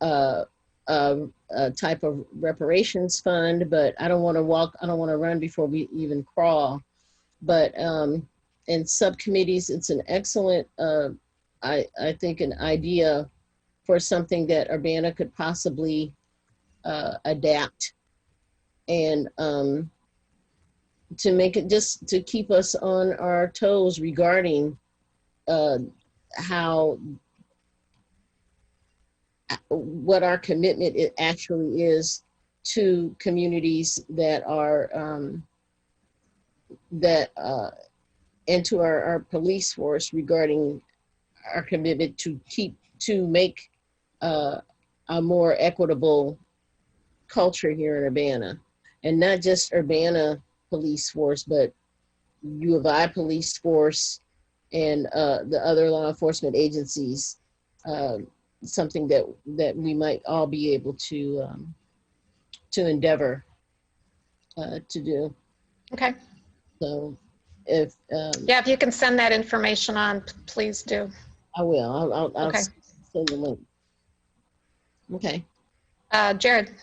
a type of reparations fund, but I don't want to run before we even crawl. But in subcommittees, it's an excellent, I think, an idea for something that Urbana could possibly adapt, and to make it, just to keep us on our toes regarding what our commitment it actually is to communities that are and to our police force regarding our commitment to make a more equitable culture here in Urbana, and not just Urbana police force, but U of I police force and the other law enforcement agencies. Something that we might all be able to endeavor to do. Okay. So if yeah, if you can send that information on, please do. I will. I'll Okay. send the link. Okay. Jared.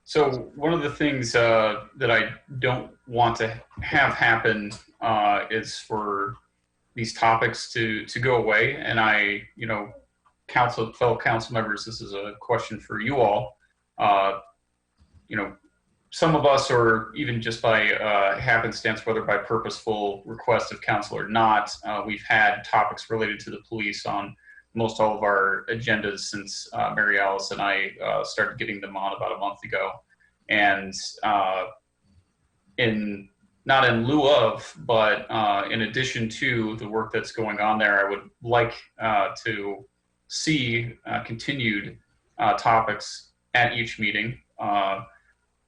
So one of the things that I don't want to have happen is for these topics to go away. And fellow council members, this is a question for you all. Some of us, or even just by happenstance, whether by purposeful request of council or not, we've had topics related to the police on most all of our agendas since Mary Alice and I started getting them on about a month ago. And not in lieu of, but in addition to the work that's going on there, I would like to see continued topics at each meeting,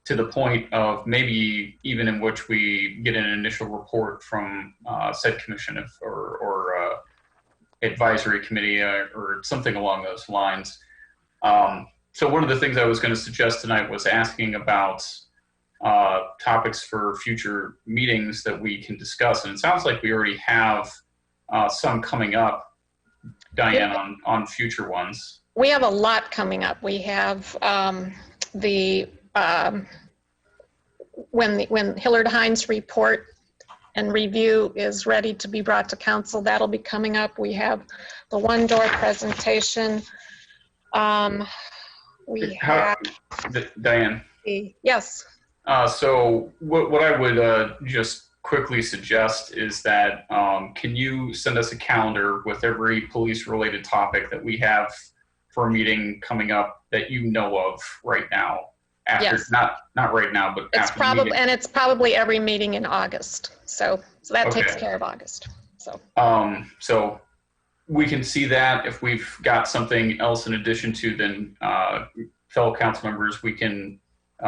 to the point of maybe even in which we get an initial report from said commission or advisory committee or something along those lines. So one of the things I was going to suggest tonight was asking about topics for future meetings that we can discuss. And it sounds like we already have some coming up, Diane, on future ones. We have a lot coming up. We have when Hillard Hines' report and review is ready to be brought to council, that'll be coming up. We have the one door presentation. Diane. Yes. So what I would just quickly suggest is that can you send us a calendar with every police related topic that we have for a meeting coming up that you know of right now? After, yes. Not right now, but it's after the meeting. And it's probably every meeting in August. So that Okay. takes care of August. So so we can see that. If we've got something else in addition to, then fellow council members, we can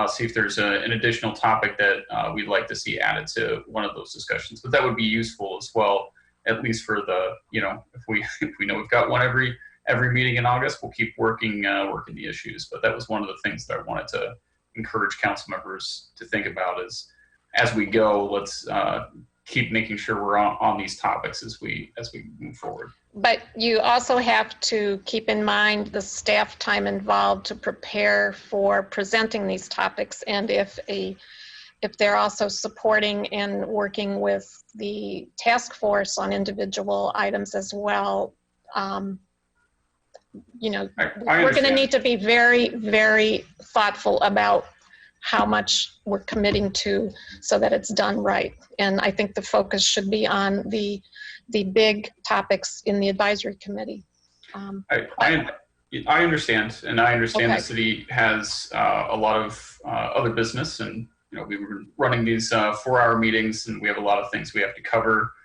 see if there's an additional topic that we'd like to see added to one of those discussions. But that would be useful as well, at least for the, if we know we've got one every meeting in August, we'll keep working the issues. But that was one of the things that I wanted to encourage council members to think about is as we go, let's keep making sure we're on these topics as we move forward. But you also have to keep in mind the staff time involved to prepare for presenting these topics, and if they're also supporting and working with the task force on individual items as well, we're going to need to be very, very thoughtful about how much we're committing to so that it's done right. And I think the focus should be on the big topics in the advisory committee. I understand, and I understand Okay. the city has a lot of other business, and we were running these 4-hour meetings, and we have a lot of things we have to cover.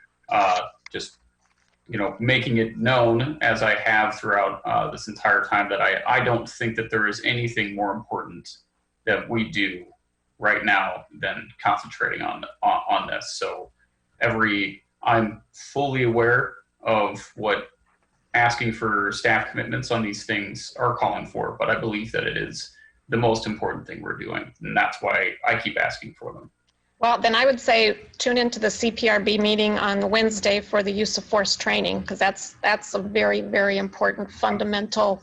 Just making it known, as I have throughout this entire time, that I don't think that there is anything more important that we do right now than concentrating on this. So I'm fully aware of what asking for staff commitments on these things are calling for, but I believe that it is the most important thing we're doing, and that's why I keep asking for them. Well, then I would say tune into the CPRB meeting on Wednesday for the use of force training, because that's a very, very important fundamental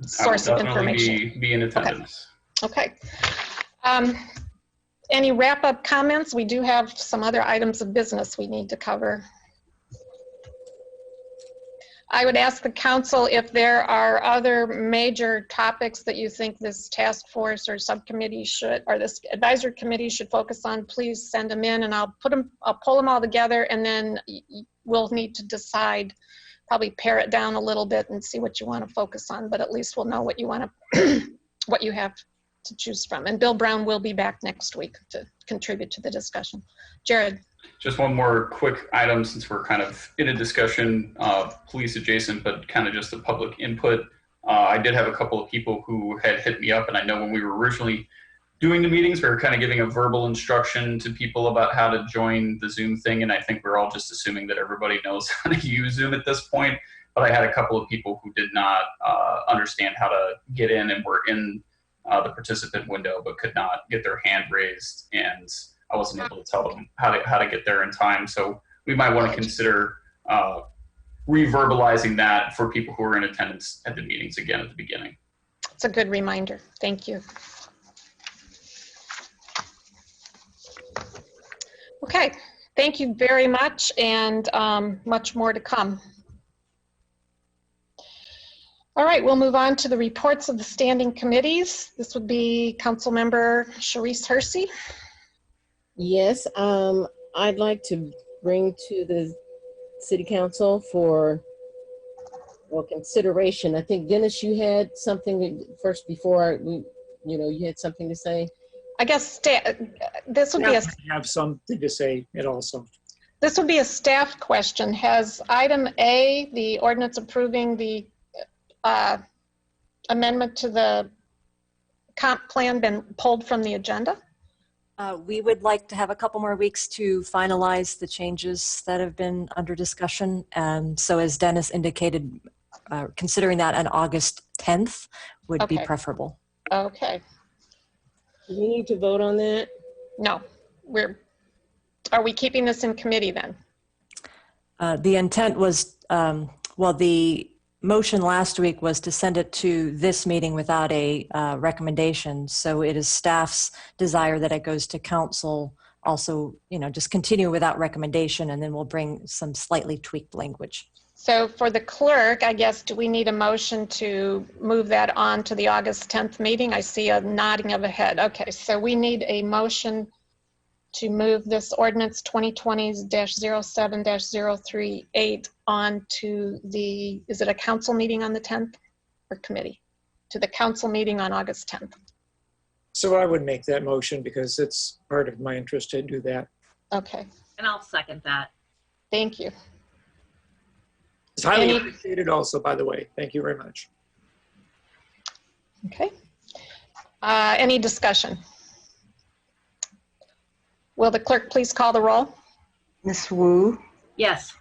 source of information. I will definitely be in attendance. Okay. Any wrap-up comments? We do have some other items of business we need to cover. I would ask the council if there are other major topics that you think this task force or subcommittee or this advisory committee should focus on. Please send them in, and I'll pull them all together, and then we'll need to decide, probably pare it down a little bit and see what you want to focus on, but at least we'll know what you want to, what you have to choose from. And Bill Brown will be back next week to contribute to the discussion. Jared. Just one more quick item, since we're kind of in a discussion, police adjacent, but kind of just the public input. I did have a couple of people who had hit me up, and I know when we were originally doing the meetings, we were kind of giving a verbal instruction to people about how to join the Zoom thing, and I think we're all just assuming that everybody knows how to use Zoom at this point. But I had a couple of people who did not understand how to get in and were in the participant window but could not get their hand raised, and I wasn't able to tell them how to get there in time. So we might want to consider reverbalizing that for people who are in attendance at the meetings again at the beginning. It's a good reminder. Thank you. Okay, thank you very much, and much more to come. All right, we'll move on to the reports of the standing committees. This would be Councilmember Sharice Hersey. Yes, I'd like to bring to the City Council for consideration. I think, Dennis, you had something first before you had something to say. I guess this would be I have something to say it also. This would be a staff question. Has item A, the ordinance approving the amendment to the comp plan, been pulled from the agenda? We would like to have a couple more weeks to finalize the changes that have been under discussion. So as Dennis indicated, considering that on August 10th would be preferable. Okay. Do we need to vote on that? No. Are we keeping this in committee then? The intent was, the motion last week was to send it to this meeting without a recommendation. So it is staff's desire that it goes to council also, just continue without recommendation, and then we'll bring some slightly tweaked language. So for the clerk, I guess, do we need a motion to move that on to the August 10th meeting? I see a nodding of a head. Okay, so we need a motion to move this ordinance 2020-07-038 on to the, is it a council meeting on the 10th or committee? To the council meeting on August 10th. So I would make that motion because it's part of my interest to do that. Okay. And I'll second that. Thank you. It's highly appreciated also, by the way. Thank you very much. Okay. Any discussion? Will the clerk please call the roll? Ms. Wu, Yes.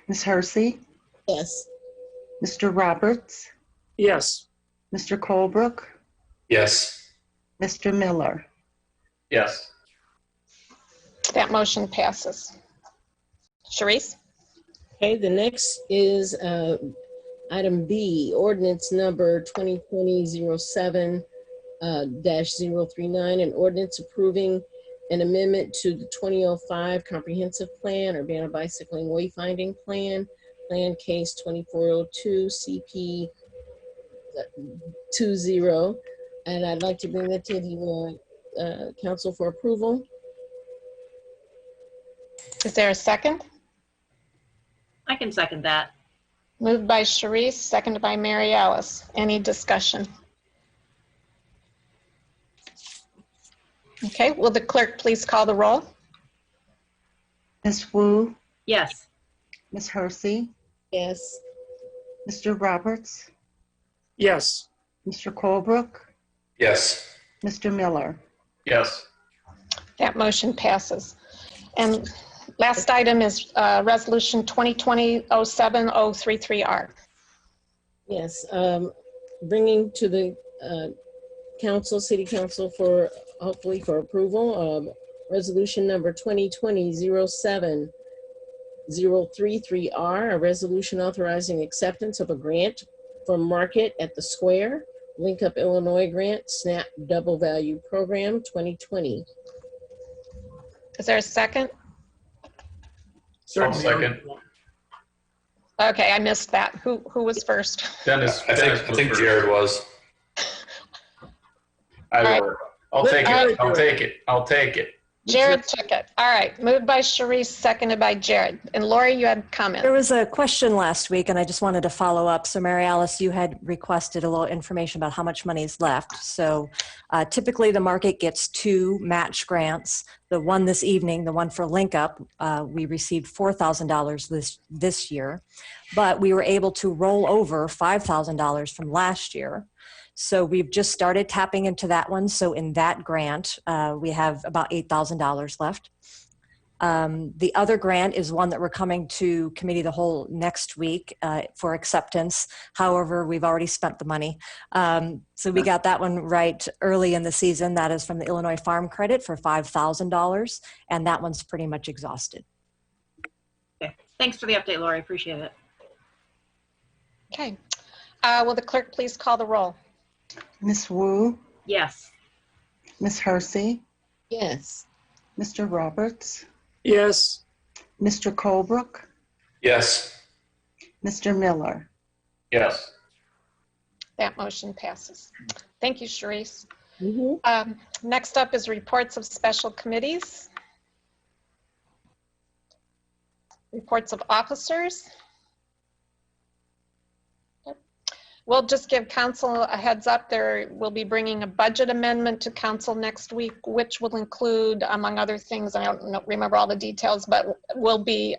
Ms. Hersey, Yes. Mr. Roberts, Yes. Mr. Colebrook, Yes. Mr. Miller. Yes. That motion passes. Sharice? Okay, the next is item B, ordinance number 2020-07 -039, an ordinance approving an amendment to the 2005 Comprehensive Plan, Urbana Bicycling Wayfinding Plan, Plan Case 2402 CP 20, and I'd like to bring that to the council for approval. Is there a second? I can second that. Moved by Sharice, seconded by Mary Alice. Any discussion? Okay, will the clerk please call the roll? Ms. Wu, Yes. Ms. Hersey, Yes. Mr. Roberts, Yes. Mr. Colebrook, Yes. Mr. Miller. Yes. That motion passes. And last item is Resolution 2020-07-033R. Yes, bringing to the council, city council for, hopefully for approval, resolution number 2020-07-033R, a resolution authorizing acceptance of a grant from Market at the Square, Link Up Illinois Grant, SNAP Double Value Program 2020. Is there a second? I'll second. Okay, I missed that. Who was first? Dennis. I think Jared was. I'll take it. I'll take it. I'll take it. Jared took it. All right, moved by Sharice, seconded by Jared. And Lori, you had a comment. There was a question last week, and I just wanted to follow up. So Mary Alice, you had requested a little information about how much money is left. So typically the market gets 2 match grants. The one this evening, the one for Link Up, we received $4,000 this year, but we were able to roll over $5,000 from last year. So we've just started tapping into that one. So in that grant, we have about $8,000 left. The other grant is one that we're coming to committee of the whole next week for acceptance. However, we've already spent the money. So we got that one right early in the season. That is from the Illinois Farm Credit for $5,000. And that one's pretty much exhausted. Okay. Thanks for the update, Lori. Appreciate it. Okay. Will the clerk please call the roll? Ms. Wu, Yes. Ms. Hersey, Yes. Mr. Roberts, Yes. Mr. Colebrook, Yes. Mr. Miller. Yes. That motion passes. Thank you, Sharice. Mm-hmm. Next up is reports of special committees. Reports of officers. We'll just give council a heads up. There will be bringing a budget amendment to council next week, which will include, among other things, I don't remember all the details, but will be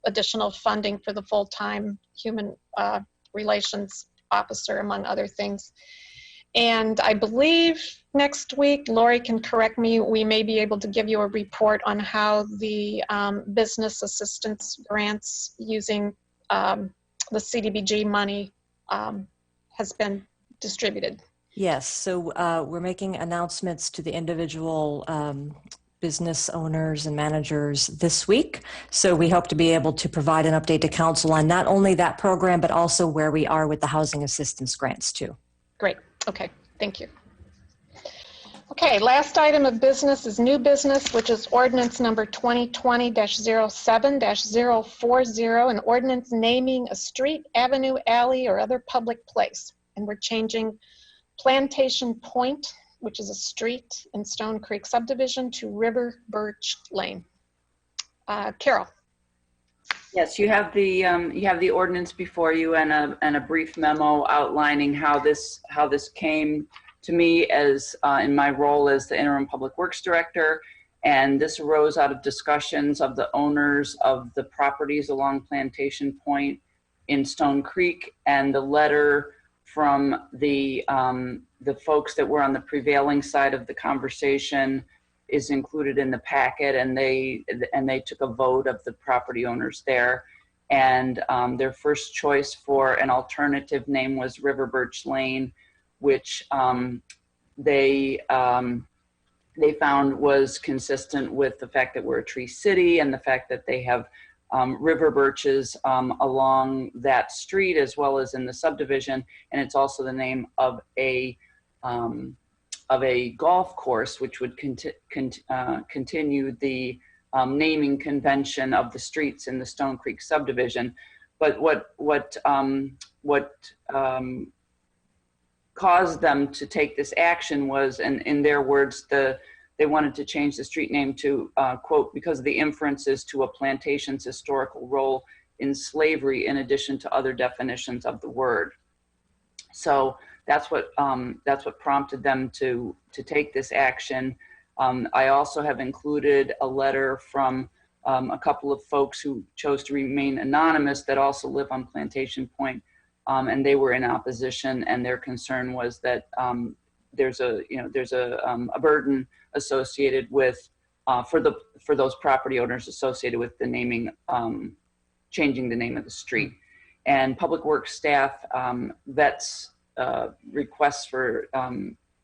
additional funding for the full-time human relations officer, among other things. And I believe next week, Lori can correct me, we may be able to give you a report on how the business assistance grants using the CDBG money has been distributed. Yes, so we're making announcements to the individual business owners and managers this week. So we hope to be able to provide an update to council on not only that program, but also where we are with the housing assistance grants too. Great, okay, thank you. Okay, last item of business is new business, which is ordinance number 2020-07-040, an ordinance naming a street, avenue, alley, or other public place. And we're changing Plantation Point, which is a street in Stone Creek subdivision, to River Birch Lane. Carol. Yes, you have the ordinance before you and a brief memo outlining how this came to me as in my role as the interim public works director. And this arose out of discussions of the owners of the properties along Plantation Point in Stone Creek, and the letter from the the folks that were on the prevailing side of the conversation is included in the packet, and they took a vote of the property owners there. And their first choice for an alternative name was River Birch Lane, which they found was consistent with the fact that we're a tree city and the fact that they have river birches along that street as well as in the subdivision. And it's also the name of a golf course, which would continue the naming convention of the streets in the Stone Creek subdivision. But what caused them to take this action was, and in their words, they wanted to change the street name to, quote, because of the inferences to a plantation's historical role in slavery in addition to other definitions of the word. So that's what prompted them to take this action. I also have included a letter from a couple of folks who chose to remain anonymous that also live on Plantation Point, and they were in opposition, and their concern was that there's a burden associated with for those property owners associated with the naming, changing the name of the street. And Public Works staff vets requests for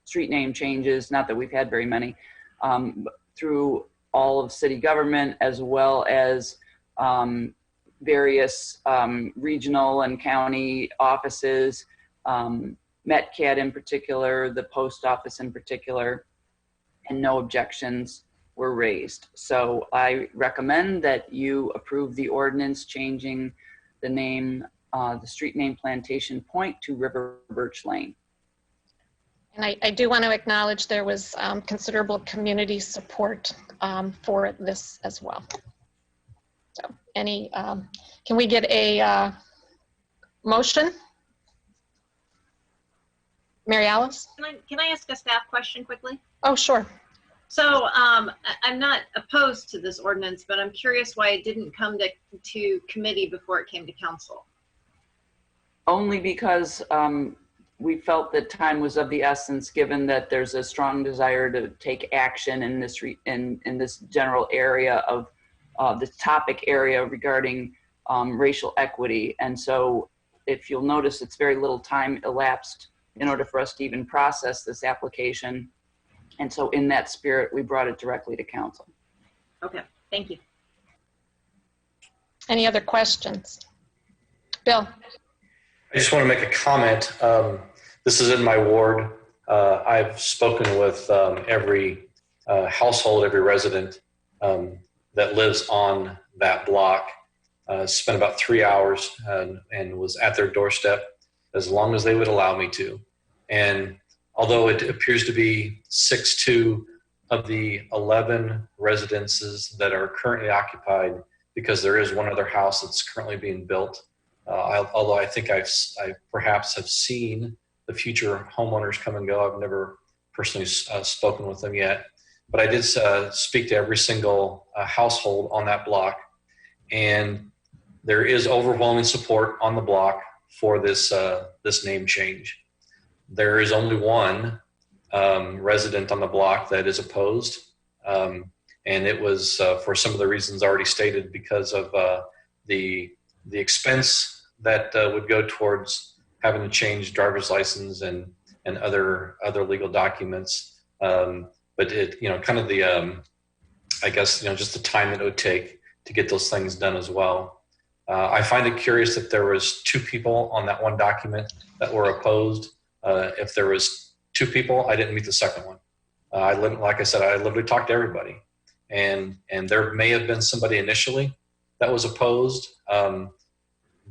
street name changes, not that we've had very many, through all of city government, as well as various regional and county offices, MetCat in particular, the post office in particular, and no objections were raised. So I recommend that you approve the ordinance changing the name, the street name Plantation Point to River Birch Lane. And I do want to acknowledge there was considerable community support for this as well. So can we get a motion? Mary Alice? Can I ask a staff question quickly? Oh, sure. So I'm not opposed to this ordinance, but I'm curious why it didn't come to committee before it came to council. Only because we felt that time was of the essence, given that there's a strong desire to take action in this in this general area of this topic area regarding racial equity. And so if you'll notice, it's very little time elapsed in order for us to even process this application. And so in that spirit, we brought it directly to council. Okay, thank you. Any other questions? Bill? I just want to make a comment. This is in my ward. I've spoken with every household, every resident that lives on that block. Spent about 3 hours and was at their doorstep as long as they would allow me to. And although it appears to be 6-2 of the 11 residences that are currently occupied, because there is one other house that's currently being built. Although I think I perhaps have seen the future homeowners come and go. I've never personally spoken with them yet, but I did speak to every single household on that block, and there is overwhelming support on the block for this this name change. There is only one resident on the block that is opposed, and it was for some of the reasons already stated, because of the expense that would go towards having to change driver's license and other legal documents. But it, kind of the, I guess, just the time that it would take to get those things done as well. I find it curious that there was 2 people on that one document that were opposed. If there was 2 people, I didn't meet the second one. Like I said, I literally talked to everybody, and there may have been somebody initially that was opposed,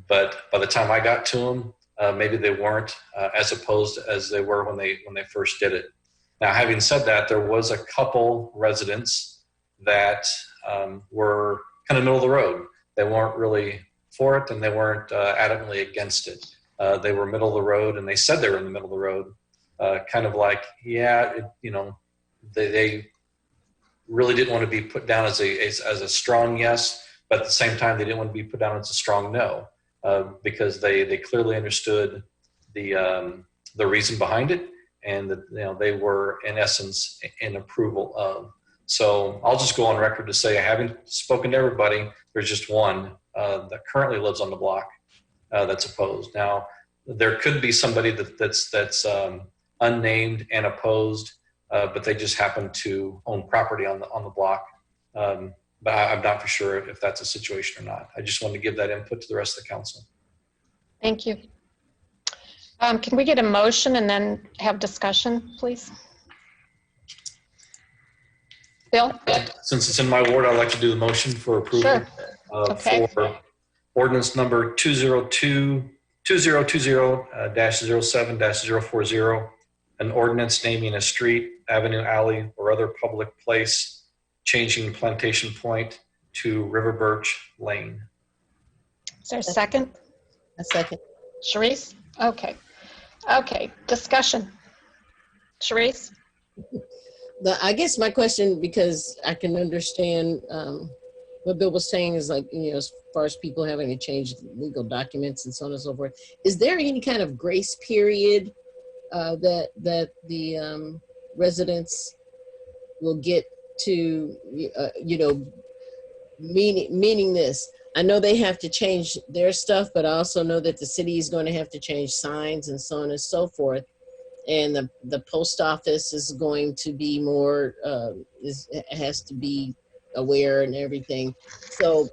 but by the time I got to them, maybe they weren't as opposed as they were when they first did it. Now, having said that, there was a couple residents that were kind of middle of the road. They weren't really for it, and they weren't adamantly against it. They were middle of the road, and they said they were in the middle of the road, kind of like, they really didn't want to be put down as a strong yes, but at the same time, they didn't want to be put down as a strong no, because they clearly understood the reason behind it, and that they were in essence in approval of. So I'll just go on record to say I haven't spoken to everybody. There's just one that currently lives on the block that's opposed. Now there could be somebody that's unnamed and opposed, but they just happen to own property on the block. But I'm not for sure if that's a situation or not. I just wanted to give that input to the rest of the council. Thank you. Can we get a motion and then have discussion, please? Bill? Since it's in my ward, I'd like to do the motion for approval. Sure. Okay. For ordinance number 2020-07-040, an ordinance naming a street, avenue, alley, or other public place, changing Plantation Point to River Birch Lane. Is there a second? A second. Sharice? Okay. Okay, discussion. Sharice? I guess my question, because I can understand what Bill was saying, is like, as far as people having to change legal documents and so on and so forth, is there any kind of grace period that the residents will get to, meaning this? I know they have to change their stuff, but I also know that the city is going to have to change signs and so on and so forth. And the post office is going to be more, has to be aware and everything. So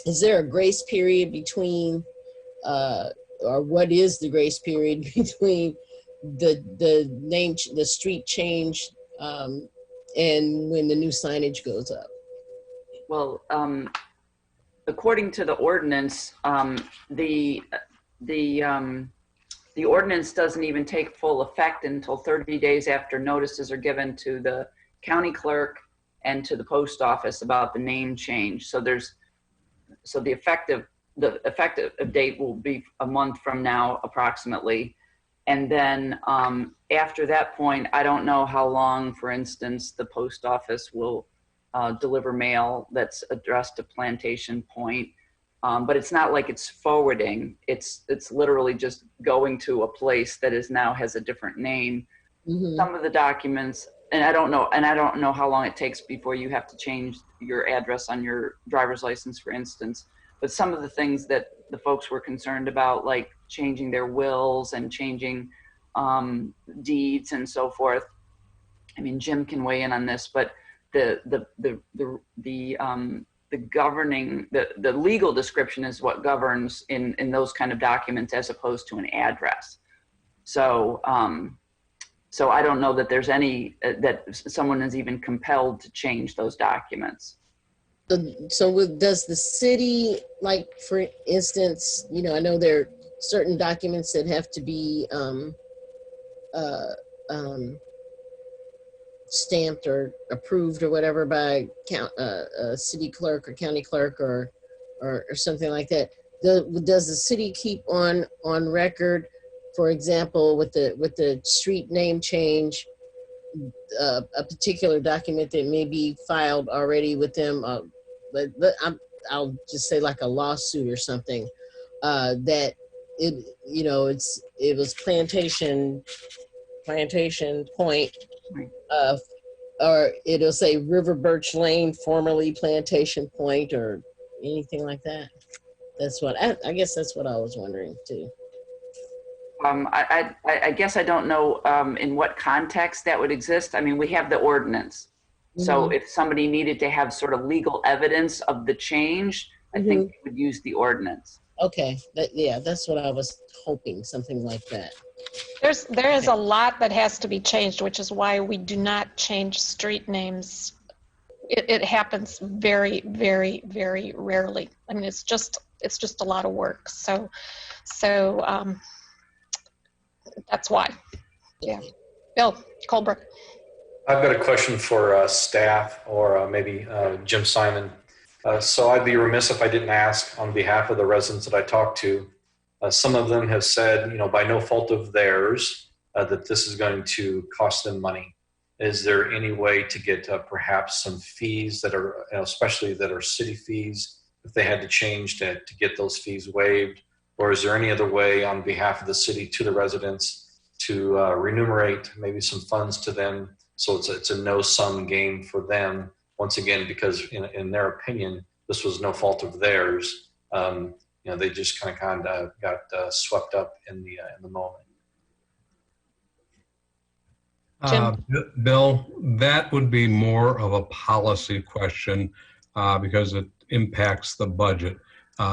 is there a grace period between, or what is the grace period between the street change and when the new signage goes up? Well, according to the ordinance, the ordinance doesn't even take full effect until 30 days after notices are given to the county clerk and to the post office about the name change. So the effective date will be a month from now, approximately. And then after that point, I don't know how long, for instance, the post office will deliver mail that's addressed to Plantation Point. But it's not like it's forwarding. It's literally just going to a place that now has a different name. Mm-hmm. Some of the documents, and I don't know how long it takes before you have to change your address on your driver's license, for instance. But some of the things that the folks were concerned about, like changing their wills and changing deeds and so forth. I mean, Jim can weigh in on this, but the legal description is what governs in those kind of documents, as opposed to an address. So so I don't know that there's any that someone is even compelled to change those documents. So does the city, like, for instance, I know there are certain documents that have to be stamped or approved or whatever by a city clerk or county clerk or something like that. Does the city keep on record, for example, with the street name change, a particular document that may be filed already with them? I'll just say like a lawsuit or something, that it was Plantation Point. Or it'll say River Birch Lane, formerly Plantation Point, or anything like that. That's what I guess that's what I was wondering too. I guess I don't know in what context that would exist. I mean, we have the ordinance. Mm-hmm. So if somebody needed to have sort of legal evidence of the change, I mm-hmm. think they would use the ordinance. Okay, that's what I was hoping, something like that. There is a lot that has to be changed, which is why we do not change street names. It happens very, very, very rarely. I mean, it's just a lot of work. So that's why. Yeah. Bill Colbrook. I've got a question for staff or maybe Jim Simon. So I'd be remiss if I didn't ask on behalf of the residents that I talked to. Some of them have said, by no fault of theirs, that this is going to cost them money. Is there any way to get perhaps some fees that are, especially that are city fees, if they had to change to get those fees waived? Or is there any other way on behalf of the city to the residents to remunerate maybe some funds to them. So it's a no-sum game for them, once again, because in their opinion, this was no fault of theirs. They just kind of got swept up in the moment. Bill, that would be more of a policy question because it impacts the budget.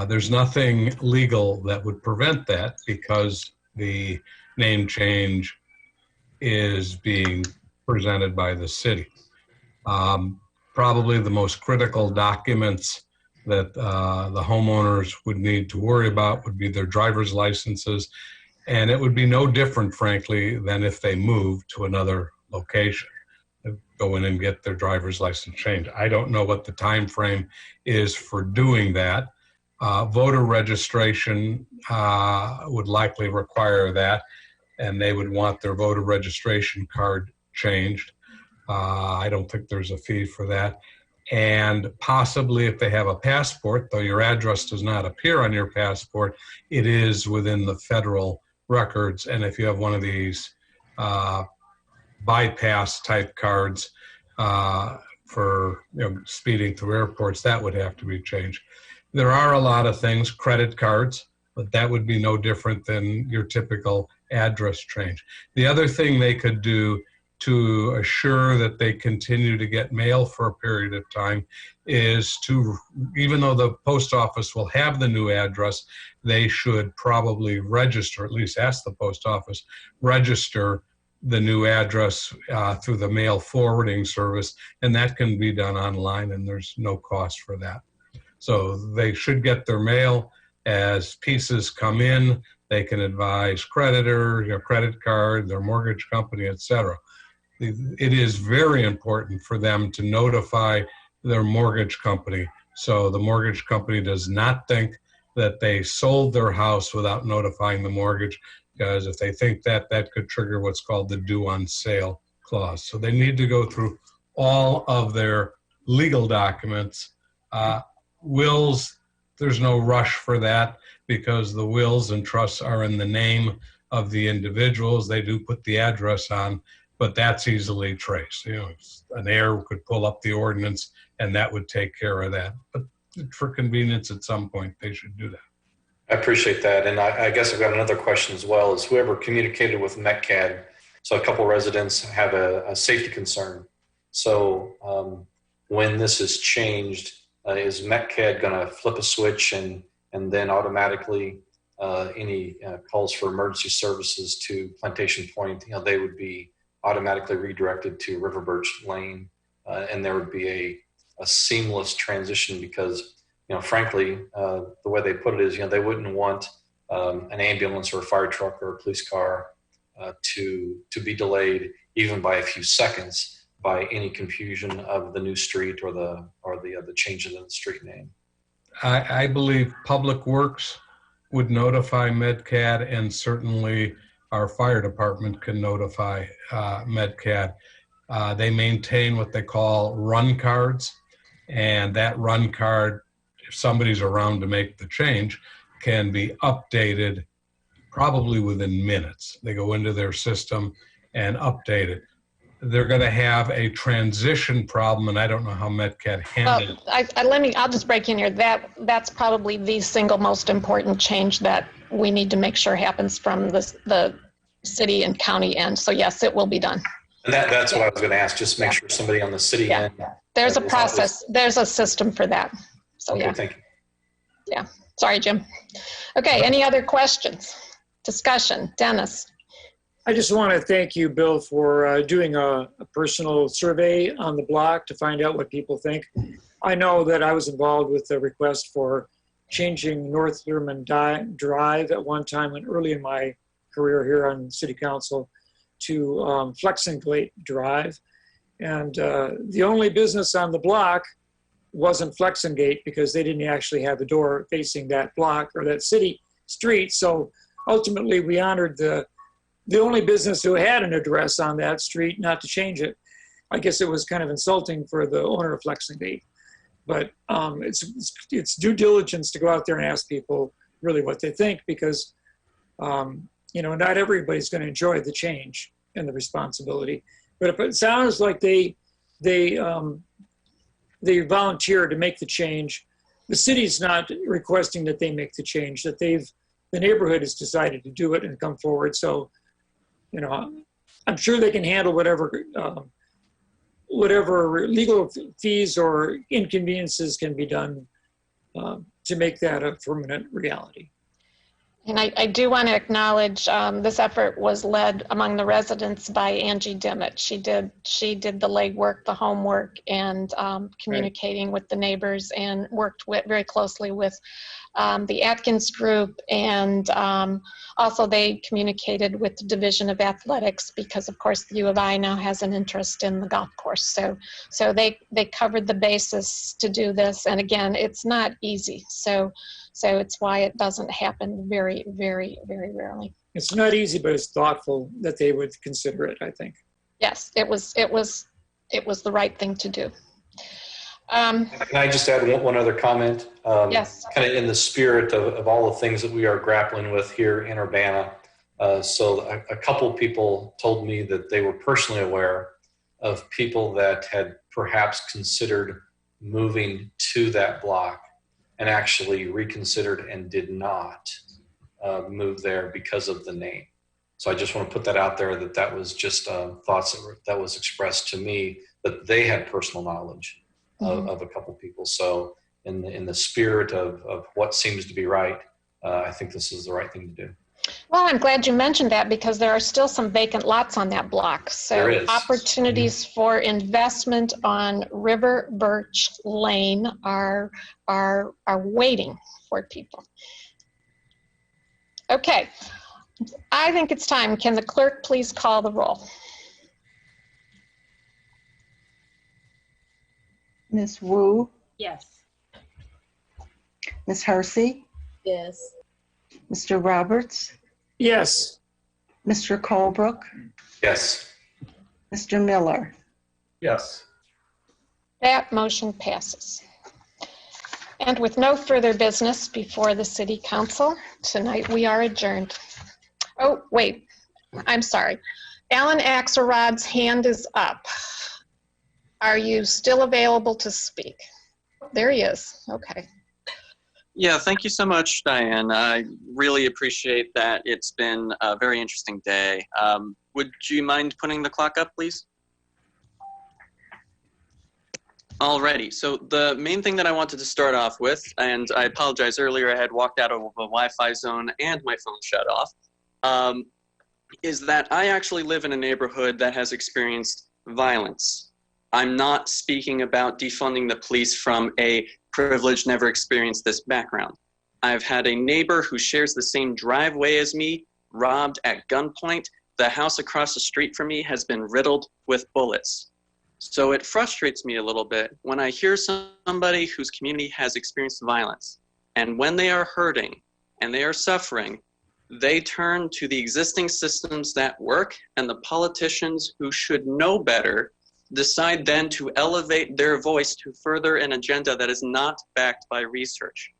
There's nothing legal that would prevent that because the name change is being presented by the city. Probably the most critical documents that the homeowners would need to worry about would be their driver's licenses. And it would be no different, frankly, than if they moved to another location, go in and get their driver's license changed. I don't know what the time frame is for doing that. Voter registration would likely require that, and they would want their voter registration card changed. I don't think there's a fee for that. And possibly if they have a passport, though your address does not appear on your passport, it is within the federal records. And if you have one of these bypass type cards for speeding through airports, that would have to be changed. There are a lot of things, credit cards, but that would be no different than your typical address change. The other thing they could do to assure that they continue to get mail for a period of time is to, even though the post office will have the new address, they should probably register, at least ask the post office, register the new address through the mail forwarding service, and that can be done online and there's no cost for that. So they should get their mail as pieces come in. They can advise creditor, your credit card, their mortgage company, etc. It is very important for them to notify their mortgage company, so the mortgage company does not think that they sold their house without notifying the mortgage, because if they think that, that could trigger what's called the due on sale clause. So they need to go through all of their legal documents. Wills, there's no rush for that because the wills and trusts are in the name of the individuals. They do put the address on, but that's easily traced. An heir could pull up the ordinance and that would take care of that. But for convenience, at some point, they should do that. I appreciate that. And I guess I've got another question as well. Is whoever communicated with METCAD, so a couple residents have a safety concern. So when this is changed, is METCAD going to flip a switch and then automatically any calls for emergency services to Plantation Point, they would be automatically redirected to River Birch Lane, and there would be a seamless transition because, frankly, the way they put it is, they wouldn't want an ambulance or a fire truck or a police car to be delayed even by a few seconds by any confusion of the new street or the change in the street name. I believe Public Works would notify MEDCAD, and certainly our fire department can notify MEDCAD. They maintain what they call run cards, and that run card, if somebody's around to make the change, can be updated probably within minutes. They go into their system and update it. They're going to have a transition problem, and I don't know how MEDCAD handles it. I'll just break in here. That's probably the single most important change that we need to make sure happens from the city and county end. So yes, it will be done. And that's what I was going to ask. Just make sure somebody on the city end. There's a process. There's a system for that. So okay, yeah. Thank you. Yeah. Sorry, Jim. Okay. Any other questions? Discussion. Dennis. I just want to thank you, Bill, for doing a personal survey on the block to find out what people think. I know that I was involved with the request for changing North Urbana Drive at one time when early in my career here on City Council to Flexingate Drive. And the only business on the block wasn't Flexingate because they didn't actually have the door facing that block or that city street. So ultimately we honored the only business who had an address on that street not to change it. I guess it was kind of insulting for the owner of Flexingate. But it's due diligence to go out there and ask people really what they think, because not everybody's going to enjoy the change and the responsibility. But if it sounds like they volunteer to make the change, the city's not requesting that they make the change, that the neighborhood has decided to do it and come forward. So, I'm sure they can handle whatever legal fees or inconveniences can be done to make that a permanent reality. And I do want to acknowledge this effort was led among the residents by Angie Dimmitt. She did the legwork, the homework, and communicating with the neighbors, and worked very closely with the Atkins group, and also they communicated with the Division of Athletics, because of course the U of I now has an interest in the golf course. So they covered the basis to do this, and again, it's not easy. So it's why it doesn't happen very, very, very rarely. It's not easy, but it's thoughtful that they would consider it, I think. Yes, it was the right thing to do. Can I just add one other comment? Yes. Kind of in the spirit of all the things that we are grappling with here in Urbana. So a couple people told me that they were personally aware of people that had perhaps considered moving to that block and actually reconsidered and did not move there because of the name. So I just want to put that out there, that was just thoughts that was expressed to me, that they had personal knowledge of a couple people. So in the spirit of what seems to be right, I think this is the right thing to do. Well, I'm glad you mentioned that, because there are still some vacant lots on that block. So There is. opportunities for investment on River Birch Lane are waiting for people. Okay, I think it's time. Can the clerk please call the roll? Ms. Wu, Yes. Ms. Hersey, Yes. Mr. Roberts, Yes. Mr. Colebrook, Yes. Mr. Miller. Yes. That motion passes. And with no further business before the City Council, tonight we are adjourned. Oh, wait, I'm sorry. Alan Axelrod's hand is up. Are you still available to speak? There he is. Okay. Yeah, thank you so much, Diane. I really appreciate that. It's been a very interesting day. Would you mind putting the clock up, please? Alrighty, so the main thing that I wanted to start off with, and I apologize earlier, I had walked out of a Wi-Fi zone and my phone shut off, is that I actually live in a neighborhood that has experienced violence. I'm not speaking about defunding the police from a privileged, never experienced this background. I've had a neighbor who shares the same driveway as me, robbed at gunpoint. The house across the street from me has been riddled with bullets. So it frustrates me a little bit when I hear somebody whose community has experienced violence, and when they are hurting and they are suffering, they turn to the existing systems that work, and the politicians who should know better decide then to elevate their voice to further an agenda that is not backed by research.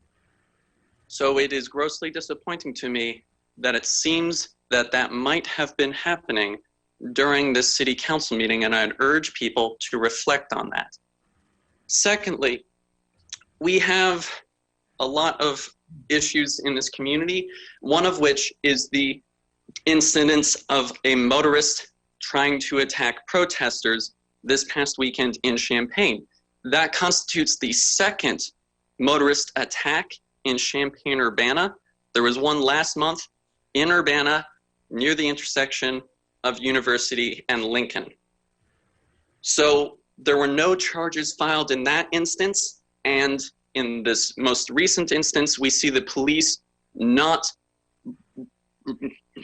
So it is grossly disappointing to me that it seems that that might have been happening during this city council meeting, and I'd urge people to reflect on that. Secondly, we have a lot of issues in this community, one of which is the incidence of a motorist trying to attack protesters this past weekend in Champaign. That constitutes the second motorist attack in Champaign, Urbana. There was one last month in Urbana near the intersection of University and Lincoln. So there were no charges filed in that instance, and in this most recent instance, we see the police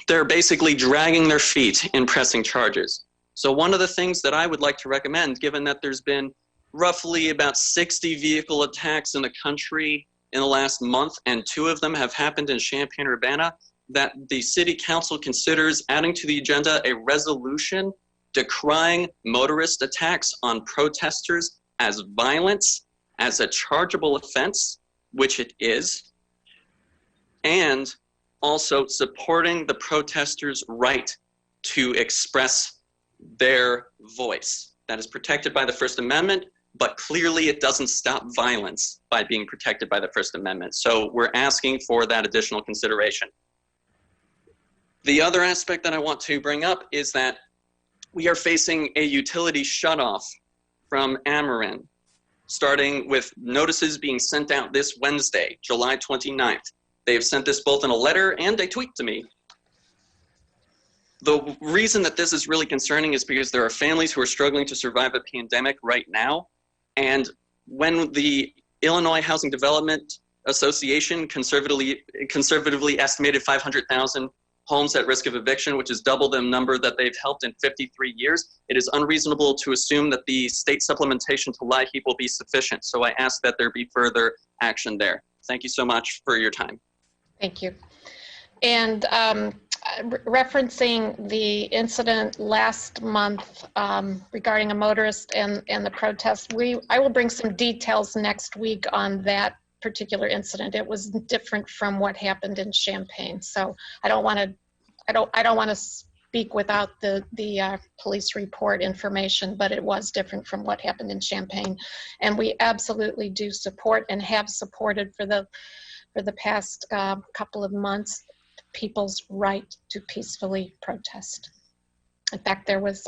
they're basically dragging their feet in pressing charges. So one of the things that I would like to recommend, given that there's been roughly about 60 vehicle attacks in the country in the last month, and 2 of them have happened in Champaign, Urbana, that the city council considers adding to the agenda a resolution decrying motorist attacks on protesters as violence, as a chargeable offense, which it is, and also supporting the protesters' right to express their voice. That is protected by the First Amendment, but clearly it doesn't stop violence by being protected by the First Amendment. So we're asking for that additional consideration. The other aspect that I want to bring up is that we are facing a utility shutoff from Ameren, starting with notices being sent out this Wednesday, July 29th. They have sent this both in a letter and a tweet to me. The reason that this is really concerning is because there are families who are struggling to survive a pandemic right now. And when the Illinois Housing Development Association conservatively estimated 500,000 homes at risk of eviction, which is double the number that they've helped in 53 years, it is unreasonable to assume that the state supplementation to LIHEAP will be sufficient. So I ask that there be further action there. Thank you so much for your time. Thank you. And referencing the incident last month regarding a motorist and the protest, I will bring some details next week on that particular incident. It was different from what happened in Champaign. So I don't want to speak without the police report information, but it was different from what happened in Champaign. And we absolutely do support and have supported for the past couple of months people's right to peacefully protest. In fact, there was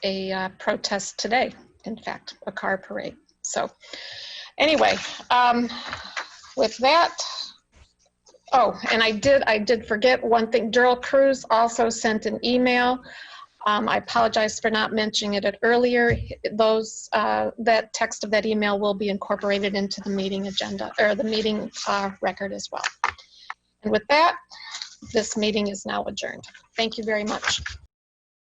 a protest today, in fact, a car parade. So anyway, with that, oh, and I did forget one thing. Daryl Cruz also sent an email. I apologize for not mentioning it earlier. That text of that email will be incorporated into the meeting agenda, or the meeting record as well. And with that, this meeting is now adjourned. Thank you very much.